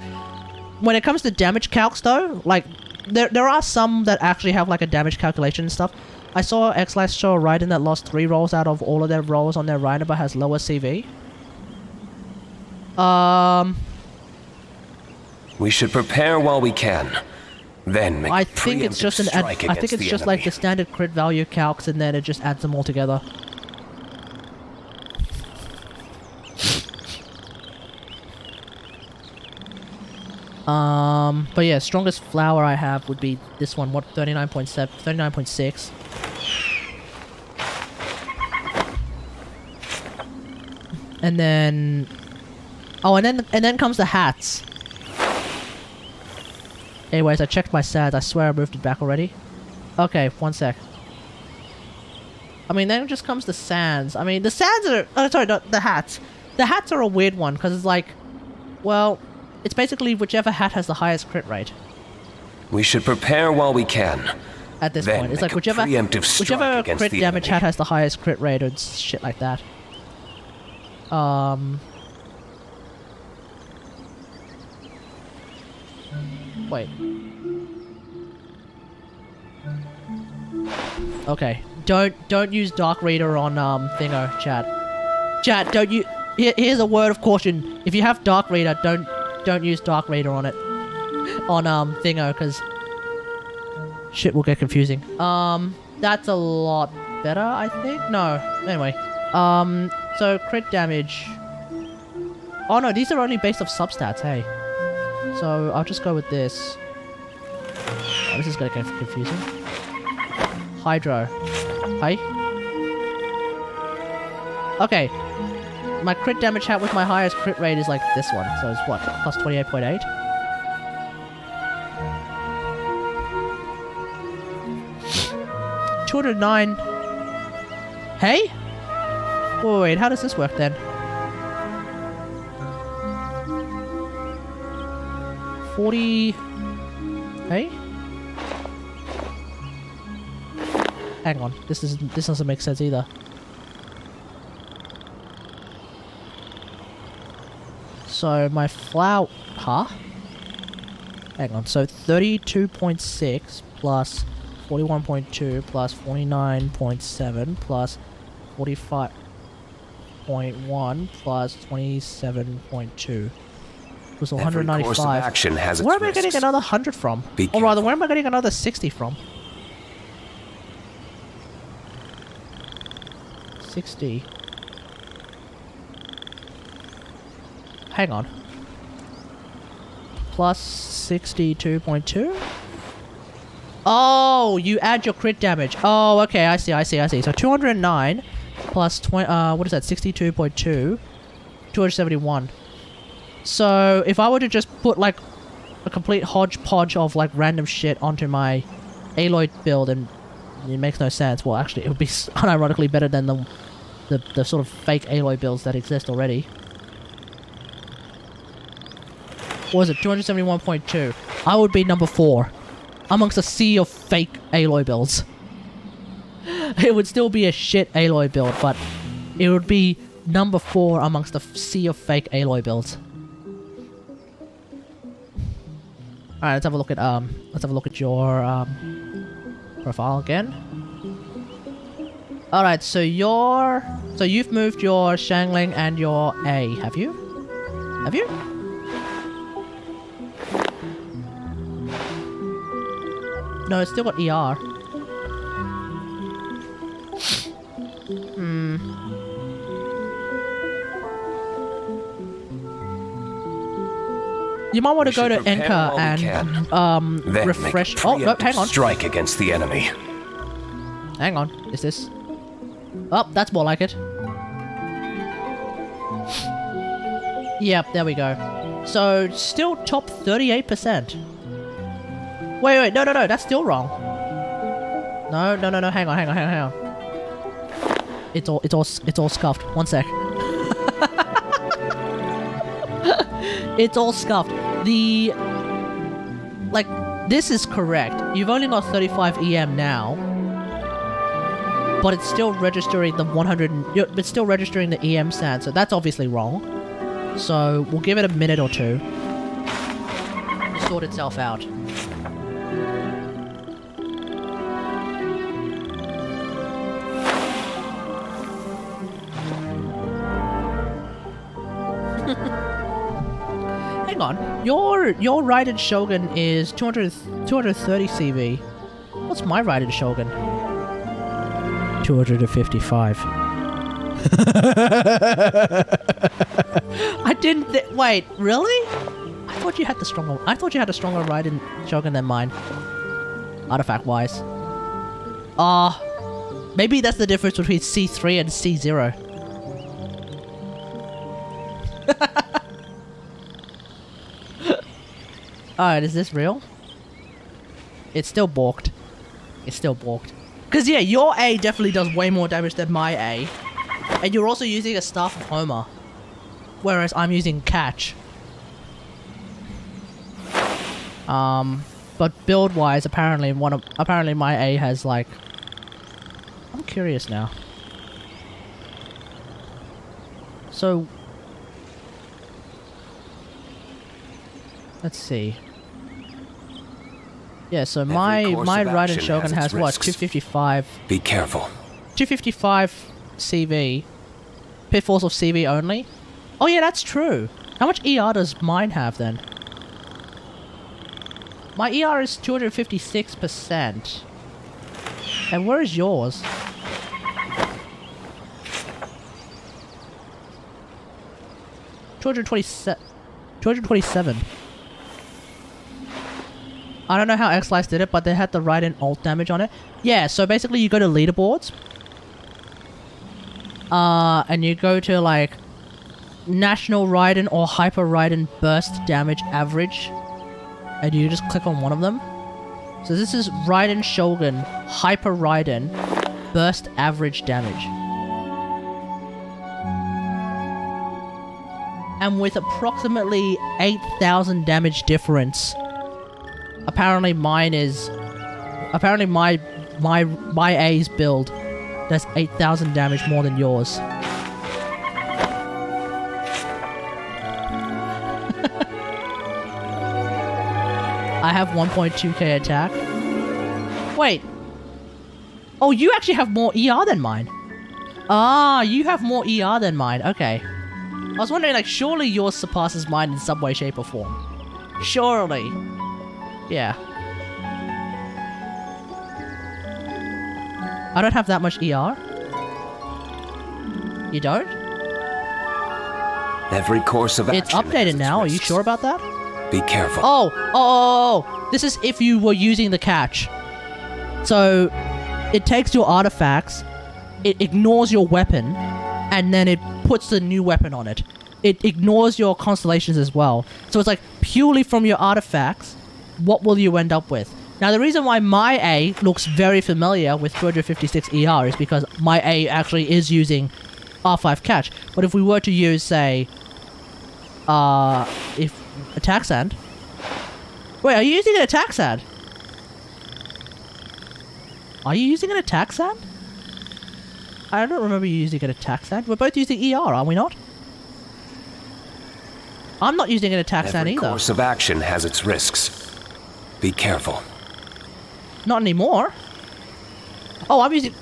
When it comes to damage calcs though, like there are some that actually have like a damage calculation and stuff. I saw X-Lash show a Raiden that lost 3 rolls out of all of their rolls on their Raiden but has lower CV. We should prepare while we can. Then make I a think it's preemptive just strike I think against it's the just like enemy. the standard crit value calcs and then it just adds them all together. But yeah, strongest flower I have would be this one. What, 39.7, 39.6. And then, oh, and then comes the hats. Anyways, I checked my SADs. I swear I moved it back already. Okay, one sec. I mean, then just comes the sands. I mean, the sands are... Oh, sorry, the hats. The hats are a weird one, because it's like... Well, it's basically whichever hat has the highest crit rate. We should prepare while we can. At this Then point. It's make like a whichever preemptive strike against crit the damage enemy. hat has the highest crit rate or shit like that. Wait. Okay. Don't use Dark Reader on Thingo, chat. Chat, don't you... Here's a word of caution. If you have Dark Reader, don't use Dark Reader on it. On Thingo, because shit will get confusing. That's a lot better, I think. No. Anyway. So crit damage. Oh no, these are only based off substats, hey. So I'll just go with this. Oh, this is gonna get confusing. Hydro. Hi. Okay. My crit damage hat with my highest crit rate is like this one. So it's what? Plus 28.8? $209. Hey? Wait, how does this work then? 40... Hey? Hang on, this doesn't make sense either. So my flower... Huh? Hang on, so 32.6 plus 41.2 plus 49.7 plus 45.1 plus 27.2 was 195. Every course of action has its Where am I risks. getting another 100 from? Be Or rather, careful. where am I getting another 60 from? 60. Hang on. Plus 62.2? Oh, you add your crit damage. Oh, okay, I see. So 209 plus 20, what is that? 62.2. 271. So if I were to just put like a complete hodgepodge of like random shit onto my Aloy build, and it makes no sense. Well, actually, it would be unironically better than the sort of fake Aloy builds that exist already. What was it? 271.2. I would be number 4 amongst a sea of fake Aloy builds. It would still be a shit Aloy build, but it would be number 4 amongst the sea of fake Aloy builds. Alright, let's have a look at your profile again. Alright, so you've moved your Shangling and your A, have you? Have you? No, it's still got ER. You might want to go to Enka and Then refresh. make a Oh no, preemptive hang on. strike against the enemy. Hang on. Is this? Oh, that's more like it. Yep, there we go. So still top 38%. Wait, no, that's still wrong. No, hang on. It's all scuffed. One sec. It's all scuffed. This is correct. You've only got 35 EM now, but it's still registering the 100. It's still registering the EM stand, so that's obviously wrong. So we'll give it a minute or two to sort itself out. Hang on, your Raiden Shogun is 230 CV. What's my Raiden Shogun? 255. I didn't wait, really? I thought you had the stronger. I thought you had a stronger Raiden Shogun than mine. Artifact wise. Maybe that's the difference between C3 and C0. Alright, is this real? It's still balked. It's still balked. Because, yeah, your A definitely does way more damage than my A. And you're also using a Staff of Homer. Whereas I'm using Catch. But build-wise, apparently my A has, like... I'm curious now. So... Let's see. Yeah, so my Raiden Shogun has what? 255. Be careful. 255 CV. Pitfalls of CV only? Oh yeah, that's true. How much ER does mine have then? My ER is 256%. And where is yours? $227. I don't know how X-Lice did it, but they had the Raiden ult damage on it. Yeah, so basically you go to leaderboards. And you go to like National Raiden or Hyper Raiden burst damage average. And you just click on one of them. So this is Raiden Shogun, Hyper Raiden, burst average damage. And with approximately 8,000 damage difference, apparently mine is... Apparently my A's build does 8,000 damage more than yours. I have 1.2k attack. Wait. Oh, you actually have more ER than mine. Ah, you have more ER than mine. Okay. I was wondering, like, surely yours surpasses mine in some way, shape, or form. Surely. Yeah. I don't have that much ER. You don't? Every course of action It's updated now. Are you sure about that? Be careful. Oh. This is if you were using the catch. So, it takes your artifacts, it ignores your weapon, and then it puts the new weapon on it. It ignores your constellations as well. So it's like, purely from your artifacts, what will you end up with? Now, the reason why my A looks very familiar with 256 ER is because my A actually is using R5 catch. But if we were to use, say, if attack sand. Wait, are you using an attack sand? Are you using an attack sand? I don't remember you using an attack sand. We're both using ER, are we not? I'm not using an attack sand either. Every course of action has its risks. Be careful. Not anymore. Oh, I'm using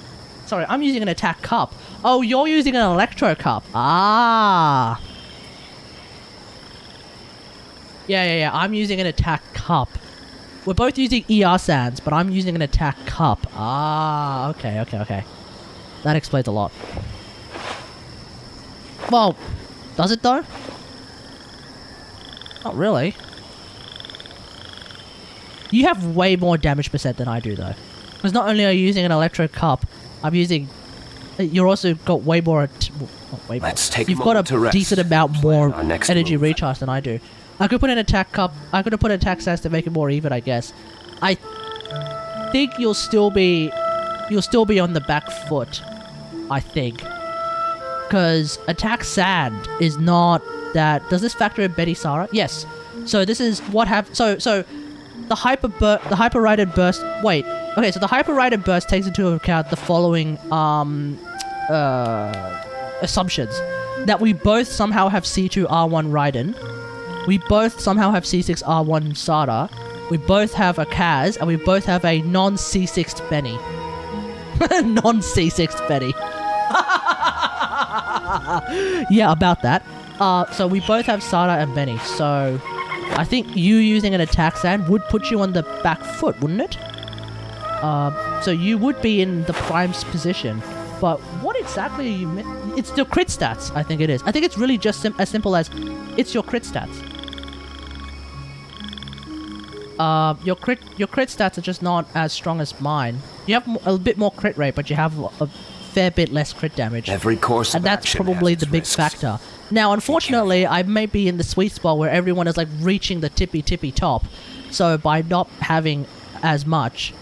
an attack cup. Oh, you're using an electro cup. Ah. Yeah. I'm using an attack cup. We're both using ER sands, but I'm using an attack cup. Ah, okay. That explains a lot. Well, does it though? Not really. You have way more damage percent than I do though. Because not only are you using an electro cup, I'm using... You're also got way more... Way more. Let's take You've a got moment to a rest. decent amount more Our next energy move. recharge than I do. I could put an attack cup. I could have put an attack stats to make it more even, I guess. I think you'll still be on the back foot. I think. Because attack sand is not that... Does this factor in Betty Sara? Yes. So this is what So the hyper rated burst... Wait. Okay, so the hyper rated burst takes into account the following assumptions. That we both somehow have C2 R1 Raiden. We both somehow have C6 R1 Sada. We both have a Kaz, and we both have a non-C6 Benny. Non-C6 Benny. Yeah, about that. So we both have Sada and Benny, so... I think you using an attack sand would put you on the back foot, wouldn't it? So you would be in the prime's position. But what exactly are you... It's the crit stats, I think it is. I think it's really just as simple as... It's your crit stats. Your crit stats are just not as strong as mine. You have a bit more crit rate, but you have a fair bit less crit damage. Every course of And that's action probably has the its big risks. factor. Now, unfortunately, I may be in the sweet spot where everyone is like reaching the tippy top. So by not having as much,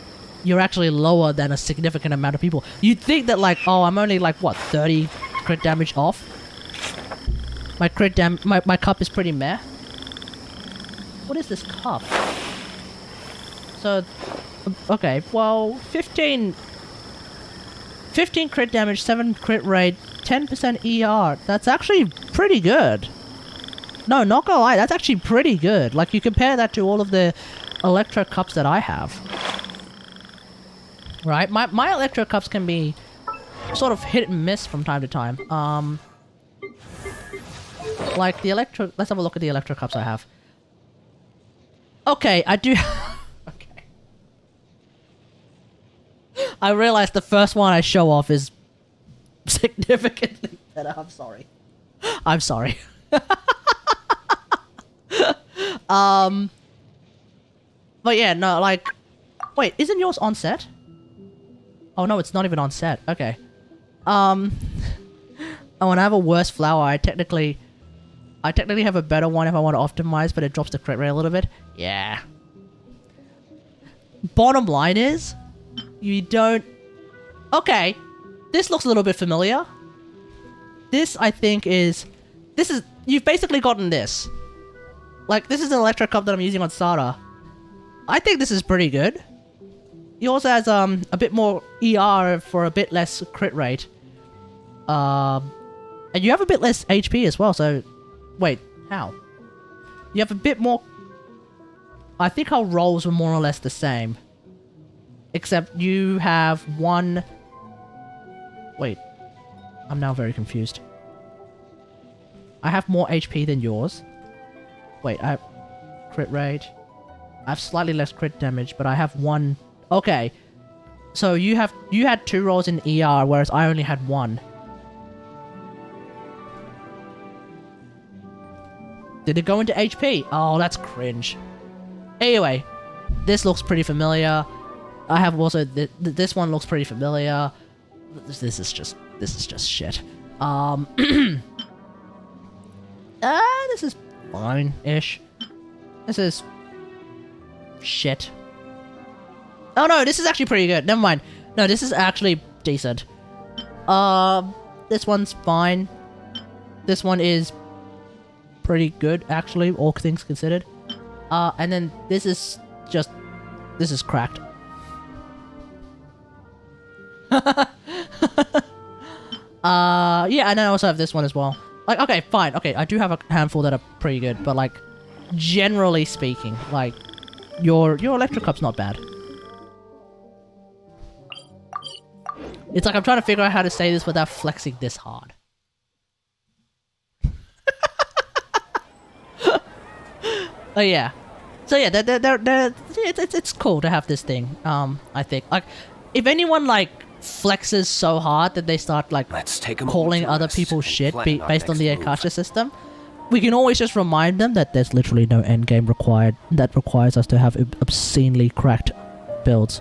you're actually lower than a significant amount of people. You'd think that like, oh, I'm only like, what, 30 crit damage off? My my cup is pretty meh. What is this cup? So, okay, well, 15 crit damage, 7 crit rate, 10% ER. That's actually pretty good. No, not gonna lie, that's actually pretty good. Like, you compare that to all of the Electro Cups that I have. Right? My Electro Cups can be sort of hit and miss from time to time. Like, the Electro... Let's have a look at the Electro Cups I have. Okay, I do... Okay. I realized the first one I show off is significantly better. I'm sorry. I'm sorry. But yeah, no, like... Wait, isn't yours on set? Oh no, it's not even on set. Okay. Oh, and I have a worse flower. I technically have a better one if I want to optimize, but it drops the crit rate a little bit. Yeah. Bottom line is, you don't... Okay. This looks a little bit familiar. This, I think, is... This is... You've basically gotten this. Like, this is an Electro Cup that I'm using on Sada. I think this is pretty good. He also has a bit more ER for a bit less crit rate. And you have a bit less HP as well, so... Wait, how? You have a bit more... I think our rolls were more or less the same. Except you have one... Wait. I'm now very confused. I have more HP than yours. Wait, I have... Crit rate. I have slightly less crit damage, but I have one... Okay. So you had 2 rolls in ER, whereas I only had 1. Did it go into HP? Oh, that's cringe. Anyway, this looks pretty familiar. I have also... this one looks pretty familiar. This is just shit. This is fine-ish. This is... shit. Oh no, this is actually pretty good. Never mind. No, this is actually decent. This one's fine. This one is pretty good, actually, all things considered. And then this is just... This is cracked. Yeah, and then I also have this one as well. Like, okay, fine. Okay, I do have a handful that are pretty good, but like, generally speaking, like, your Electro Cup's not bad. It's like I'm trying to figure out how to say this without flexing this hard. Oh yeah. So yeah, it's cool to have this thing. I think like if anyone like flexes so hard that they start like Let's take a calling moment to other rest people's and shit plan our based on the next move. Akasha system, we can always just remind them that there's literally no end game required that requires us to have obscenely cracked builds.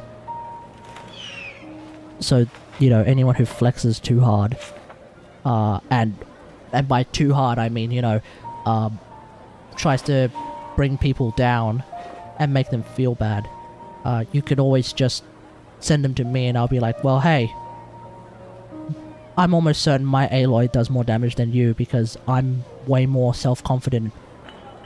So, you know, anyone who flexes too hard, and by too hard I mean, you know, tries to bring people down and make them feel bad, you could always just send them to me and I'll be like, well, hey, I'm almost certain my Aloy does more damage than you because I'm way more self-confident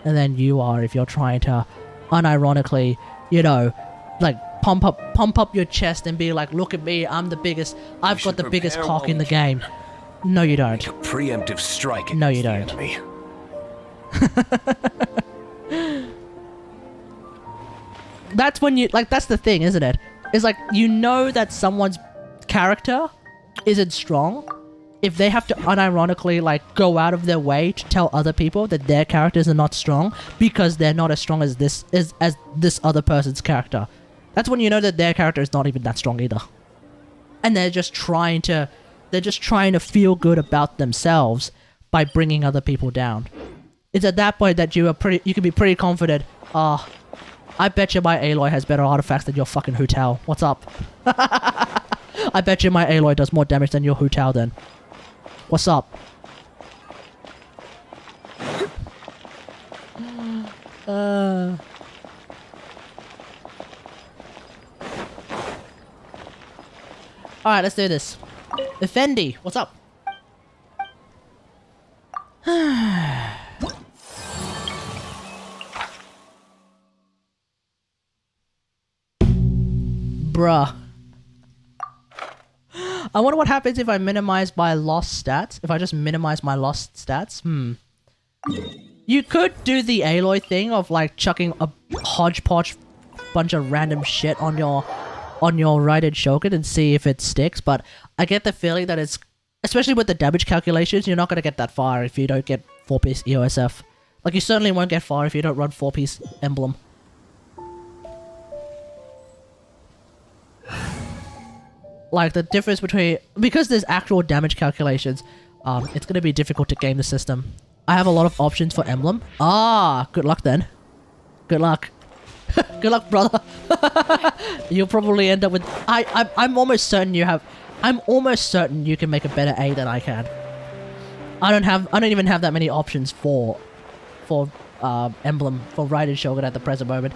than you are if you're trying to unironically, you know, like pump up your chest and be like, look at me, I'm the biggest, I've got the biggest prepare cock while in the we game. No you don't. Make a preemptive strike No, you against don't. the enemy. That's when you, like, that's the thing, isn't it? It's like, you know that someone's character isn't strong if they have to unironically, like, go out of their way to tell other people that their characters are not strong because they're not as strong as this other person's character. That's when you know that their character is not even that strong either. And they're just trying to feel good about themselves by bringing other people down. It's at that point that you can be pretty confident, I bet you my Aloy has better artifacts than your fucking Hu Tao. What's up? I bet you my Aloy does more damage than your Hu Tao then. What's up? Alright, let's do this. Effendi, what's up? Bruh. I wonder what happens if I minimize my lost stats. If I just minimize my lost stats. You could do the Aloy thing of like chucking a hodgepodge bunch of random shit on your righted Shogun and see if it sticks, but I get the feeling that it's, especially with the damage calculations, you're not going to get that far if you don't get 4-piece EOSF. Like, you certainly won't get far if you don't run 4-piece emblem. Like, the difference between... Because there's actual damage calculations, it's going to be difficult to game the system. I have a lot of options for emblem. Ah, good luck then. Good luck. Good luck, brother. You'll probably end up with... I'm almost certain you have... I'm almost certain you can make a better A than I can. I don't even have that many options for emblem, for Raiden Shogun at the present moment.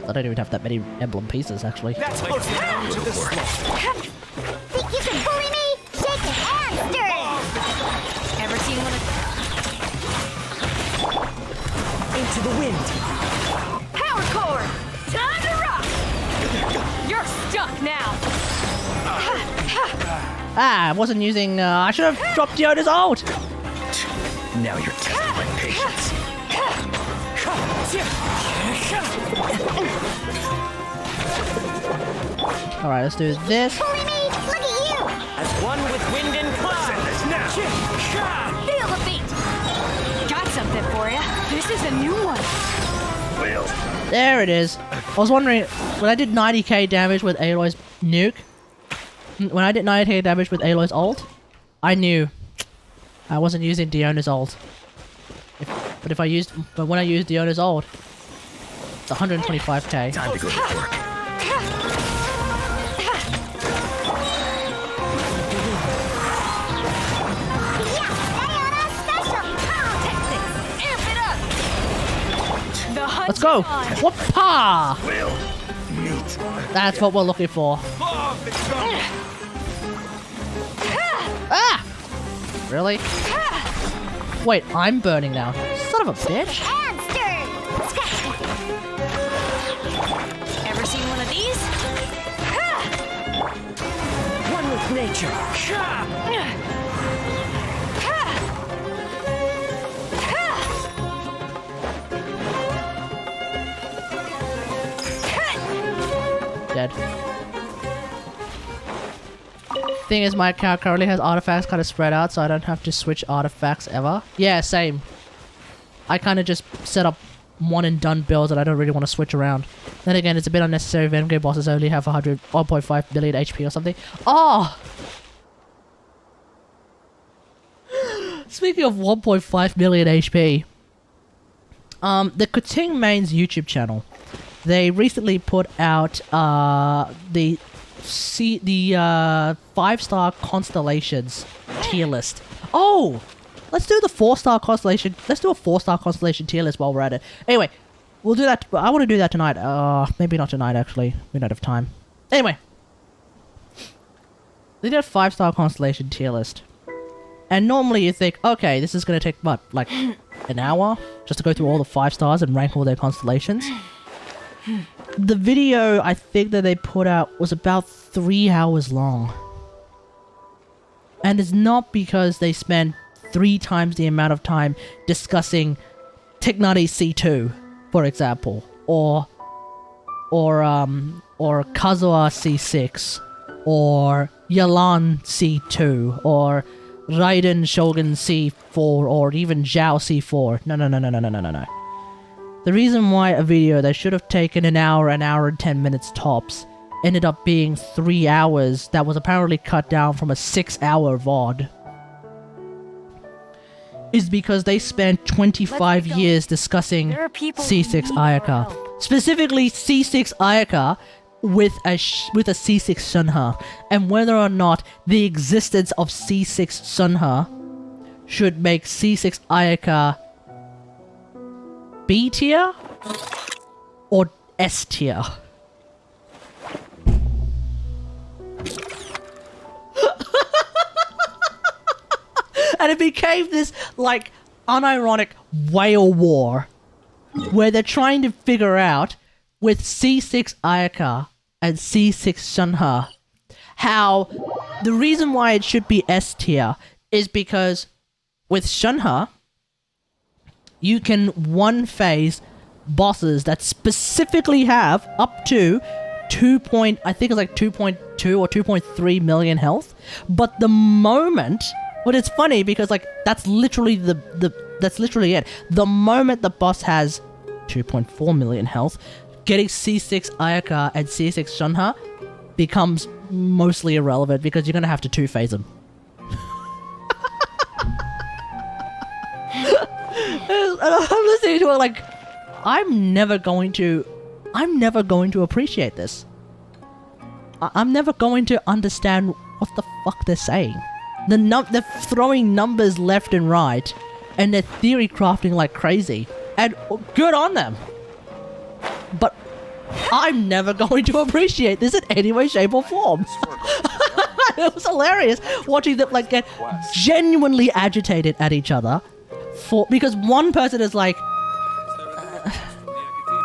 I don't even have that many emblem pieces, actually. That's close down to the slope. Think you can bully me? Shake it and stir it! Ever seen one of... Into the wind. Power core! Time to rock! You're stuck now! Ah, I wasn't using... I should have dropped Yoda's ult! Now you're testing my patience. Alright, let's do this. Bully me! Look at you! As one with wind and cloud. Send this now. Feel the beat! Got something for you. This is a new one. Will. There it is. I was wondering, when I did 90k damage with Aloy's nuke, when I did 90k damage with Aloy's ult, I knew I wasn't using Diona's ult. But when I used Diona's ult, it's 125k. Time to go to work. Let's go! Whoop-ha! Will. Meet. That's what we're looking for. Ah! Really? Wait, I'm burning now. Son of a bitch! And stir! Scratch! Ever seen one of these? One with nature. Dead. Thing is, my account currently has artifacts kind of spread out, so I don't have to switch artifacts ever. Yeah, same. I kind of just set up one and done builds that I don't really want to switch around. Then again, it's a bit unnecessary if endgame bosses only have 1.5 billion HP or something. Oh! Speaking of 1.5 million HP, the Kuting Main's YouTube channel, they recently put out the 5-star constellations tier list. Oh! Let's do the 4-star constellation. Let's do a 4-star constellation tier list while we're at it. Anyway, we'll do that. I want to do that tonight. Maybe not tonight, actually. We don't have time. Anyway. They did a 5-star constellation tier list. And normally you think, okay, this is going to take, what, like an hour? Just to go through all the 5 stars and rank all their constellations? The video, I think, that they put out was about 3 hours long. And it's not because they spent 3 times the amount of time discussing Kategari C2, for example, or Kazuha C6, or Yalan C2, or Raiden Shogun C4, or even Zhao C4. No. The reason why a video that should have taken an hour and 10 minutes tops ended up being 3 hours that was apparently cut down from a 6-hour VOD is because they spent 25 years discussing C6 Ayaka. Specifically C6 Ayaka with a C6 Sunha, and whether or not the existence of C6 Sunha should make C6 Ayaka B tier or S tier. And it became this, like, unironic whale war where they're trying to figure out with C6 Ayaka and C6 Sunha how the reason why it should be S tier is because with Sunha you can one phase bosses that specifically have up to I think it's like 2.2 or 2.3 million health, but the moment, but it's funny because like that's literally that's literally it. The moment the boss has 2.4 million health, getting C6 Ayaka and C6 Sunha becomes mostly irrelevant because you're gonna have to 2-phase them. I'm listening to it like, I'm never going to appreciate this. I'm never going to understand what the fuck they're saying. They're throwing numbers left and right, and they're theory crafting like crazy. And good on them. But I'm never going to appreciate this in any way, shape, or form. It was hilarious watching them like get genuinely agitated at each other because one person is like,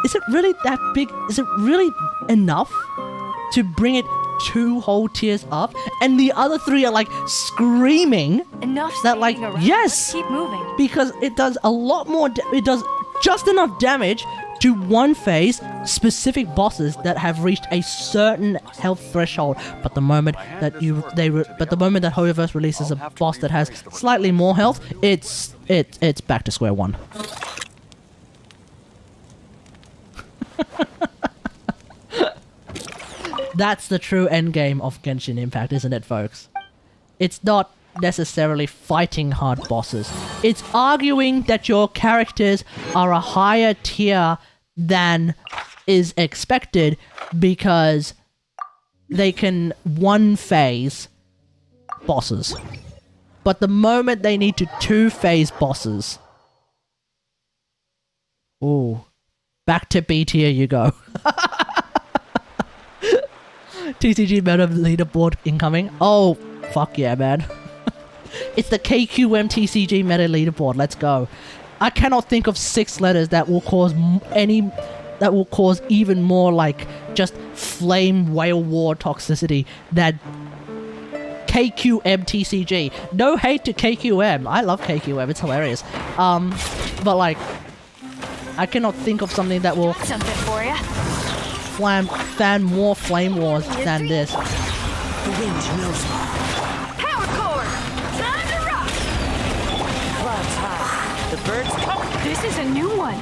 is it really that big? Is it really enough to bring it 2 whole tiers up? And the other 3 are like screaming that like, yes, keep moving. because it does a lot more. It does just enough damage to one phase specific bosses that have reached a certain health threshold. But the moment that Hoyoverse releases a boss that has slightly more health, it's back to square one. That's the true endgame of Genshin Impact, isn't it, folks? It's not necessarily fighting hard bosses. It's arguing that your characters are a higher tier than is expected because they can one-phase bosses. But the moment they need to 2-phase bosses... Ooh. Back to B tier you go. TCG meta leaderboard incoming. Oh, fuck yeah, man. It's the KQM TCG meta leaderboard. Let's go. I cannot think of 6 letters that will cause even more like just flame whale war toxicity than KQM TCG. No hate to KQM. I love KQM. It's hilarious. But like, I cannot think of something that will Something for ya. fan more flame wars than this. The wind knows me. Power core! Time to rock! Clouds high. The birds come. This is a new one.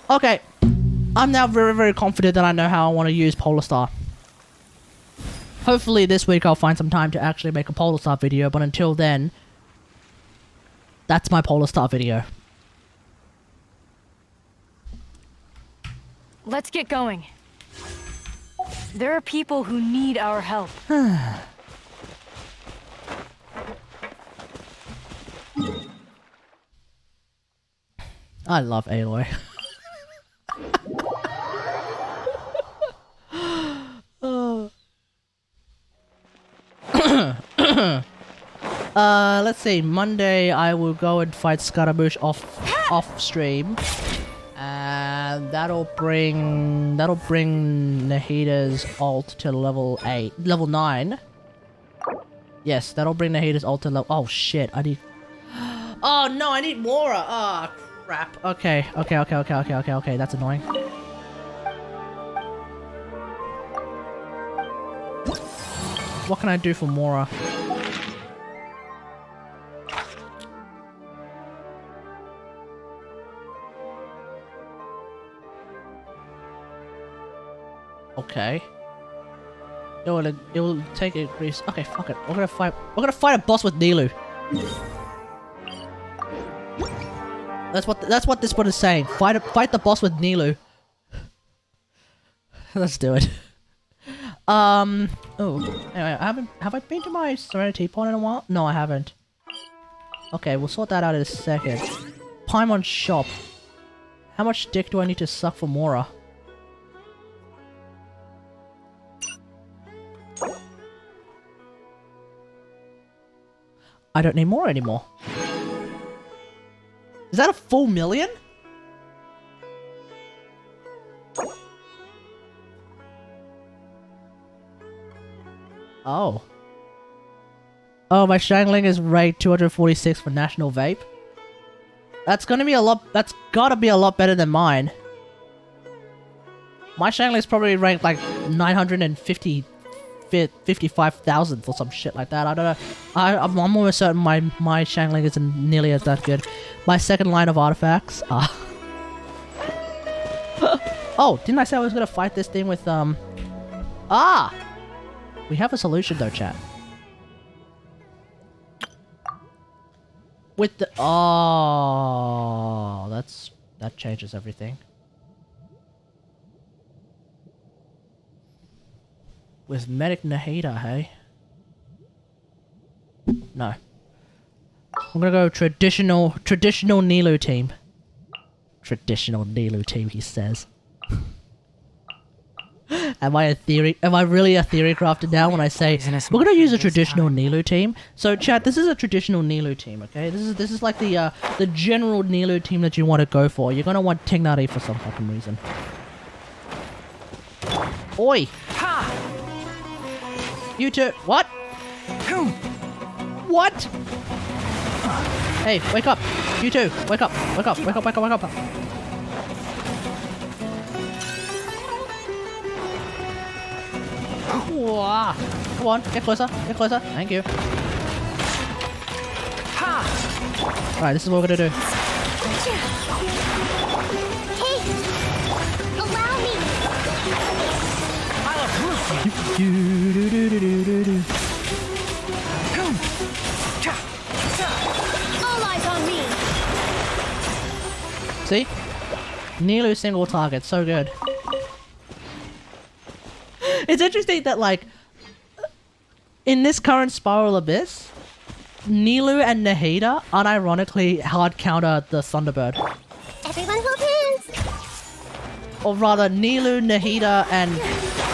Okay. I'm now very, very confident that I know how I want to use Polar Star. Hopefully this week I'll find some time to actually make a Polar Star video, but until then, that's my Polar Star video. Let's get going. There are people who need our help. I love Aloy. Let's see. Monday I will go and fight Scaramouche off stream, and that'll bring Nahida's ult to level 9. Yes, that'll bring Nahida's ult to level. Oh shit! I need. Oh no! I need Mora. Ah, crap. Okay. That's annoying. What can I do for Mora? Okay. It'll take a increase. Okay, fuck it. We're gonna fight a boss with Nilu. That's what this one is saying. Fight the boss with Nilu. Let's do it. Oh, anyway, have I been to my Serenity Point in a while? No, I haven't. Okay, we'll sort that out in a second. Paimon shop. How much dick do I need to suck for Mora? I don't need more anymore. Is that a full million? Oh. Oh, my Shangling is ranked 246 for National Vape. That's gotta be a lot better than mine. My Shangling is probably ranked like 955,000th or some shit like that. I don't know. I'm almost certain my Shangling isn't nearly as that good. My second line of artifacts. Oh, didn't I say I was gonna fight this thing with we have a solution though, chat. With the that changes everything. With Medic Nahida, hey? No. I'm gonna go traditional Nilu team. Traditional Nilu team, he says. Am I really a theory crafter now when I say we're gonna use a traditional Nilu team? So chat, this is a traditional Nilu team, okay? This is like the general Nilu team that you want to go for. You're gonna want Tignari for some fucking reason. Oi! Ha! You two, what? What? Hey, wake up! You two, wake up! Wake up! Wake up! Wake up! Wake up! Whoa. Come on, get closer, get closer. Thank you. Alright, this is what we're gonna do. Hey! Allow me! All eyes on me! See? Nilu single target, so good. It's interesting that, like, in this current Spiral Abyss, Nilu and Nahida unironically hard counter the Thunderbird. Everyone hold hands! Or rather, Nilu, Nahida, and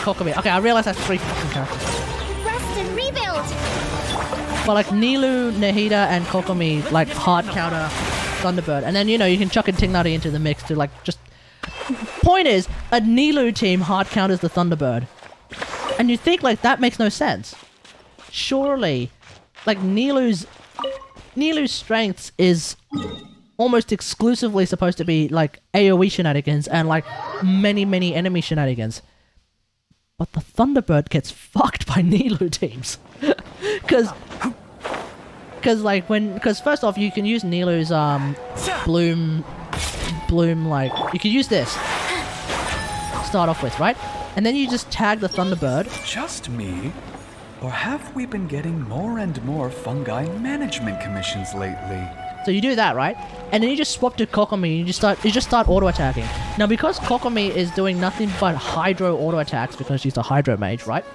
Kokomi. Okay, I realize that's 3 fucking characters. Rest and rebuild! But, like, Nilu, Nahida, and Kokomi, like, hard counter Thunderbird. And then, you know, you can chuck in Tignari into the mix to, like, just... Point is, a Nilu team hard counters the Thunderbird. And you think, like, that makes no sense. Surely, like, Nilu's strengths is almost exclusively supposed to be, like, AoE shenanigans and, like, many enemy shenanigans. But the Thunderbird gets fucked by Nilu teams. Because first off, you can use Nilu's, Bloom bloom, like, you could use this. Start off with, right? And then you just tag the Thunderbird. Just me? Or have we been getting more and more fungi management commissions lately? So you do that, right? And then you just swap to Kokomi and you just start auto attacking. Now because Kokomi is doing nothing but hydro auto attacks because she's a hydro mage, right?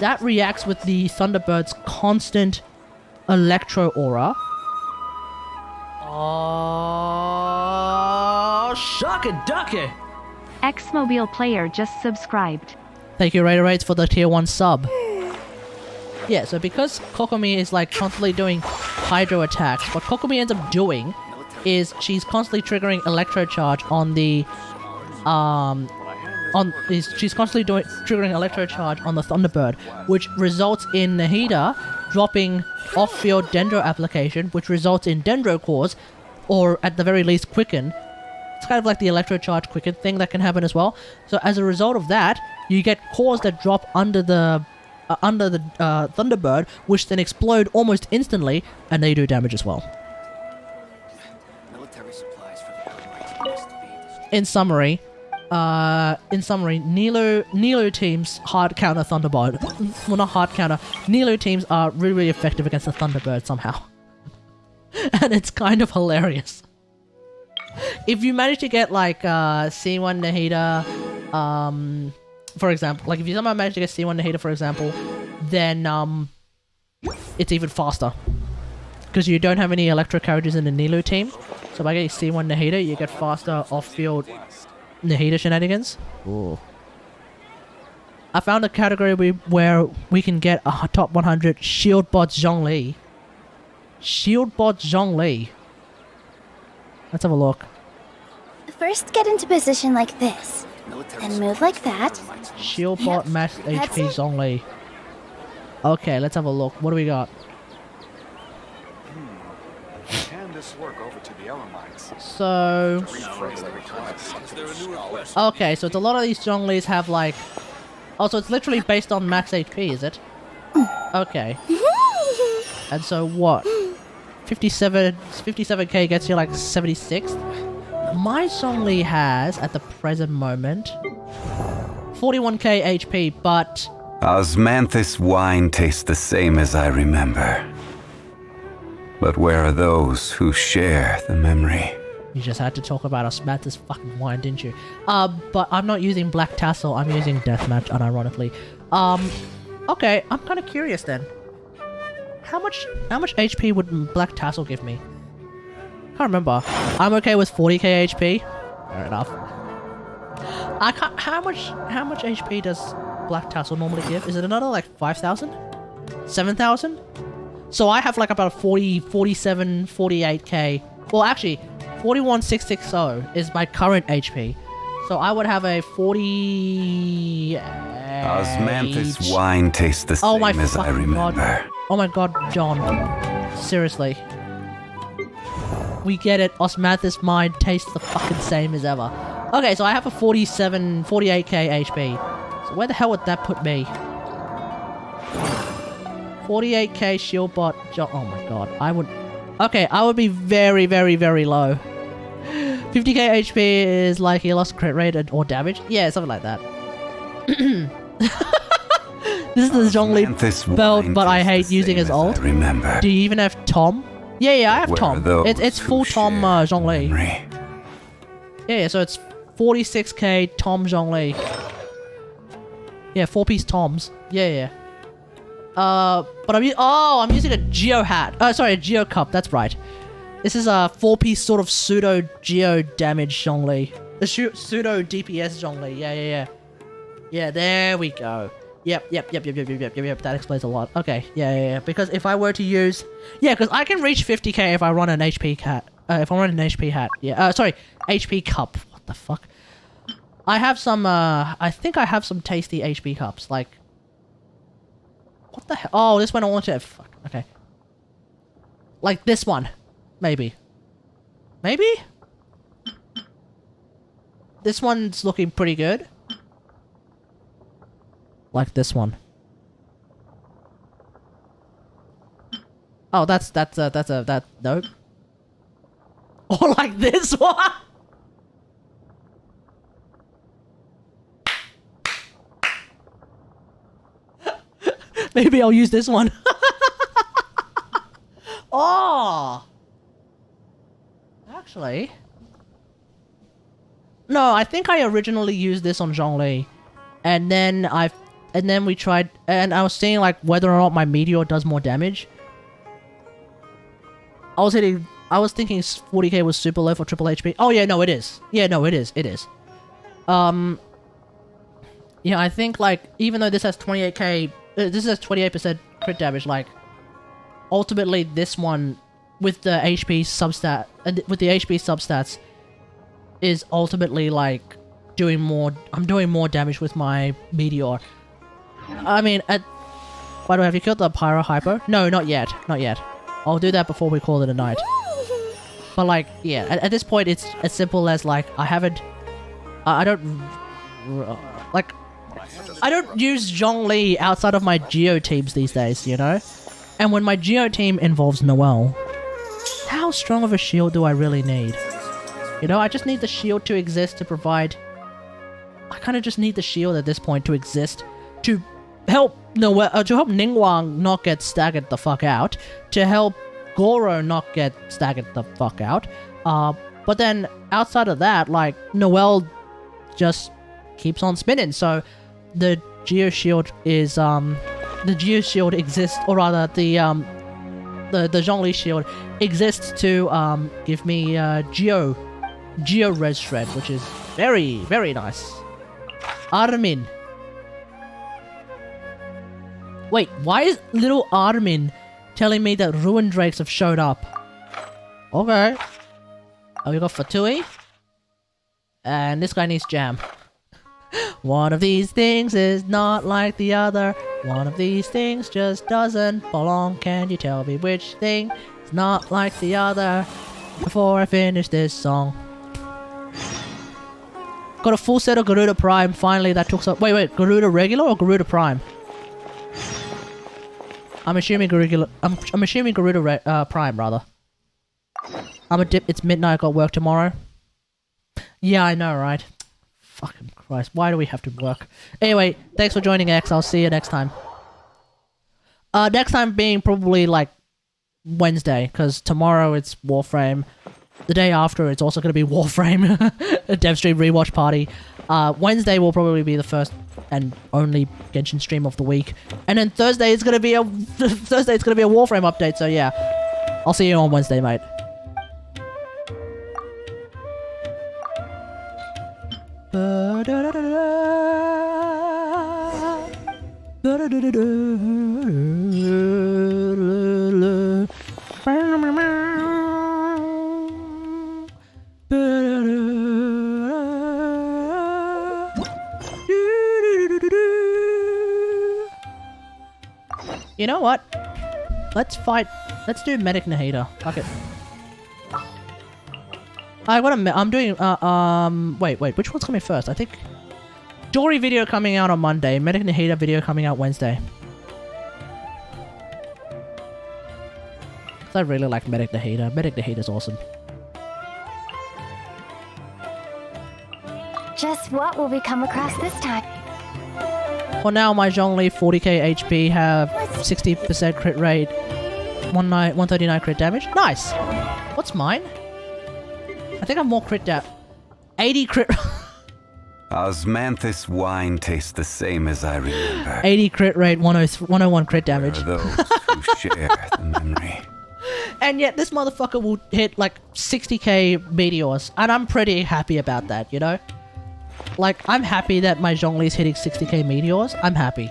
That reacts with the Thunderbird's constant electro aura. Oh, shucky-ducky! X-Mobile player just subscribed. Thank you, Raider Raids, for the tier 1 sub. Yeah, so because Kokomi is like constantly doing hydro attacks, what Kokomi ends up doing is she's constantly triggering electro charge on the she's constantly triggering electro charge on the Thunderbird, which results in Nahida dropping off-field Dendro application, which results in Dendro cores, or at the very least Quicken. It's kind of like the electro charge Quicken thing that can happen as well. So as a result of that, you get cores that drop under the Thunderbird, which then explode almost instantly, and they do damage as well. Military supplies for the Allied must be destroyed. In summary, Nilo teams hard counter Thunderbird. Well, not hard counter. Nilo teams are really, really effective against the Thunderbird somehow, and it's kind of hilarious. If you manage to get like C1 Nahida, for example, like if you somehow manage to get C1 Nahida, for example, then it's even faster because you don't have any electro carriages in the Nilo team. So by getting C1 Nahida, you get faster off-field Nahida shenanigans. Ooh. I found a category where we can get a top 100 shield bot Zhongli. Shield bot Zhongli. Let's have a look. First, get into position like this. And move like that. Shield bot max that's HP it. Zhongli. Okay, let's have a look. What do we got? Hand this work over to the Elamites. So... Rephrase the request. okay, so it's a lot of these Zhonglis have like... oh, so it's literally based on max HP, is it? Okay. And so what? 57k gets you like 76th? My Zhongli has, at the present moment, 41k HP, but... Osmanthus wine tastes the same as I remember. But where are those who share the memory? You just had to talk about Osmanthus fucking wine, didn't you? But I'm not using Black Tassel, I'm using Deathmatch, unironically. Okay, I'm kind of curious then. How much HP would Black Tassel give me? Can't remember. I'm okay with 40k HP. Fair enough. I can't. How much HP does Black Tassel normally give? Is it another like 5,000? 7,000? So I have like about 40, 47, 48k. Well, actually, 41660 is my current HP. So I would have a 40. Osmanthus wine tastes the same as I remember. God. Oh my god, John. Seriously. We get it. Osmanthus mind tastes the fucking same as ever. Okay, so I have a 47, 48k HP. So where the hell would that put me? 48k shield bot. Oh my god. I would... okay, I would be very, very, very low. 50k HP is like he lost crit rate or damage. Yeah, something like that. This is the Zhongli belt, but I hate using his ult. Remember. Do you even have Tom? Yeah, I have Tom. It's full Tom Zhongli. Yeah, so it's 46k Tom Zhongli. Yeah, 4-piece Toms. Yeah. But I'm using a Geo hat. Sorry, a Geo cup. That's right. This is a 4-piece sort of pseudo Geo damage Zhongli. The pseudo DPS Zhongli. Yeah. Yeah, there we go. Yep. That explains a lot. Okay, yeah. Because if I were to use... yeah, because I can reach 50k if I run an HP hat. If I run an HP hat. Yeah, sorry. HP cup. What the fuck? I have some, I think I have some tasty HP cups. Like... what the hell? Oh, this one I want to... fuck. Okay. Like this one. Maybe. Maybe? This one's looking pretty good. Like this one. Oh, that's nope. Or like this one. Maybe I'll use this one. Oh! Actually... No, I think I originally used this on Zhongli. And then we tried... And I was seeing, like, whether or not my Meteor does more damage. I was thinking 40k was super low for triple HP. Oh, yeah, no, it is. Yeah, no, it is. It is. Yeah, I think, like, even though this has 28k... this has 28% crit damage, like... Ultimately, this one, with the HP substat... with the HP substats, is ultimately, like, doing more... I'm doing more damage with my Meteor. I mean, by the way, have you killed the Pyro Hypo? No, not yet. Not yet. I'll do that before we call it a night. But, like, yeah, at this point, it's as simple as, like, I haven't... I don't... Like... I don't use Zhongli outside of my Geo teams these days, you know? And when my Geo team involves Noelle, how strong of a shield do I really need? You know, I just need the shield to exist to provide... I kind of just need the shield at this point to exist to help Noelle, to help Ningguang not get staggered the fuck out, to help Goro not get staggered the fuck out. But then outside of that, like, Noelle just keeps on spinning, so the Geo Shield is, the Geo Shield exists, or rather, the Zhongli Shield exists to, give me, Geo Res Shred, which is very, very nice. Armin. Wait, why is little Armin telling me that Ruin Drakes have showed up? Okay. Oh, we got Fatui. And this guy needs jam. One of these things is not like the other. One of these things just doesn't belong. Can you tell me which thing is not like the other before I finish this song? Got a full set of Garuda Prime. Finally, that took some... Wait. Garuda Regular or Garuda Prime? I'm assuming Garuda... I'm assuming Garuda Prime, rather. I'm a dip. It's midnight. I got work tomorrow. Yeah, I know, right? Fucking Christ. Why do we have to work? Anyway, thanks for joining, X. I'll see you next time. Next time being probably, like, Wednesday, because tomorrow it's Warframe. The day after, it's also going to be Warframe. A dev stream rewatch party. Wednesday will probably be the first and only Genshin stream of the week. And then Thursday is going to be a... Thursday it's going to be a Warframe update, so yeah. I'll see you on Wednesday, mate. You know what? Let's fight. Let's do Medic Nahida. Fuck it. I'm doing, wait, which one's coming first? I think Dory video coming out on Monday, Medic Nahida video coming out Wednesday. I really like Medic Nahida. Medic Nahida's awesome. Just what will we come across this time? For now, my Zhongli 40k HP have 60% crit rate, 139 crit damage. Nice! What's mine? I think I'm more crit damage. 80 crit... Osmanthus wine tastes the same as I remember. 80 crit rate, 101 crit damage. There are those who share the memory. And yet this motherfucker will hit like 60k meteors. And I'm pretty happy about that, you know? Like, I'm happy that my Zhongli is hitting 60k meteors. I'm happy.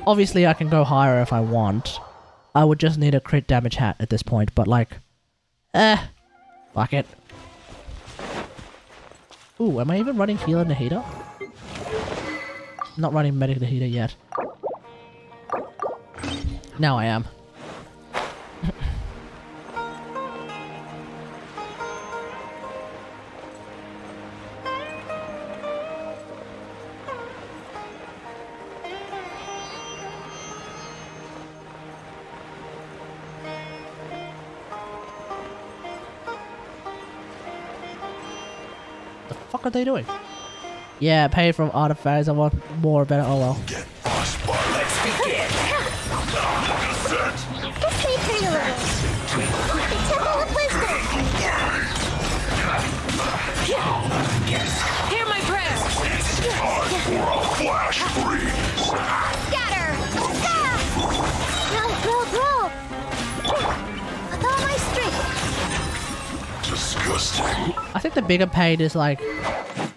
Obviously, I can go higher if I want. I would just need a crit damage hat at this point, but like... fuck it. Ooh, am I even running Healer Nahida? Not running Medic Nahida yet. Now I am. What are they doing? Yeah, paid from artifacts. I want more better. Oh well. Let's begin. Just stay pretty a little. The Temple of Wisdom. Hear my prayers. Flash freeze. Scatter. Roll. With all my strength. Disgusting. I think the bigger pain is like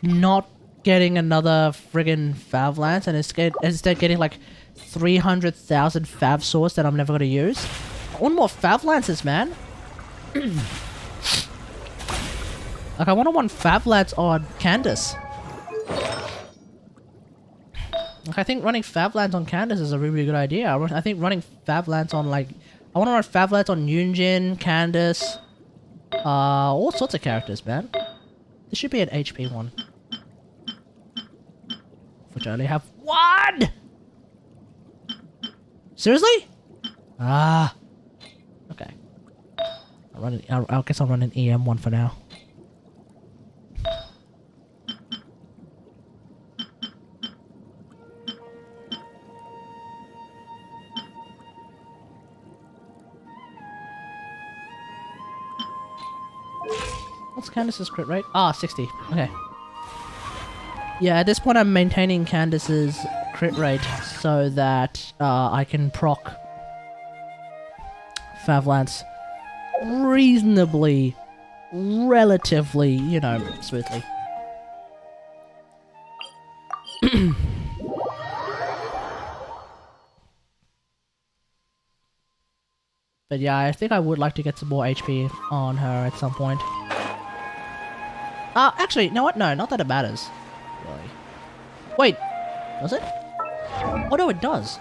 not getting another friggin' Fav Lance and instead getting like 300,000 Fav swords that I'm never gonna use. I want more Fav Lances, man. Like I want to want Fav Lance on Candace. Like I think running Fav Lance on Candace is a really good idea. I think running Fav Lance on like I want to run Fav Lance on Yunjin, Candace, all sorts of characters, man. This should be an HP one. Which I only have one! Seriously? Ah. Okay. I guess I'll run an EM one for now. What's Candace's crit rate? Ah, 60. Okay. Yeah, at this point I'm maintaining Candace's crit rate so that I can proc Fav Lance reasonably, relatively, you know, smoothly. But yeah, I think I would like to get some more HP on her at some point. Actually, you know what? No, not that it matters. Really. Wait, does it? Oh no, it does.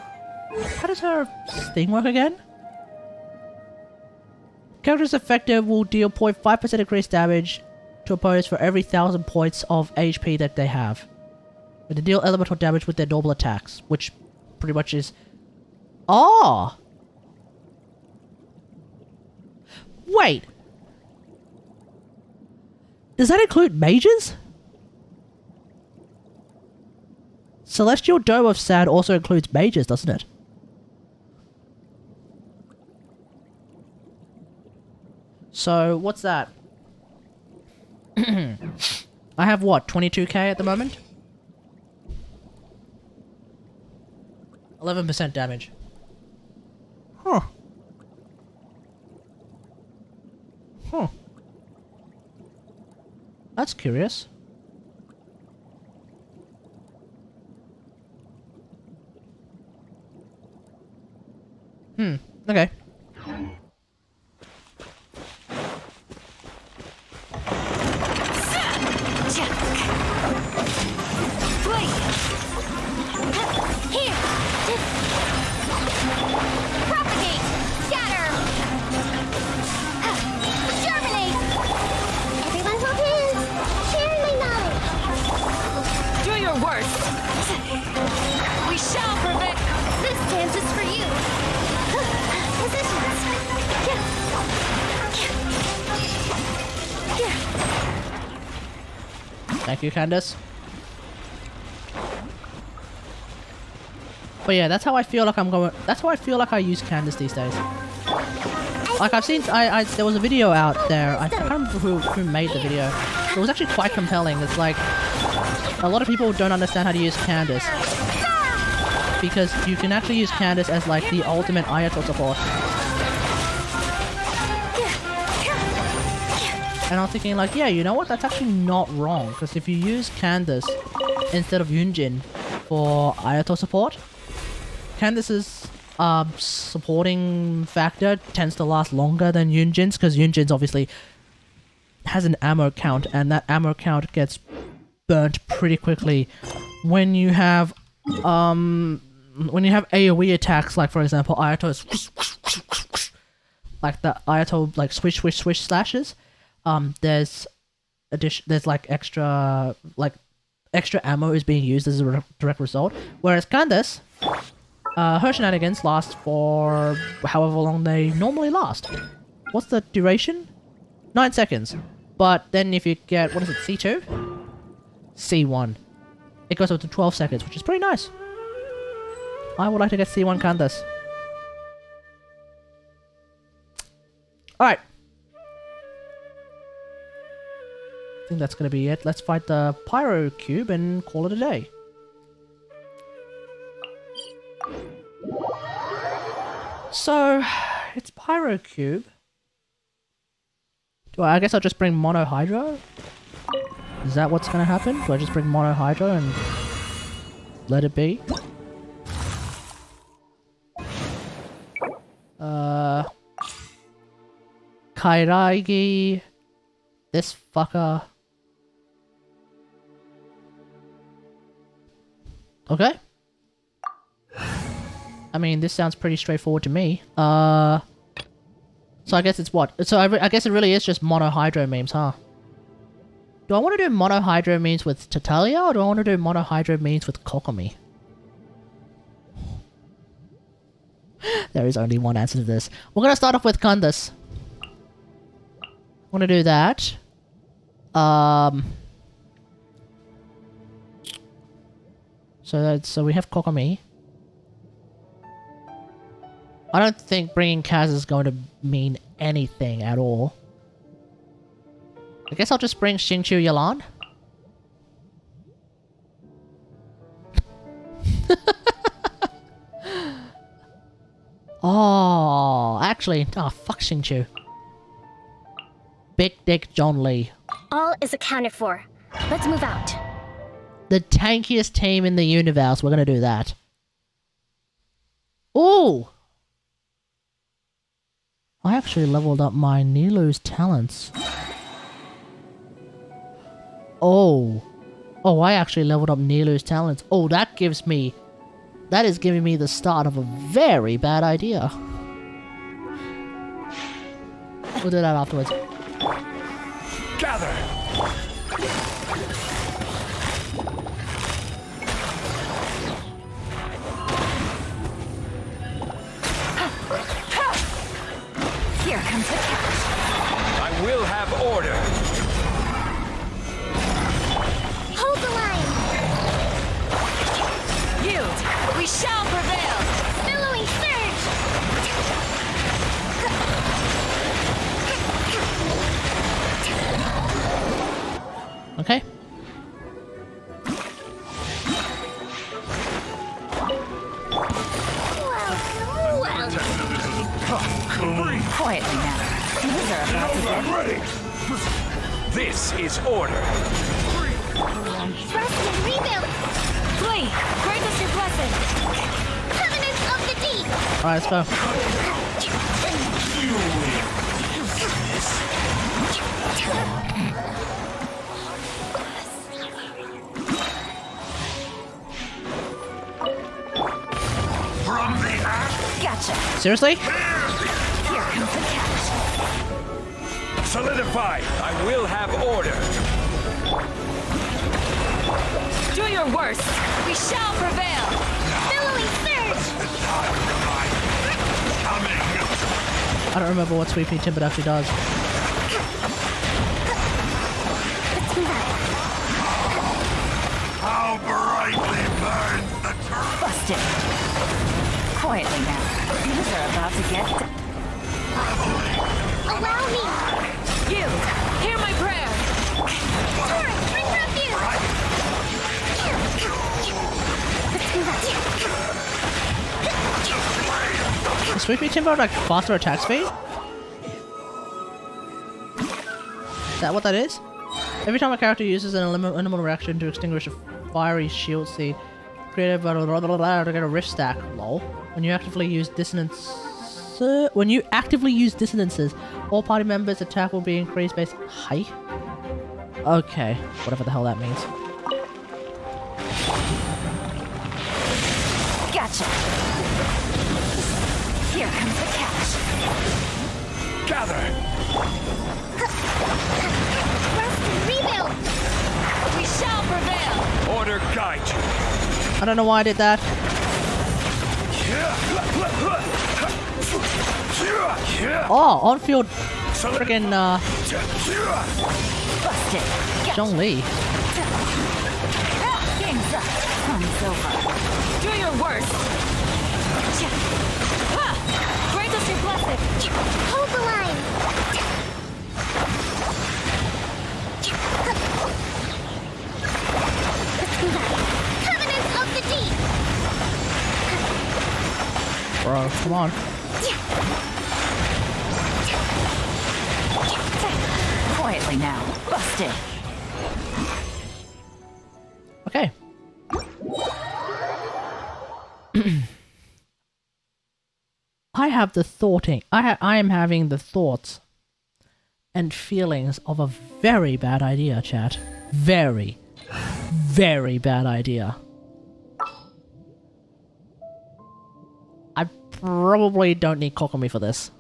How does her thing work again? Character's effective will deal 0.5% increased damage to opponents for every 1,000 points of HP that they have. And they deal elemental damage with their normal attacks, which pretty much is... Oh! Wait! Does that include mages? Celestial Dome of Sand also includes mages, doesn't it? So, what's that? I have what, 22k at the moment? 11% damage. Huh. Huh. That's curious. Okay. Here! Propagate! Scatter! Germinate! Everyone hold hands! Share my knowledge! Do your worst! We shall prevent... This dance is for you! Positions! Thank you, Candace. But yeah, that's how I feel like I'm going. That's how I feel like I use Candace these days. Like I've seen, there was a video out there. I can't remember who made the video. It was actually quite compelling. It's like a lot of people don't understand how to use Candace because you can actually use Candace as like the ultimate Ayato support. And I was thinking like, yeah, you know what? That's actually not wrong because if you use Candace instead of Yunjin for Ayato support, Candace's supporting factor tends to last longer than Yunjin's because Yunjin's obviously has an ammo count and that ammo count gets burnt pretty quickly when you have AoE attacks like for example Ayato's like the Ayato like swish slashes. There's like extra ammo is being used as a direct result, whereas Candace, her shenanigans last for however long they normally last. What's the duration? 9 seconds. But then if you get, what is it, C2? C1. it goes up to 12 seconds, which is pretty nice. I would like to get C1 Candace. Alright. I think that's gonna be it. Let's fight the Pyro Cube and call it a day. So, it's Pyro Cube. I guess I'll just bring Mono Hydro? Is that what's gonna happen? Do I just bring Mono Hydro and let it be? Kategari. This fucker. Okay. I mean, this sounds pretty straightforward to me. So I guess it's what? So I guess it really is just Mono Hydro memes, huh? Do I want to do Mono Hydro memes with Tatalia, or do I want to do Mono Hydro memes with Kokomi? There is only one answer to this. We're gonna start off with Candace. I'm gonna do that. So we have Kokomi. I don't think bringing Kaz is going to mean anything at all. I guess I'll just bring Xingqiu Yalan. Oh, actually, fuck Xingqiu. Big Dick John Lee. All is accounted for. Let's move out. The tankiest team in the universe. We're gonna do that. Ooh! I actually leveled up my Nilu's talents. Oh. Oh, I actually leveled up Nilu's talents. Oh, that gives me... That is giving me the start of a very bad idea. We'll do that afterwards. Gather! Here comes the catch. I will have order. Hold the line. Yield. We shall prevail. Billowing surge. Okay. Quietly now. These are about to get Ready. This is order. Trust and rebuild. Flee. Grant us your blessing. Covenants of the deep. Alright, let's go. From the act. Gotcha. Seriously? Here comes the catch. Solidify. I will have order. Do your worst. We shall prevail. Billowing surge. I don't remember what Sweeping Timbit actually does. How brightly burns the turf. Busted. Quietly now. These are about to get... Allow me. You. Hear my prayer. Turret, bring refuge. Let's do that. Does Sweeping Timber have like faster attack speed? Is that what that is? Every time a character uses an elemental reaction to extinguish a fiery shield seed, created by to get a rift stack. Lol. When you actively use dissonances, all party members' attack will be increased based. Hi. Okay, whatever the hell that means. Gotcha. Here comes the catch. Gather. Rest and rebuild. We shall prevail. Order guide you. I don't know why I did that. Oh, on-field friggin' Busted. Zhong Li. Game's up. up. Fun's over. Do your worst. Grant us your blessing. Hold the line. Covenants of the Deep. Bro, come on. Quietly now. Busted. Okay. I have the thoughting. I am having the thoughts and feelings of a very bad idea, chat. Very, very bad idea. I probably don't need Kokomi for this.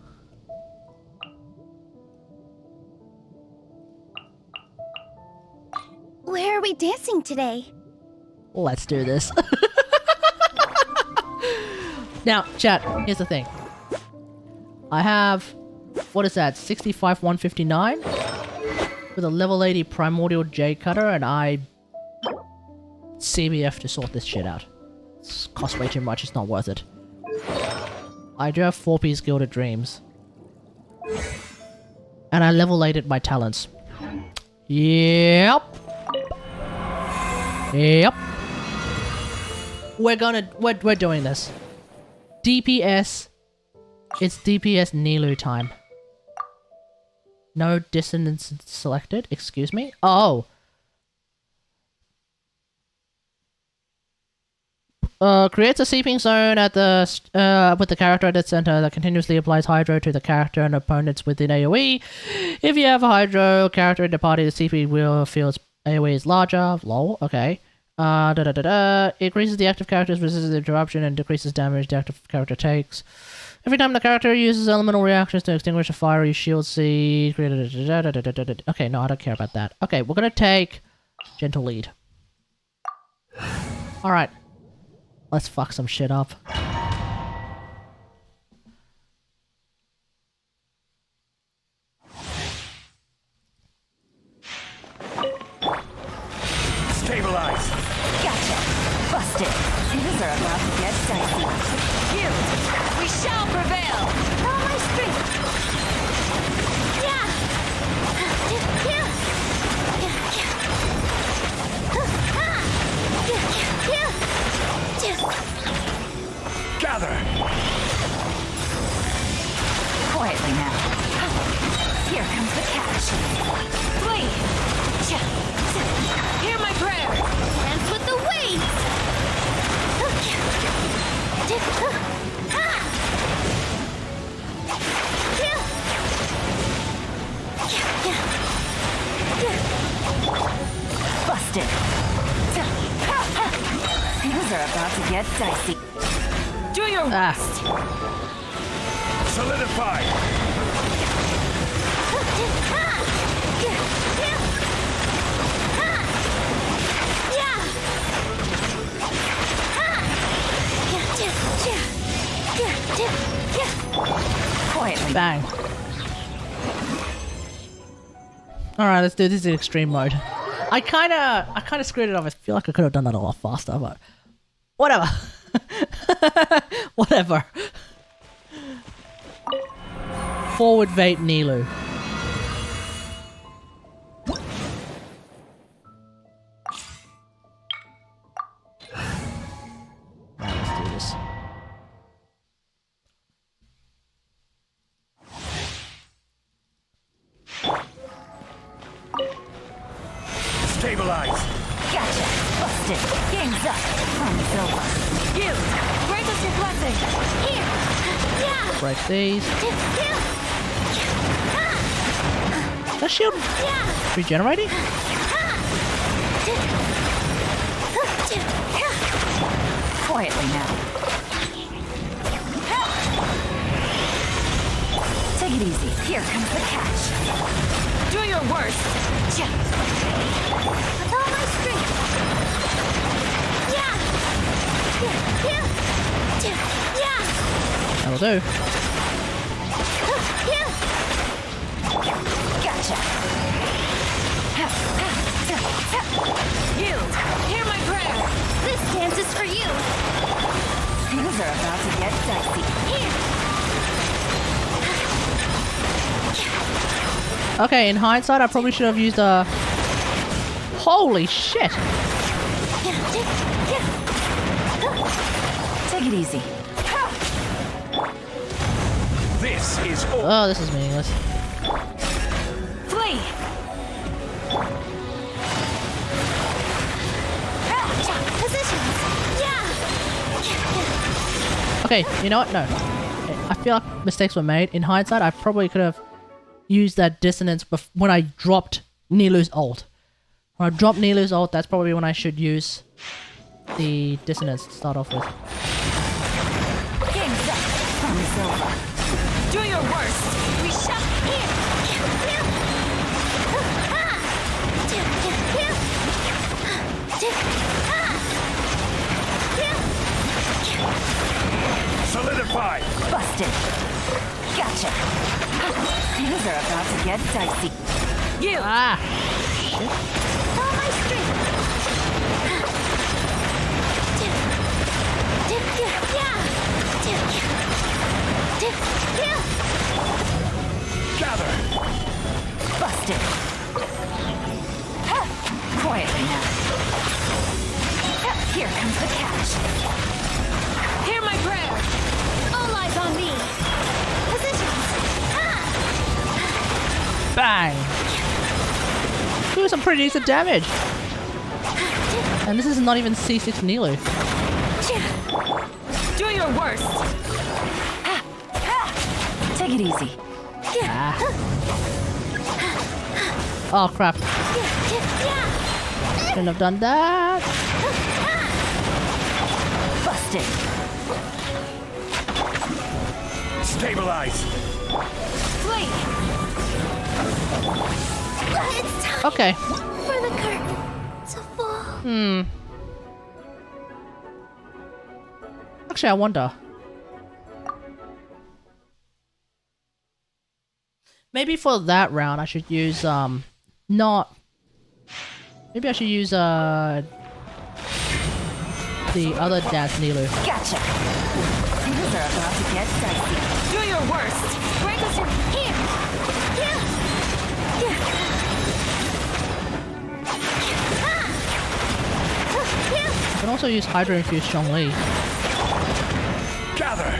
Where are we dancing today? Let's do this. Now, chat, here's the thing. I have, what is that, 65 159? With a level 80 primordial jade cutter, and I CBF to sort this shit out. It's cost way too much, it's not worth it. I do have 4-piece Gilded Dreams. And I level 8'd my talents. Yep. Yep. We're doing this. DPS. It's DPS Nilu time. No dissonance selected. Excuse me. Oh. Creates a seeping zone at the with the character at its center that continuously applies Hydro to the character and opponents within AoE. If you have a Hydro character in the party, the CP wheel feels AoE is larger. Lol. Okay. It increases the active character's resistance to interruption and decreases damage the active character takes. Every time the character uses elemental reactions to extinguish a fiery shield seed. Okay, no, I don't care about that. Okay, we're gonna take Gentle Lead. Alright. Let's fuck some shit up. Stabilize. Gotcha. Busted. Things are about to get dicey. You. We shall prevail. All my strength. Yeah. Gather. Quietly now. Here comes the catch. Flee. Hear my prayer. Dance with the waves. Busted. Things are about to get dicey. Do your worst. Solidify. Quietly. Bang. Alright, let's do this in extreme mode. I kinda screwed it up. I feel like I could have done that a lot faster, but whatever. Whatever. Forward Vate Nilu. Right, let's do this. Stabilize. Gotcha. Busted. Game's up. Fun's over. You. Grant us your blessing. Here. Yeah. Break these. That shield regenerating? Quietly now. Take it easy. Here comes the catch. Do your worst. With all my strength. Yeah. That'll do. Gotcha. Yield. Hear my prayer. dicey. Here. Okay, in hindsight, I probably should have used a... Holy shit! Take it easy. This is all. Oh, this is meaningless. Flee. Positions. Yeah. Okay, you know what? No. I feel like mistakes were made. In hindsight, I probably could have used that dissonance when I dropped Nilu's ult. When I dropped Nilu's ult, that's probably when I should use the dissonance to start off with. Game set. Fun over. Do your worst. We shall here. Solidify. Busted. Gotcha. Things are about to get dicey. You. Ah! Follow my street. Gather. Busted. Quietly now. Here comes the catch. Hear my prayer. All eyes on me. Positions. Bang! Do some pretty decent damage. And this is not even C6 Nilu. Do your worst. Take it easy. Ah. Oh crap. Shouldn't have done that. Busted. Stabilize. Flee. It's time Okay. for the curtain to fall. Actually, I wonder. Maybe for that round I should use not. Maybe I should use the other dance Nilu. Gotcha. Things are about to get dicey. Do your worst. Break us your here. Yeah. I can also use Hydro Infused Zhongli. Gather.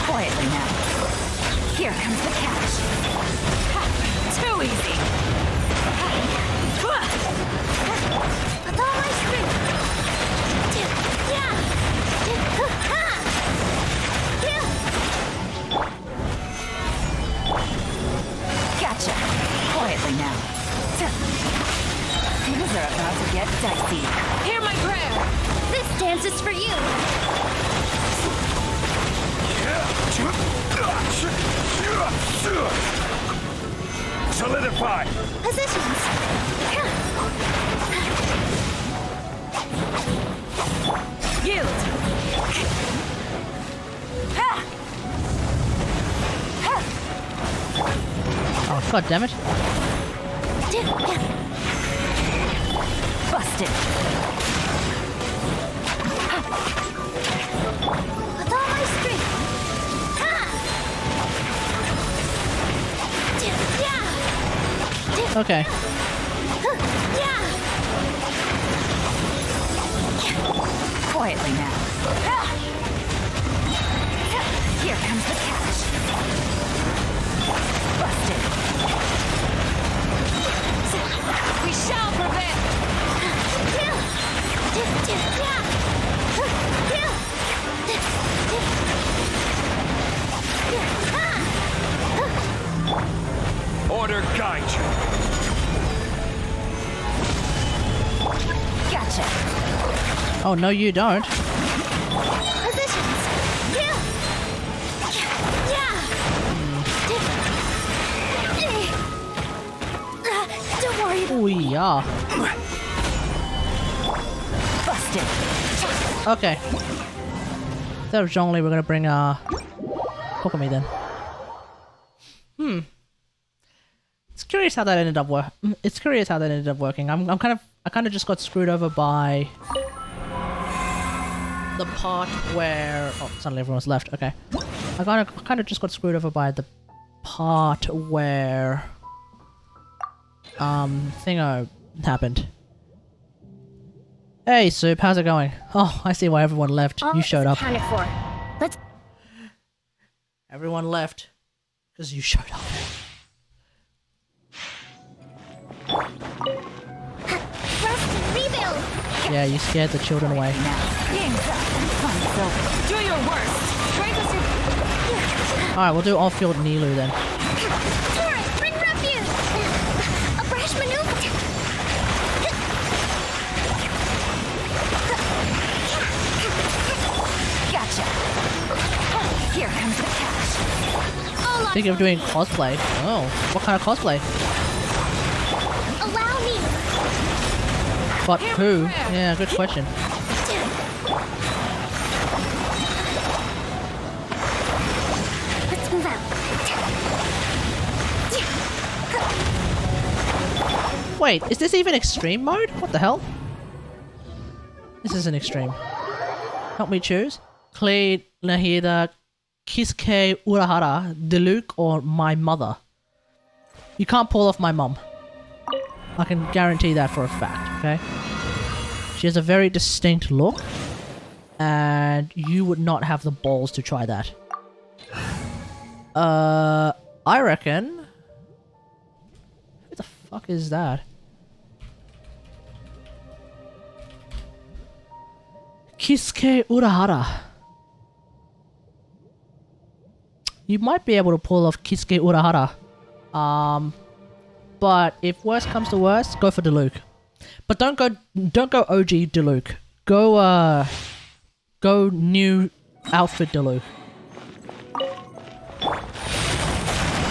Quietly now. Here comes the catch. Too easy. With all my strength. Gotcha. Quietly now. Things are about to get dicey. Hear my prayer. This dance is for you. Solidify. Positions. Yield. Oh god damn it. Busted. With all my strength. Okay. Quietly now. Here comes the catch. Busted. We shall prevail. Order guide you. Gotcha. Oh no you don't. Positions. Don't worry. Oh yeah. Busted. Okay. Instead of Zhongli, we're gonna bring Kokumi then. It's curious how that ended up working. I kind of just got screwed over by the part where... Oh, suddenly everyone's left. Okay. I kind of just got screwed over by the part where... Thingo happened. Hey, Soup, how's it going? Oh, I see why everyone left. You showed up. Accounted for. Let's. Everyone left because you showed up. Rest and rebuild. Yeah, you scared the children away. Game's up. Do your worst. Break us your. Alright, we'll do off-field Nilu then. Torrent, bring refuge. A brash maneuver. Gotcha. Here comes the cash. All Thinking of doing cosplay. Oh, what kind of cosplay? allow me. But who? Yeah, good question. Let's move out. Wait, is this even extreme mode? What the hell? This isn't extreme. Help me choose. Clay Nahida, Kisuke Urahara, Diluc, or my mother. You can't pull off my mum. I can guarantee that for a fact, okay? She has a very distinct look, and you would not have the balls to try that. I reckon... Who the fuck is that? Kisuke Urahara. You might be able to pull off Kisuke Urahara. But if worst comes to worst, go for Diluc. But don't go OG Diluc. Go new outfit Diluc.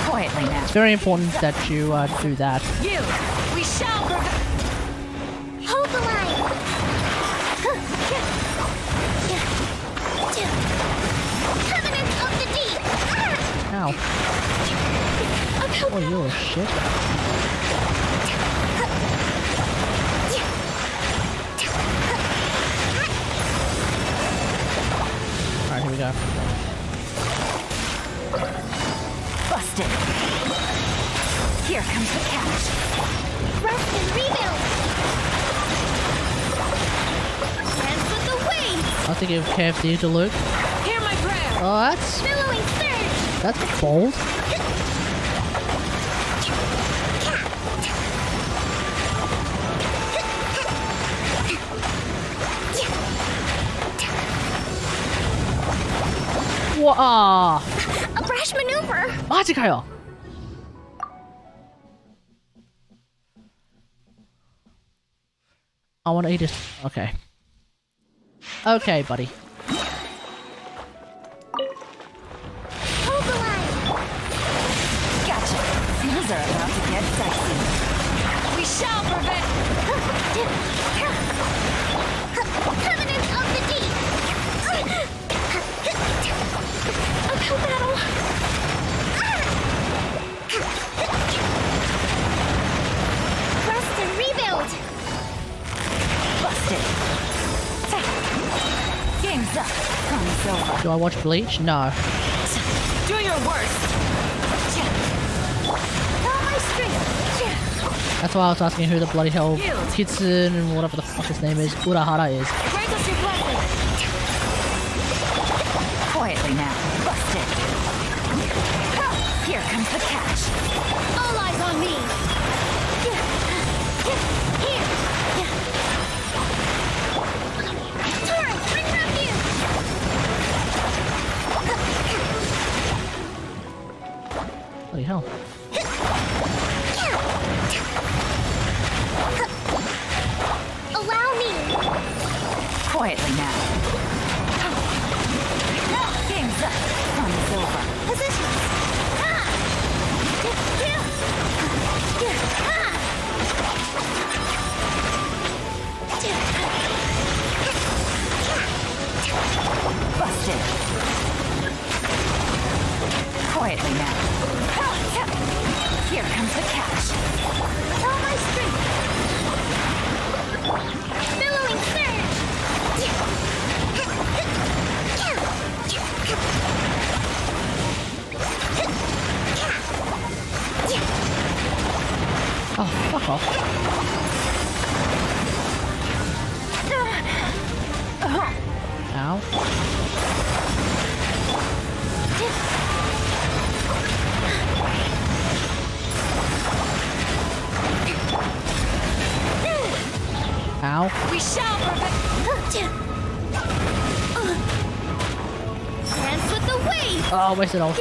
Quietly now. It's very important that you do that. You. We shall prevent. Hold the line. Covenant of the deep. Ow. Oh, you're shit. Alright, here we go. Busted. Here comes the cash. Rest and rebuild. Dance with the waves. I think of KFC Diluc. Hear my prayer. Oh, that's Billowing surge. that's bold. Whoa! A brash maneuver. 마지가요. I want to eat it. Okay. Okay, buddy. Hold the line. Gotcha. These are about to get sexy. We shall prevent. Covenant of the deep. Uphill battle. Rest and rebuild. Busted. Game's up. Time's over. Do I watch Bleach? No. Do your worst. All my strength. That's why I was asking who the bloody hell Kitsun and whatever the fuck his name is, Urahara is. Grant us your blessing. Quietly now. Busted. Here comes the catch. All eyes on me. Here. Torrent, bring refuge. Bloody hell. Allow me. Quietly now. Game's up. Time's over. Positions. Fuck off. Ow. Ow. We shall perfect. Dance with the wave. Oh, wasted all.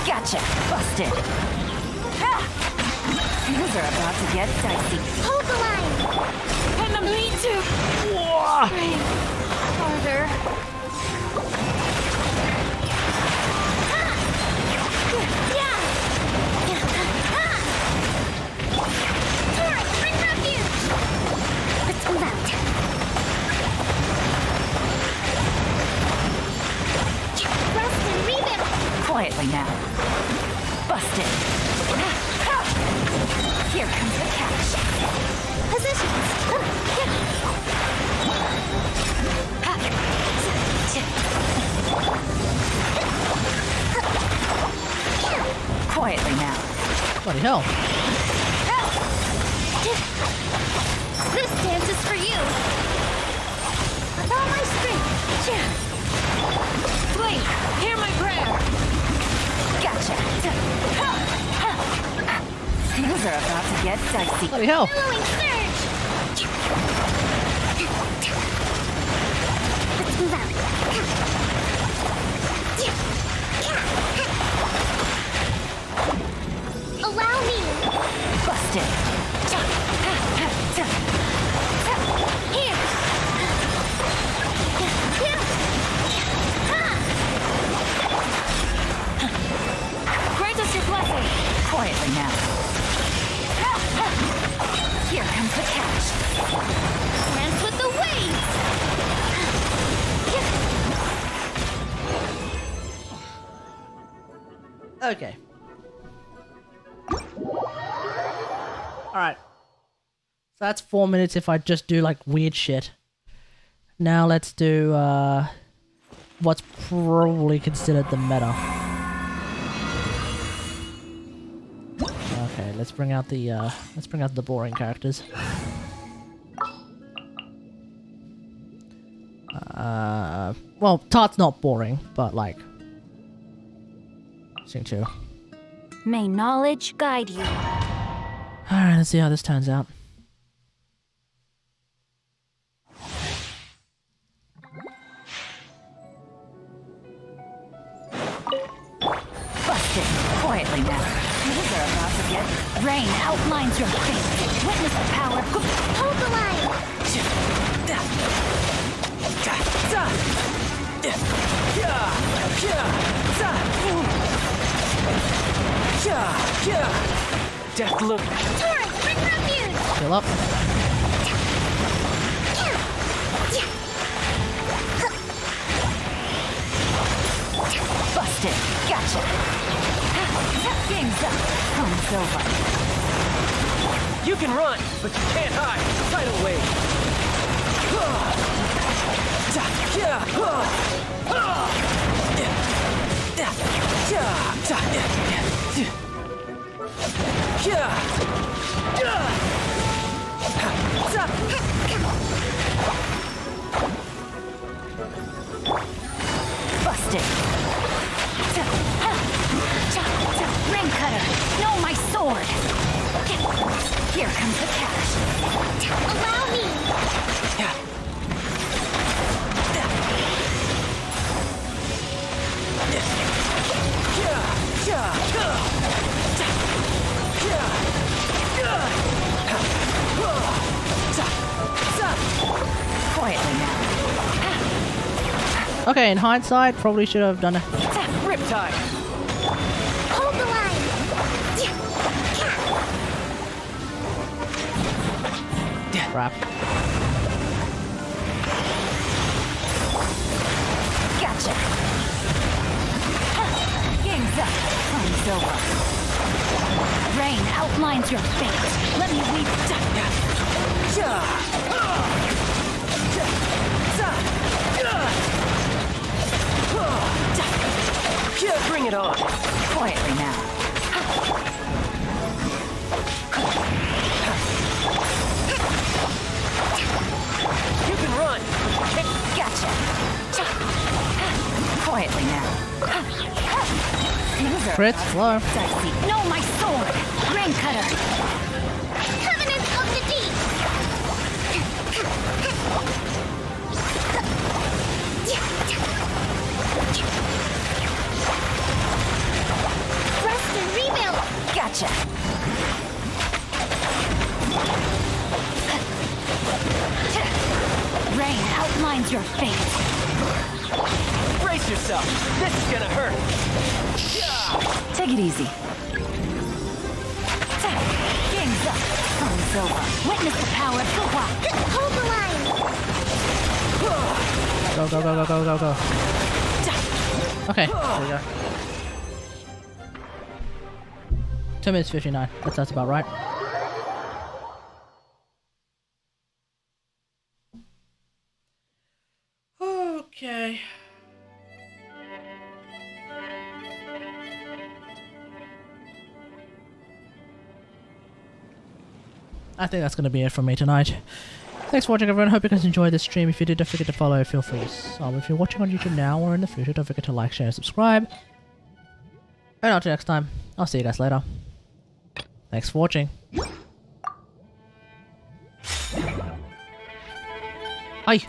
Gotcha. Busted. Things are about to get dicey. Hold the line. And me too. Strain harder. Bring refuge. Let's move out. Rest and rebound. Quietly now. Busted. Here comes the catch. Positions. Quietly now. Bloody hell. This dance is for you. With all my strength. Wait, hear my prayer. Gotcha. Things are about to get dicey. Bloody hell. Billowing surge. Let's move out. Allow me. Busted. Here. Grant us your blessing. Quietly now. Here comes the catch. Dance with the waves. Okay. Alright. So that's 4 minutes if I just do like weird shit. Now let's do what's probably considered the meta. Okay, let's bring out the boring characters. Well, Tart's not boring, but like Sing 2. May knowledge guide you. Alright, let's see how this turns out. Busted. Quietly now. Things are about to get... Rain outlines your face. Witness the power. Hold the line. Death look. Torrent, bring refuge. Heal up. Busted. Gotcha. Game's up. Home's over. You can run, but you can't hide. Tidal wave. Busted. Ring cutter. No, my sword. Here comes the catch. Allow me. Quietly now. Okay, in hindsight, probably should have done it. Riptide. Hold the line. Crap. Gotcha. Game's up. Time's over. Rain outlines your fate. Let me weep. Bring it on. Quietly now. Crits, floor. Dicey. No, my sword! Rain cutter! Covenant of the Deep! Rest and rebuild! Gotcha! Rain outlines your fate! Brace yourself. This is gonna hurt. Take it easy. Game's up. Fun's over. Witness the power of Fuhua. Hold the line. Go, go, go, go, go, go, go. Okay, there we go. 2 minutes 59. That's about right. Okay. I think that's going to be it from me tonight. Thanks for watching, everyone. Hope you guys enjoyed this stream. If you did, don't forget to follow. Feel free to sub. If you're watching on YouTube now or in the future, don't forget to like, share, and subscribe. And until next time, I'll see you guys later. Thanks for watching. Bye.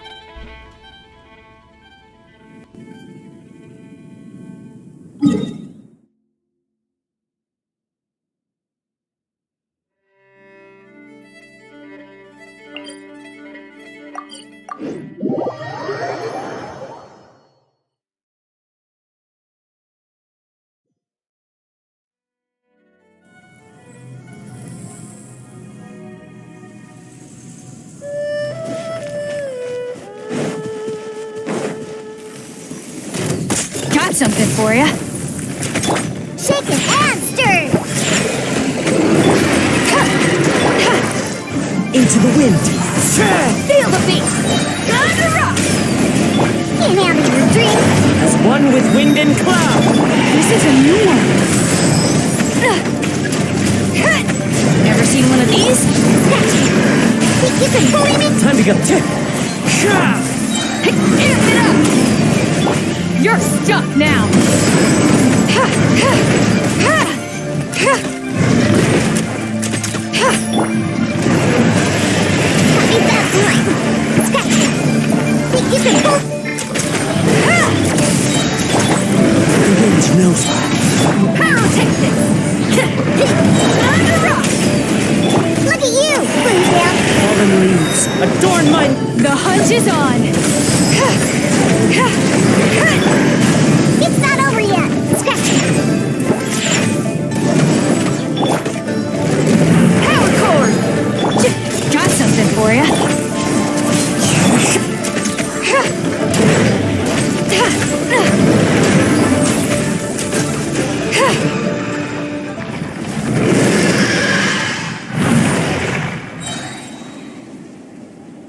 Got something for ya. Shake it and stir. Into the wind. Feel the beat. Gonna rock. Can't have your dream. As one with wind and cloud. This is a new one. Never seen one of these? Think you can bully me? Time to go. Amp it up. You're stuck now! The wind knows. I'll take this! Under rock! Look at you, Boomtail! Fallen leaves adorn my... The hunt is on!